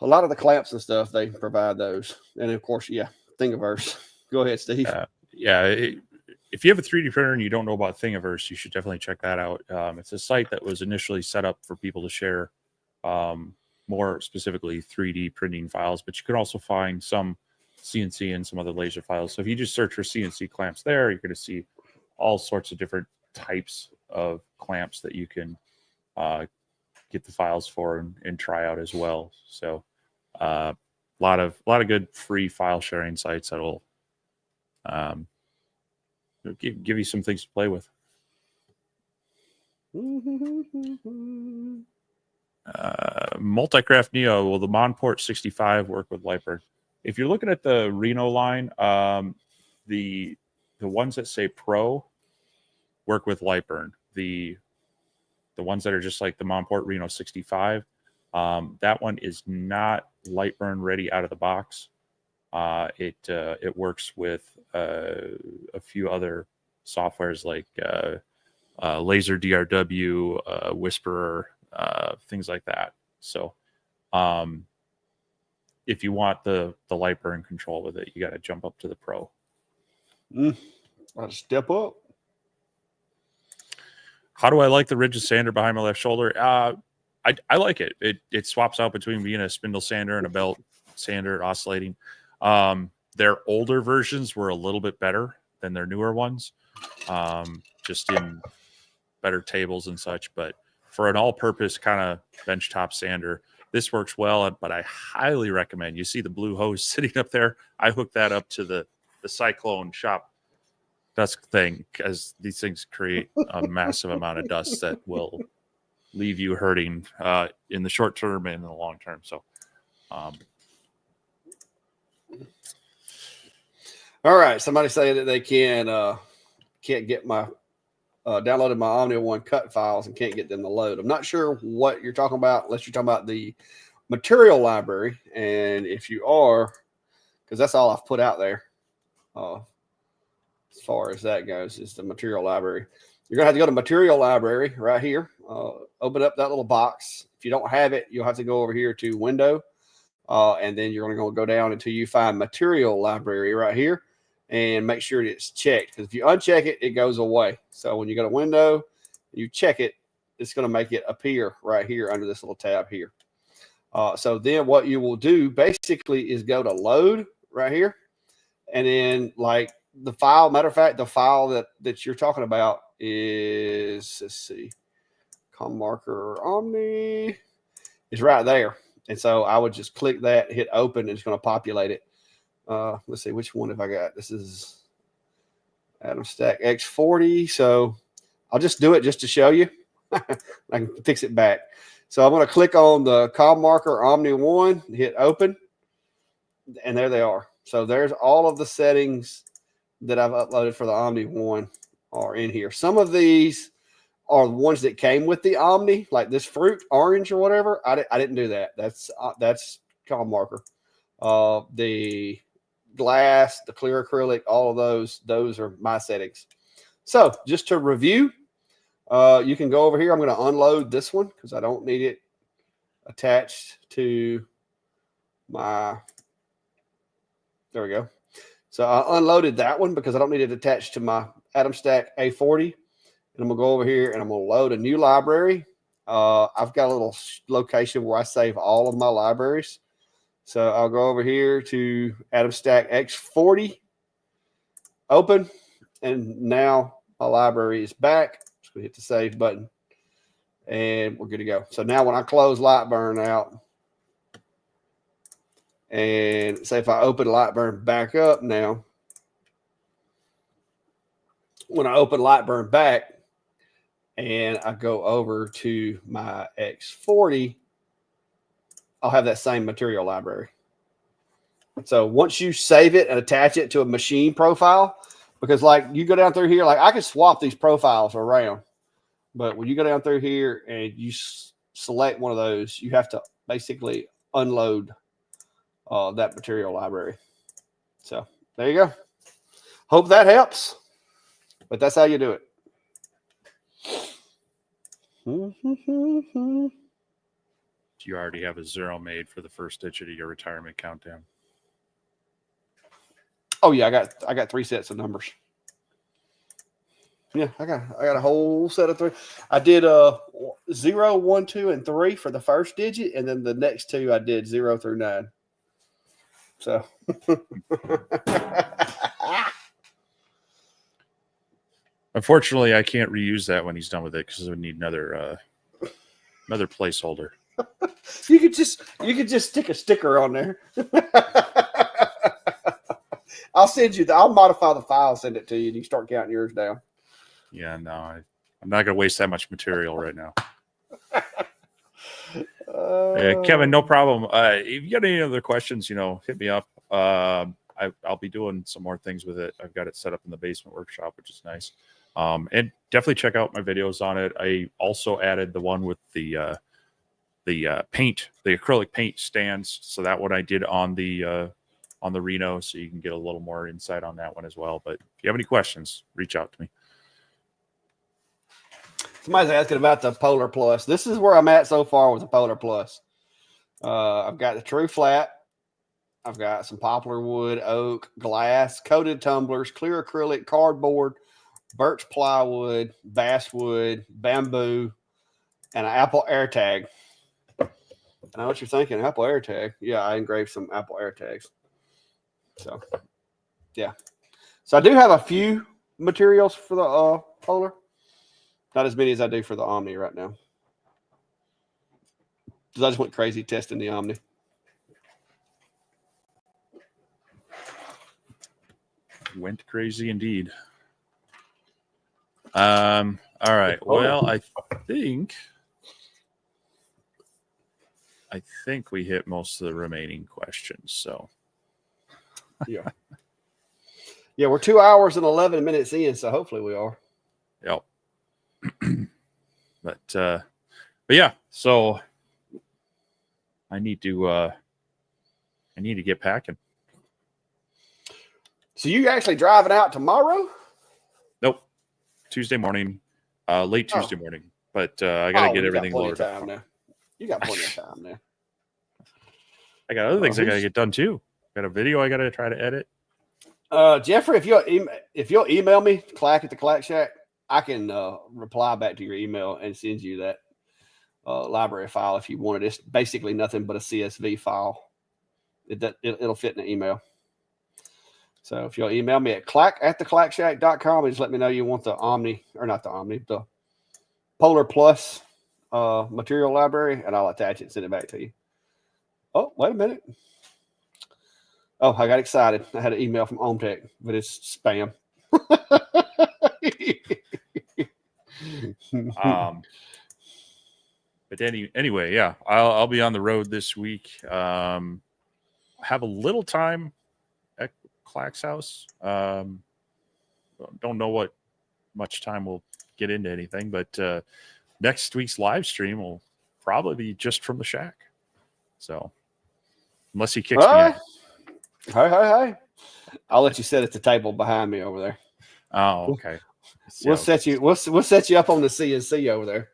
a lot of the clamps and stuff, they provide those. And of course, yeah, Thingiverse. Go ahead, Steve. If you have a 3D printer and you don't know about Thingiverse, you should definitely check that out. It's a site that was initially set up for people to share more specifically 3D printing files, but you can also find some CNC and some other laser files. So if you just search for CNC clamps there, you're going to see all sorts of different types of clamps that you can get the files for and try out as well. So a lot of good free file sharing sites that will give you some things to play with. Multicraft Neo, will the Monport 65 work with Lightburn? If you're looking at the Reno line, the ones that say Pro work with Lightburn. The ones that are just like the Monport Reno 65, that one is not Lightburn ready out of the box. It works with a few other softwares like Laser DRW, Whisperer, things like that. So if you want the Lightburn control with it, you got to jump up to the Pro. I'll step up. How do I like the ridge of sander behind my left shoulder? I I like it. It swaps out between being a spindle sander and a belt sander oscillating. Their older versions were a little bit better than their newer ones, just in better tables and such. But for an all-purpose kind of benchtop sander, this works well. But I highly recommend, you see the blue hose sitting up there, I hooked that up to the Cyclone shop dust thing, because these things create a massive amount of dust that will leave you hurting in the short term and in the long term. So all right, somebody saying that they can't get my downloaded my Omni One cut files and can't get them to load. I'm not sure what you're talking about, unless you're talking about the material library. And if you are, because that's all I've put out there as far as that goes, is the material library. You're gonna have to go to material library right here. Open up that little box. If you don't have it, you'll have to go over here to window, and then you're gonna go down until you find material library right here, and make sure it's checked. Because if you uncheck it, it goes away. So when you go to window, you check it, it's gonna make it appear right here under this little tab here. So then what you will do basically is go to load right here, and then like the file, matter of fact, the file that you're talking about is, let's see, com marker Omni is right there. And so I would just click that, hit open, and it's going to populate it. Let's see, which one have I got? This is Atom Stack X40. So I'll just do it just to show you. I can fix it back. So I'm going to click on the com marker Omni One, hit open, and there they are. So there's all of the settings that I've uploaded for the Omni One are in here. Some of these are the ones that came with the Omni, like this fruit orange or whatever. I didn't do that. That's com marker. The glass, the clear acrylic, all of those are my settings. So just to review, you can go over here. I'm going to unload this one because I don't need it attached to my, there we go. So I unloaded that one because I don't need it attached to my Atom Stack A40. And I'm going to go over here and I'm going to load a new library. I've got a little location where I save all of my libraries. So I'll go over here to Atom Stack X40, open, and now my library is back. Just going to hit the save button, and we're good to go. So now when I close Lightburn out, and say if I open Lightburn back up now, when I open Lightburn back and I go over to my X40, I'll have that same material library. So once you save it and attach it to a machine profile, because like you go down through here, like I can swap these profiles around, but when you go down through here and you select one of those, you have to basically unload that material library. So there you go. Hope that helps, but that's how you do it. You already have a 0 made for the first digit of your retirement countdown. Oh yeah, I got 3 sets of numbers. Yeah, I got a whole set of 3. I did 0, 1, 2, and 3 for the first digit, and then the next 2 I did 0 through 9. So unfortunately, I can't reuse that when he's done with it because it would need another placeholder. You could just stick a sticker on there. I'll modify the file, send it to you, and you start counting yours down. Yeah, no, I'm not going to waste that much material right now. Kevin, no problem. If you got any other questions, hit me up. I'll be doing some more things with it. I've got it set up in the basement workshop, which is nice. And definitely check out my videos on it. I also added the one with the paint, the acrylic paint stands. So that one I did on the Reno, so you can get a little more insight on that one as well. But if you have any questions, reach out to me. Somebody's asking about the Polar Plus. This is where I'm at so far with the Polar Plus. I've got the True Flat. I've got some poplar wood, oak, glass, coated tumblers, clear acrylic, cardboard, birch plywood, basswood, bamboo, and an apple air tag. I know what you're thinking. Apple AirTag. Yeah, I engraved some Apple AirTags. So, yeah. So I do have a few materials for the Polar. Not as many as I do for the Omni right now. Because I just went crazy testing the Omni. Went crazy indeed. All right. Well, I think we hit most of the remaining questions. So Yeah. Yeah, we're 2 hours and 11 minutes in, so hopefully we are. Yep. But yeah, so I need to get packing. So you actually driving out tomorrow? Nope. Tuesday morning, late Tuesday morning. But I got to get everything loaded up. Now. You got plenty of time now. I got other things I got to get done too. Got a video I got to try to edit. Jeffrey, if you'll email me, Clack at the Clack Shack, I can reply back to your email and send you that library file if you want it. It's basically nothing but a CSV file. It'll fit in the email. So if you'll email me at clack@theclackshack.com and just let me know you want the Omni, or not the Omni, the Polar Plus material library, and I'll attach it and send it back to you. Oh, wait a minute. Oh, I got excited. I had an email from OMTech, but it's spam. But anyway, yeah, I'll be on the road this week. Have a little time at Clack's house. Don't know what much time we'll get into anything, but next week's live stream will probably be just from the shack. So unless he kicks me out. Hey. I'll let you sit at the table behind me over there. Oh, okay. We'll set you up on the CNC over there.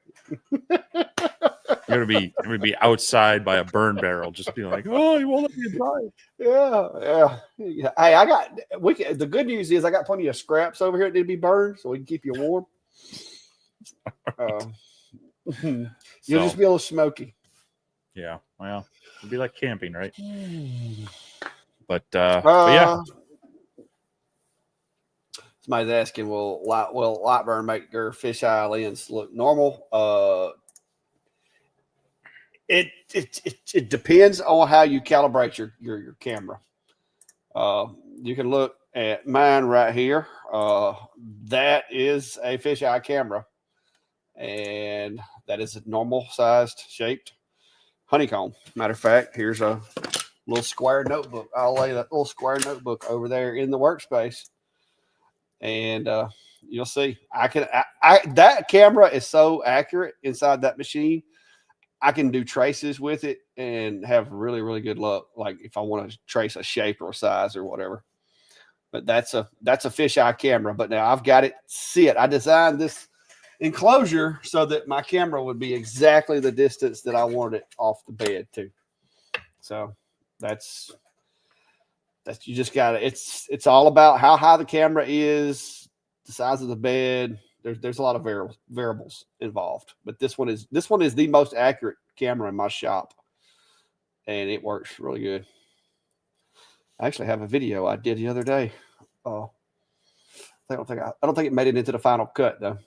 You're gonna be outside by a burn barrel, just being like, "Oh, you won't let me inside." Yeah. Hey, the good news is I got plenty of scraps over here that need to be burned, so we can keep you warm. You'll just be a little smoky. Yeah, well, it'd be like camping, right? But yeah. Somebody's asking, will Lightburn make your fisheye lens look normal? It depends on how you calibrate your camera. You can look at mine right here. That is a fisheye camera, and that is a normal sized shaped honeycomb. Matter of fact, here's a little square notebook. I'll lay that little square notebook over there in the workspace, and you'll see. That camera is so accurate inside that machine. I can do traces with it and have really, really good luck. Like if I want to trace a shape or a size or whatever. But that's a fisheye camera. But now I've got it sit. I designed this enclosure so that my camera would be exactly the distance that I wanted it off the bed to. So that's you just got to. It's all about how high the camera is, the size of the bed. There's a lot of variables involved, but this one is the most accurate camera in my shop, and it works really good. I actually have a video I did the other day. I don't think it made it into the final cut though,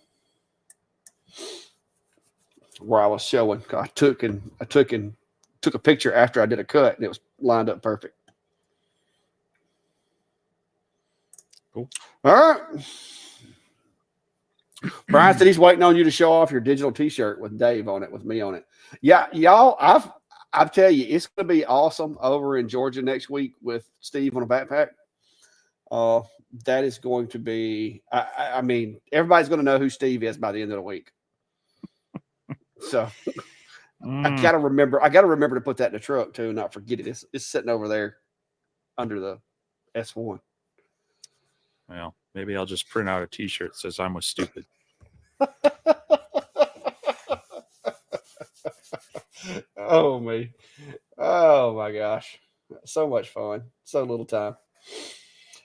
where I was showing. I took a picture after I did a cut, and it was lined up perfect. Cool. All right. Brian said he's waiting on you to show off your digital T-shirt with Dave on it, with me on it. Yeah, y'all, I tell you, it's going to be awesome over in Georgia next week with Steve on a backpack. That is going to be. I mean, everybody's going to know who Steve is by the end of the week. So I got to remember to put that in the truck too, and not forget it. It's sitting over there under the S1. Well, maybe I'll just print out a T-shirt that says "I'm was stupid." Oh me! Oh my gosh! So much fun, so little time.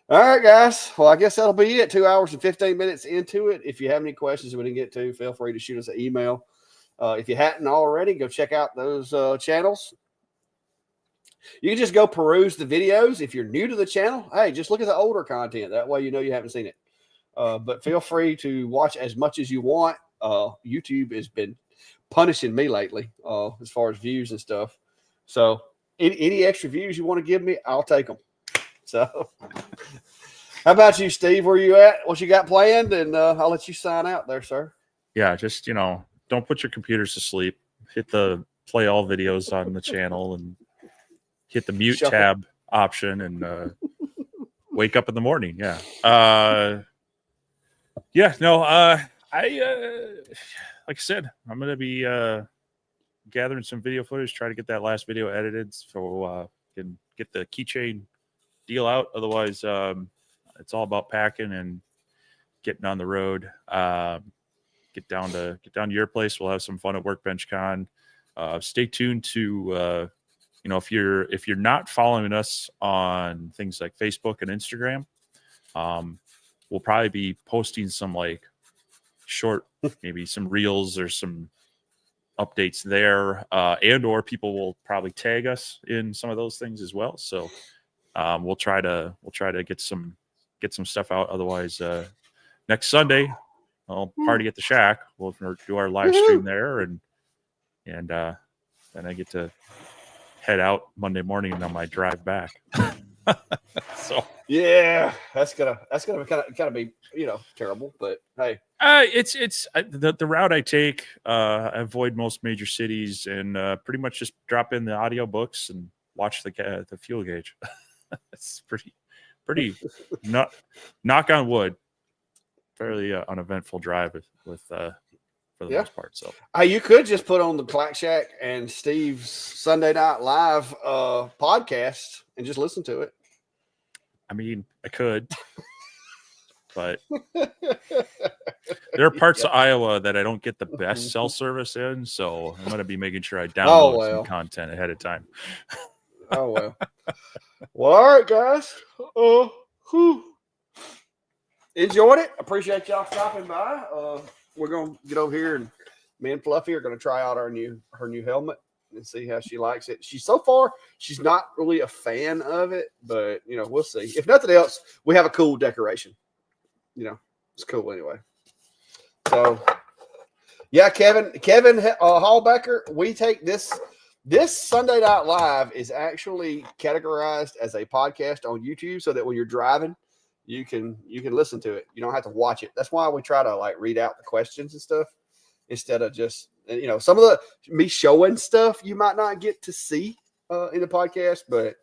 All right, guys. Well, I guess that'll be it. 2 hours and 15 minutes into it. If you have any questions we didn't get to, feel free to shoot us an email. If you hadn't already, go check out those channels. You can just go peruse the videos. If you're new to the channel, hey, just look at the older content. That way you know you haven't seen it. But feel free to watch as much as you want. YouTube has been punishing me lately as far as views and stuff. So any extra views you want to give me, I'll take them. So how about you, Steve? Where you at? What you got planned? And I'll let you sign out there, sir. Yeah, just, don't put your computers to sleep. Hit the play all videos on the channel and hit the mute Shuffle. tab option and wake up in the morning. Yeah. Like I said, I'm going to be gathering some video footage, try to get that last video edited so can get the keychain deal out. Otherwise, it's all about packing and getting on the road. Get down to your place. We'll have some fun at Workbench Con. Stay tuned to if you're not following us on things like Facebook and Instagram, we'll probably be posting some like short, maybe some reels or some updates there, and or people will probably tag us in some of those things as well. So we'll try to get some stuff out. Otherwise, next Sunday I'll party at the shack. We'll do our live stream there, and then I get to head out Monday morning on my drive back. So yeah, that's gonna kind of be terrible, but hey, it's the route I take. I avoid most major cities and pretty much just drop in the audio books and watch the fuel gauge. It's pretty knock on wood, fairly uneventful drive with for the most part. So you could just put on the Clack Shack and Steve's Sunday Night Live podcast and just listen to it. I mean, I could, but there are parts of Iowa that I don't get the best cell service in, so I'm going to be making sure I download some content ahead of time. Oh, well. Well, all right, guys. Enjoyed it. Appreciate y'all stopping by. We're going to get over here, and me and Fluffy are going to try out her new helmet and see how she likes it. She's not really a fan of it, but we'll see. If nothing else, we have a cool decoration. It's cool anyway. So yeah, Kevin Hallbecker, we take this Sunday Night Live is actually categorized as a podcast on YouTube, so that when you're driving, you can listen to it. You don't have to watch it. That's why we try to like read out the questions and stuff instead of just some of me showing stuff you might not get to see in the podcast, but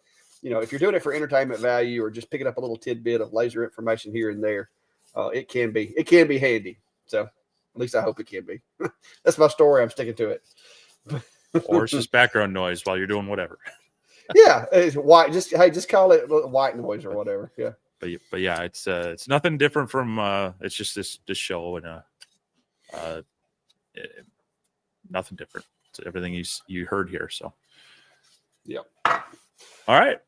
if you're doing it for entertainment value or just picking up a little tidbit of laser information here and there, it can be handy. So at least I hope it can be. That's my story. I'm sticking to it. Or it's just background noise while you're doing whatever. Yeah, it's white. Just call it white noise or whatever. Yeah. But yeah, it's nothing different from it's just this show and nothing different. It's everything you heard here. So yep. All right.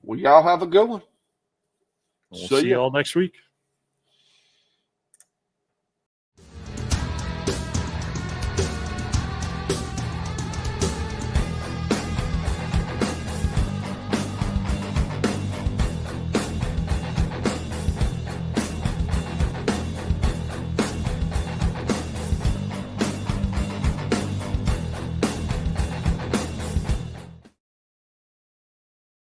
Well, y'all have a good one. We'll see you all next week.